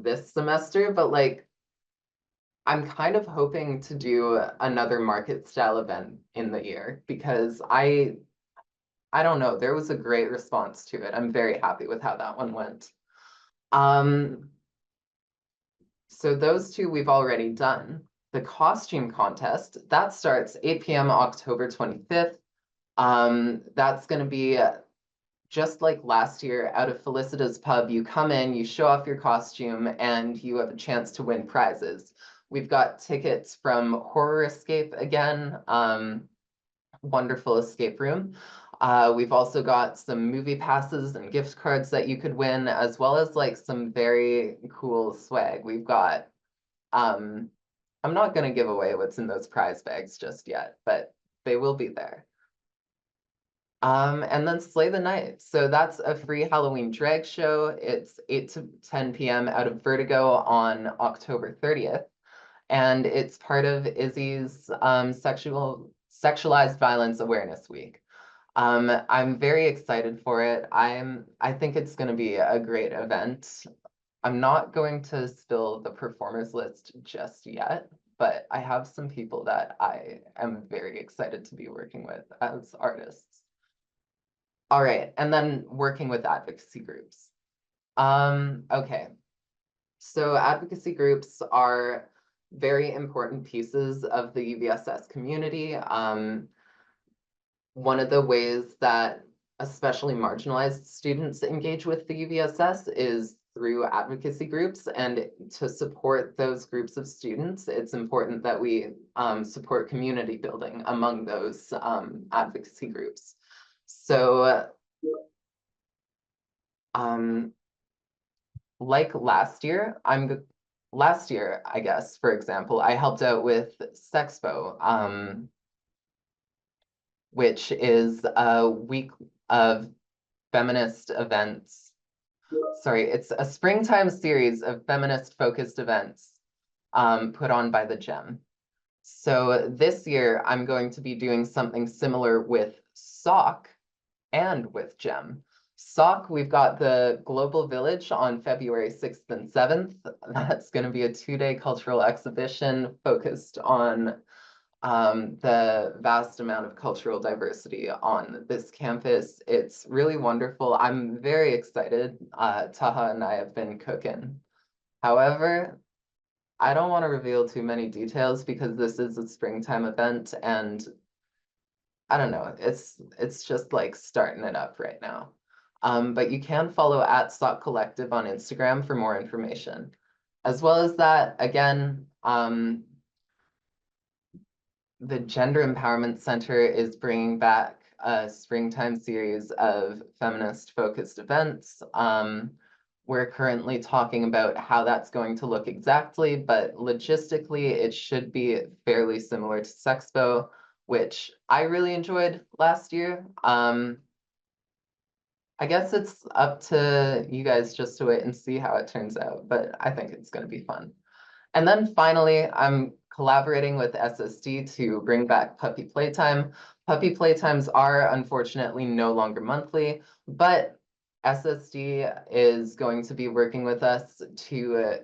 Speaker 18: this semester, but like I'm kind of hoping to do another market style event in the year because I don't know, there was a great response to it. I'm very happy with how that one went. So those 2 we've already done. The costume contest, that starts 8 p.m. October 25th. That's going to be just like last year out of Felicita's Pub. You come in, you show off your costume, and you have a chance to win prizes. We've got tickets from Horror Escape again, wonderful escape room. We've also got some movie passes and gift cards that you could win, as well as like some very cool swag. We've got, I'm not going to give away what's in those prize bags just yet, but they will be there. And then Slay the Night. So that's a free Halloween drag show. It's 8 to 10 p.m. out of Vertigo on October 30th. And it's part of Izzy's Sexualized Violence Awareness Week. I'm very excited for it. I think it's going to be a great event. I'm not going to spill the performers list just yet, but I have some people that I am very excited to be working with as artists. All right, and then working with advocacy groups. Okay. So advocacy groups are very important pieces of the UVSS community. One of the ways that especially marginalized students engage with the UVSS is through advocacy groups, and to support those groups of students, it's important that we support community building among those advocacy groups. So like last year, I guess, for example, I helped out with Sexpo, which is a week of feminist events. Sorry, it's a springtime series of feminist-focused events put on by the GEM. So this year, I'm going to be doing something similar with SOC and with GEM. SOC, we've got the Global Village on February 6th and 7th. That's going to be a 2-day cultural exhibition focused on the vast amount of cultural diversity on this campus. It's really wonderful. I'm very excited. Taha and I have been cooking. However, I don't want to reveal too many details because this is a springtime event and I don't know, it's just like starting it up right now. But you can follow at SOC Collective on Instagram for more information. As well as that, again, the Gender Empowerment Center is bringing back a springtime series of feminist-focused events. We're currently talking about how that's going to look exactly, but logistically, it should be fairly similar to Sexpo, which I really enjoyed last year. I guess it's up to you guys just to wait and see how it turns out, but I think it's going to be fun. And then finally, I'm collaborating with SSD to bring back Puppy Playtime. Puppy Playtimes are unfortunately no longer monthly, but SSD is going to be working with us to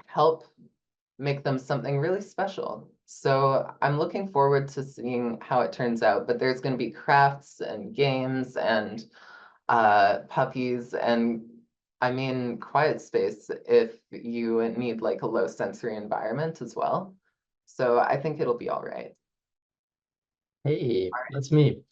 Speaker 18: help make them something really special. So I'm looking forward to seeing how it turns out, but there's going to be crafts and games and puppies and I mean quiet space if you need like a low sensory environment as well. So I think it'll be all right.
Speaker 19: Hey, that's me.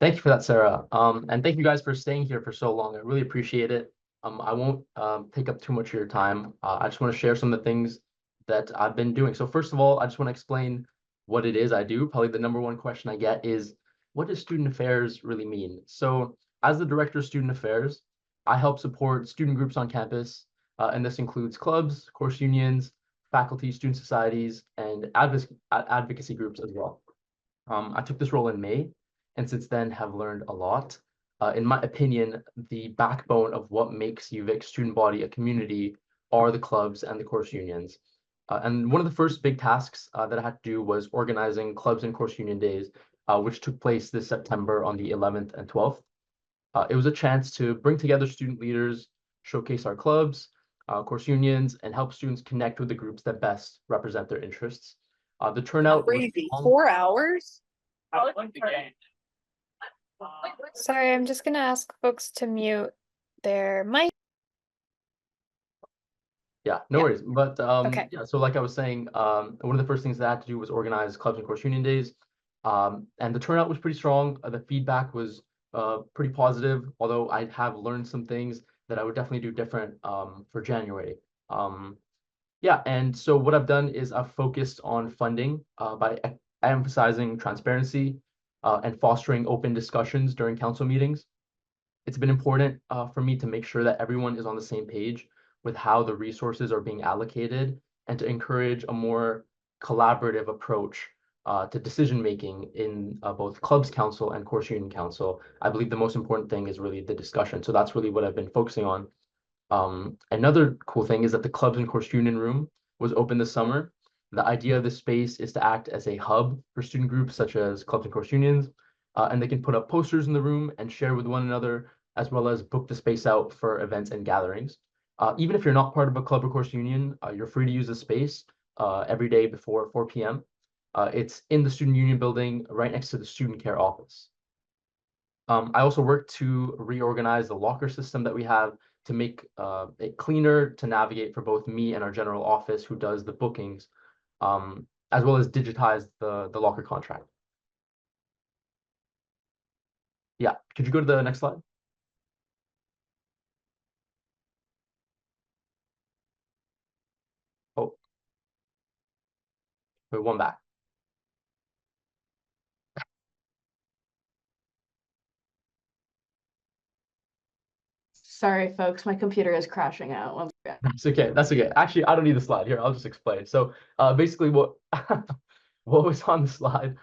Speaker 19: Thank you for that, Sarah. And thank you guys for staying here for so long. I really appreciate it. I won't take up too much of your time. I just want to share some of the things that I've been doing. So first of all, I just want to explain what it is I do. Probably the number one question I get is, what does student affairs really mean? So as the director of student affairs, I help support student groups on campus, and this includes clubs, course unions, faculty, student societies, and advocacy groups as well. I took this role in May, and since then have learned a lot. In my opinion, the backbone of what makes UVic student body a community are the clubs and the course unions. And one of the first big tasks that I had to do was organizing clubs and course union days, which took place this September on the 11th and 12th. It was a chance to bring together student leaders, showcase our clubs, course unions, and help students connect with the groups that best represent their interests. The turnout was
Speaker 2: Crazy.
Speaker 19: strong.
Speaker 2: 4 hours? Sorry, I'm just gonna ask folks to mute their mic.
Speaker 19: Yeah, no worries. But
Speaker 2: Okay.
Speaker 19: yeah, so like I was saying, one of the first things that I had to do was organize clubs and course union days. And the turnout was pretty strong. The feedback was pretty positive, although I have learned some things that I would definitely do different for January. Yeah, and so what I've done is I've focused on funding by emphasizing transparency and fostering open discussions during council meetings. It's been important for me to make sure that everyone is on the same page with how the resources are being allocated and to encourage a more collaborative approach to decision making in both clubs council and course union council. I believe the most important thing is really the discussion. So that's really what I've been focusing on. Another cool thing is that the clubs and course union room was open this summer. The idea of this space is to act as a hub for student groups such as clubs and course unions, and they can put up posters in the room and share with one another, as well as book the space out for events and gatherings. Even if you're not part of a club or course union, you're free to use the space every day before 4 p.m. It's in the student union building right next to the student care office. I also work to reorganize the locker system that we have to make it cleaner to navigate for both me and our general office who does the bookings, as well as digitize the locker contract. Yeah, could you go to the next slide? Oh, wait, one back.
Speaker 1: Sorry, folks, my computer is crashing out. Once again.
Speaker 19: That's okay. That's okay. Actually, I don't need the slide here. I'll just explain. So, basically, what what was on the slide?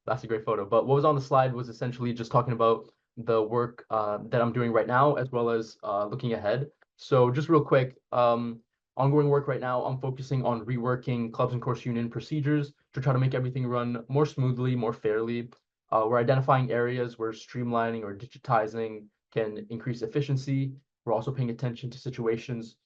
Speaker 19: That's a great photo. But what was on the slide was essentially just talking about the work that I'm doing right now, as well as looking ahead. So, just real quick, ongoing work right now. I'm focusing on reworking clubs and course union procedures to try to make everything run more smoothly, more fairly. We're identifying areas where streamlining or digitizing can increase efficiency. We're also paying attention to situations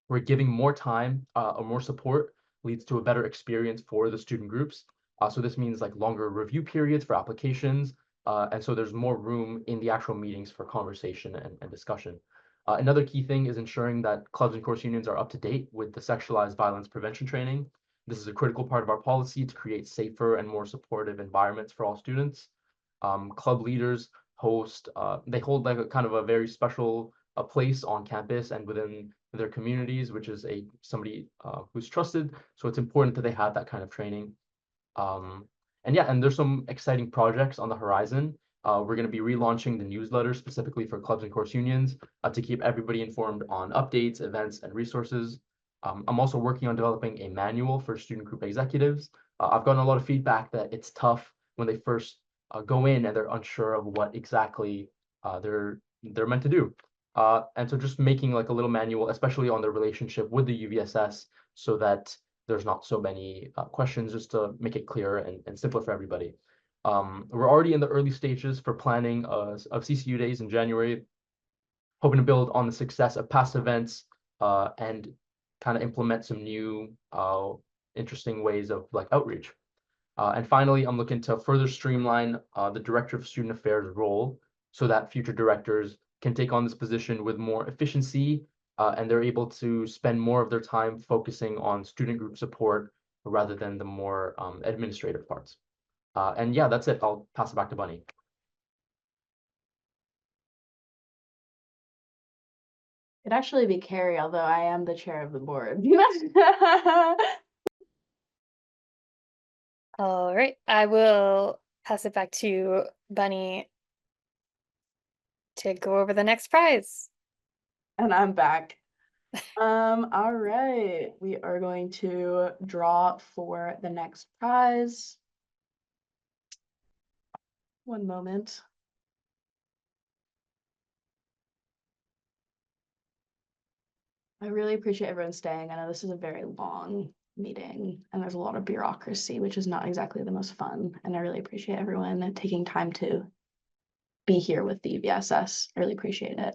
Speaker 19: where giving more time or more support leads to a better experience for the student groups. So this means like longer review periods for applications. And so there's more room in the actual meetings for conversation and discussion. Another key thing is ensuring that clubs and course unions are up to date with the sexualized violence prevention training. This is a critical part of our policy to create safer and more supportive environments for all students. Club leaders they hold like a kind of a very special place on campus and within their communities, which is somebody who's trusted. So it's important that they have that kind of training. And yeah, and there's some exciting projects on the horizon. We're going to be relaunching the newsletter specifically for clubs and course unions to keep everybody informed on updates, events, and resources. I'm also working on developing a manual for student group executives. I've gotten a lot of feedback that it's tough when they first go in and they're unsure of what exactly they're meant to do. And so just making like a little manual, especially on the relationship with the UVSS, so that there's not so many questions, just to make it clearer and simpler for everybody. We're already in the early stages for planning of CCU days in January, hoping to build on the success of past events and kind of implement some new interesting ways of like outreach. And finally, I'm looking to further streamline the Director of Student Affairs role so that future directors can take on this position with more efficiency and they're able to spend more of their time focusing on student group support rather than the more administrative parts. And yeah, that's it. I'll pass it back to Bunny.
Speaker 1: It'd actually be Carrie, although I am the chair of the board.
Speaker 2: All right, I will pass it back to Bunny to go over the next prize.
Speaker 1: And I'm back. All right, we are going to draw for the next prize. One moment. I really appreciate everyone staying. I know this is a very long meeting and there's a lot of bureaucracy, which is not exactly the most fun. And I really appreciate everyone taking time to be here with the UVSS. I really appreciate it.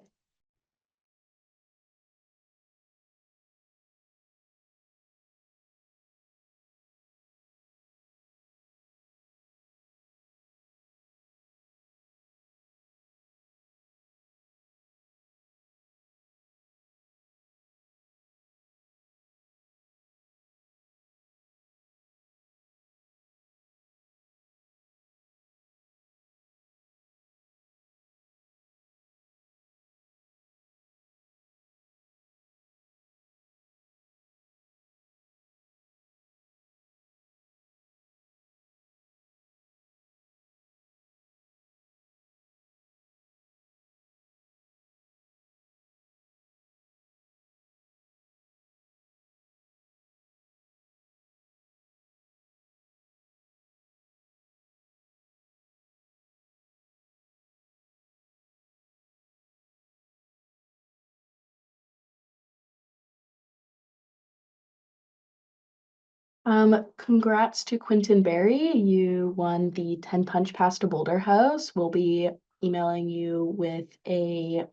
Speaker 1: Congrats to Quentin Berry. You won the 10 Punch Pass to Boulder House. We'll be emailing you with with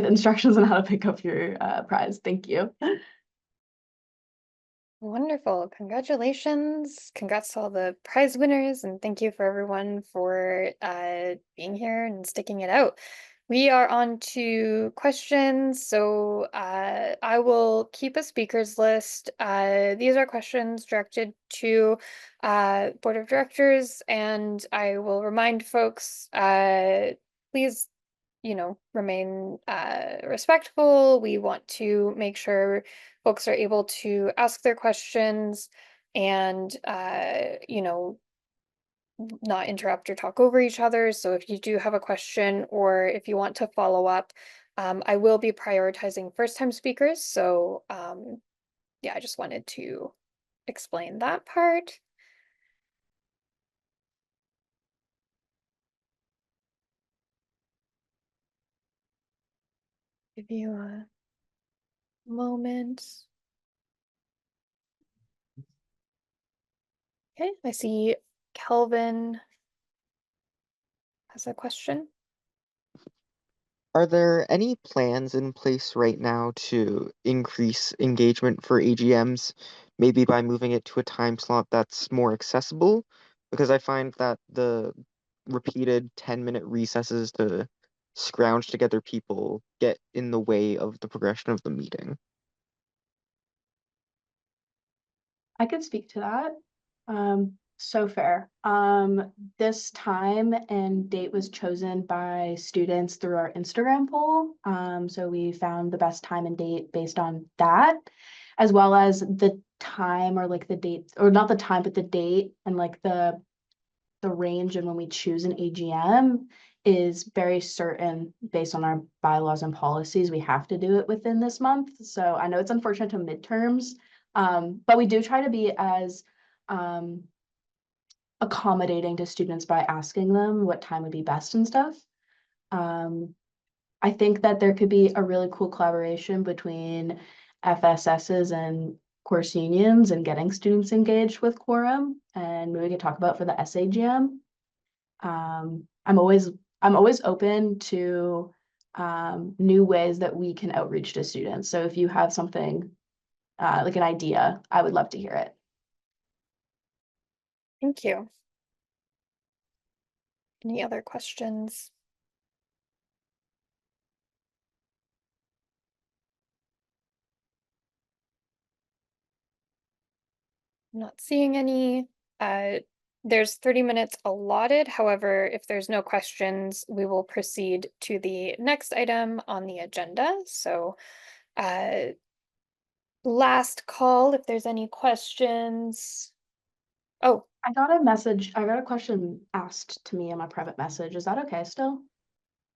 Speaker 1: instructions on how to pick up your prize. Thank you.
Speaker 2: Wonderful. Congratulations. Congrats to all the prize winners, and thank you for everyone for being here and sticking it out. We are on to questions. So I will keep a speakers list. These are questions directed to Board of Directors, and I will remind folks, please, remain respectful. We want to make sure folks are able to ask their questions and not interrupt or talk over each other. So if you do have a question or if you want to follow up, I will be prioritizing first-time speakers. So yeah, I just wanted to explain that part. Give you a moment. Okay, I see Kelvin has a question.
Speaker 14: Are there any plans in place right now to increase engagement for AGMs, maybe by moving it to a time slot that's more accessible? Because I find that the repeated 10-minute recesses to scrounge together people get in the way of the progression of the meeting.
Speaker 1: I could speak to that. So fair. This time and date was chosen by students through our Instagram poll. So we found the best time and date based on that, as well as the time or like the date, or not the time, but the date and like the range and when we choose an AGM is very certain based on our bylaws and policies. We have to do it within this month. So I know it's unfortunate to midterms, but we do try to be as accommodating to students by asking them what time would be best and stuff. I think that there could be a really cool collaboration between FSSs and course unions and getting students engaged with quorum, and maybe we could talk about for the SAGM. I'm always open to new ways that we can outreach to students. So if you have something like an idea, I would love to hear it.
Speaker 2: Thank you. Any other questions? Not seeing any. There's 30 minutes allotted. However, if there's no questions, we will proceed to the next item on the agenda. So last call if there's any questions. Oh,
Speaker 1: I got a question asked to me in my private message. Is that okay still?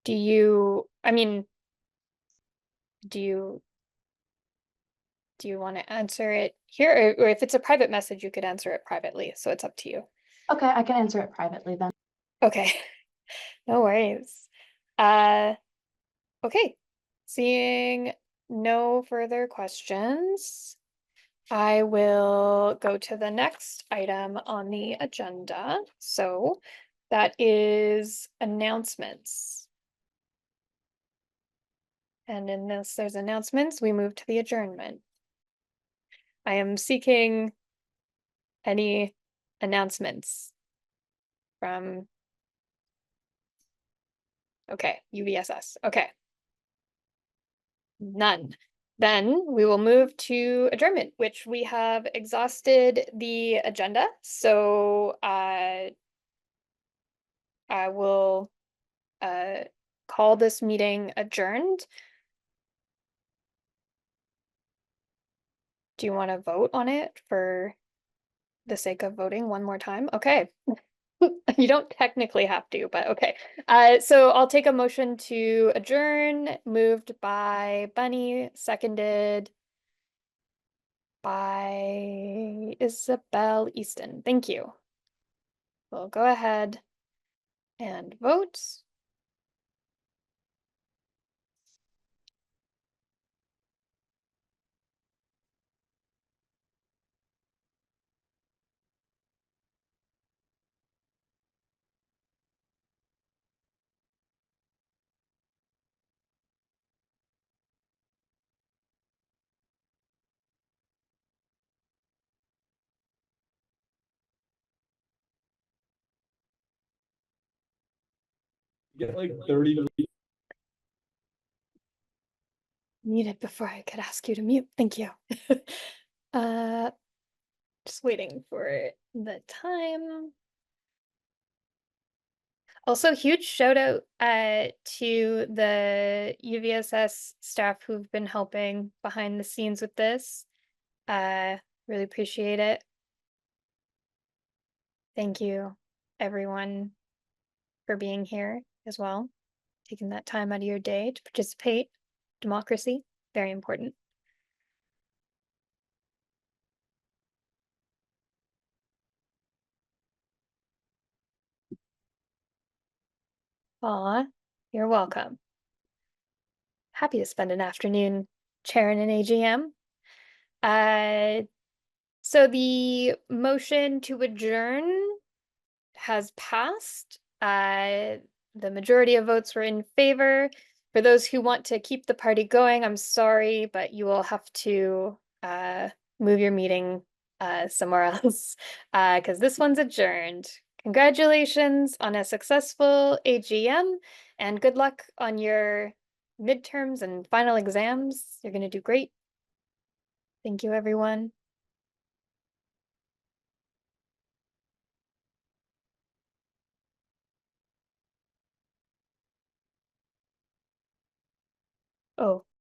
Speaker 2: do you want to answer it here? Or if it's a private message, you could answer it privately. So it's up to you.
Speaker 1: Okay, I can answer it privately then.
Speaker 2: Okay, no worries. Okay, seeing no further questions, I will go to the next item on the agenda. So that is announcements. And in this, there's announcements, we move to the adjournment. I am seeking any announcements from, okay, UVSS, okay. None. Then we will move to adjournment, which we have exhausted the agenda. So I will call this meeting adjourned. Do you want to vote on it for the sake of voting one more time? Okay. You don't technically have to, but okay. So I'll take a motion to adjourn, moved by Bunny, seconded by Isabel Easton. Thank you. We'll go ahead and vote.
Speaker 15: Get like 30.
Speaker 2: Muted before I could ask you to mute. Thank you. uh, just waiting for the time. Also, huge shout out to the UVSS staff who've been helping behind the scenes with this. Really appreciate it. Thank you, everyone, for being here as well, taking that time out of your day to participate. Democracy, very important. Aw, you're welcome. Happy to spend an afternoon chairing an AGM. So the motion to adjourn has passed. The majority of votes were in favor. For those who want to keep the party going, I'm sorry, but you will have to move your meeting somewhere else because this one's adjourned. Congratulations on a successful AGM and good luck on your midterms and final exams. You're going to do great. Thank you, everyone. Oh,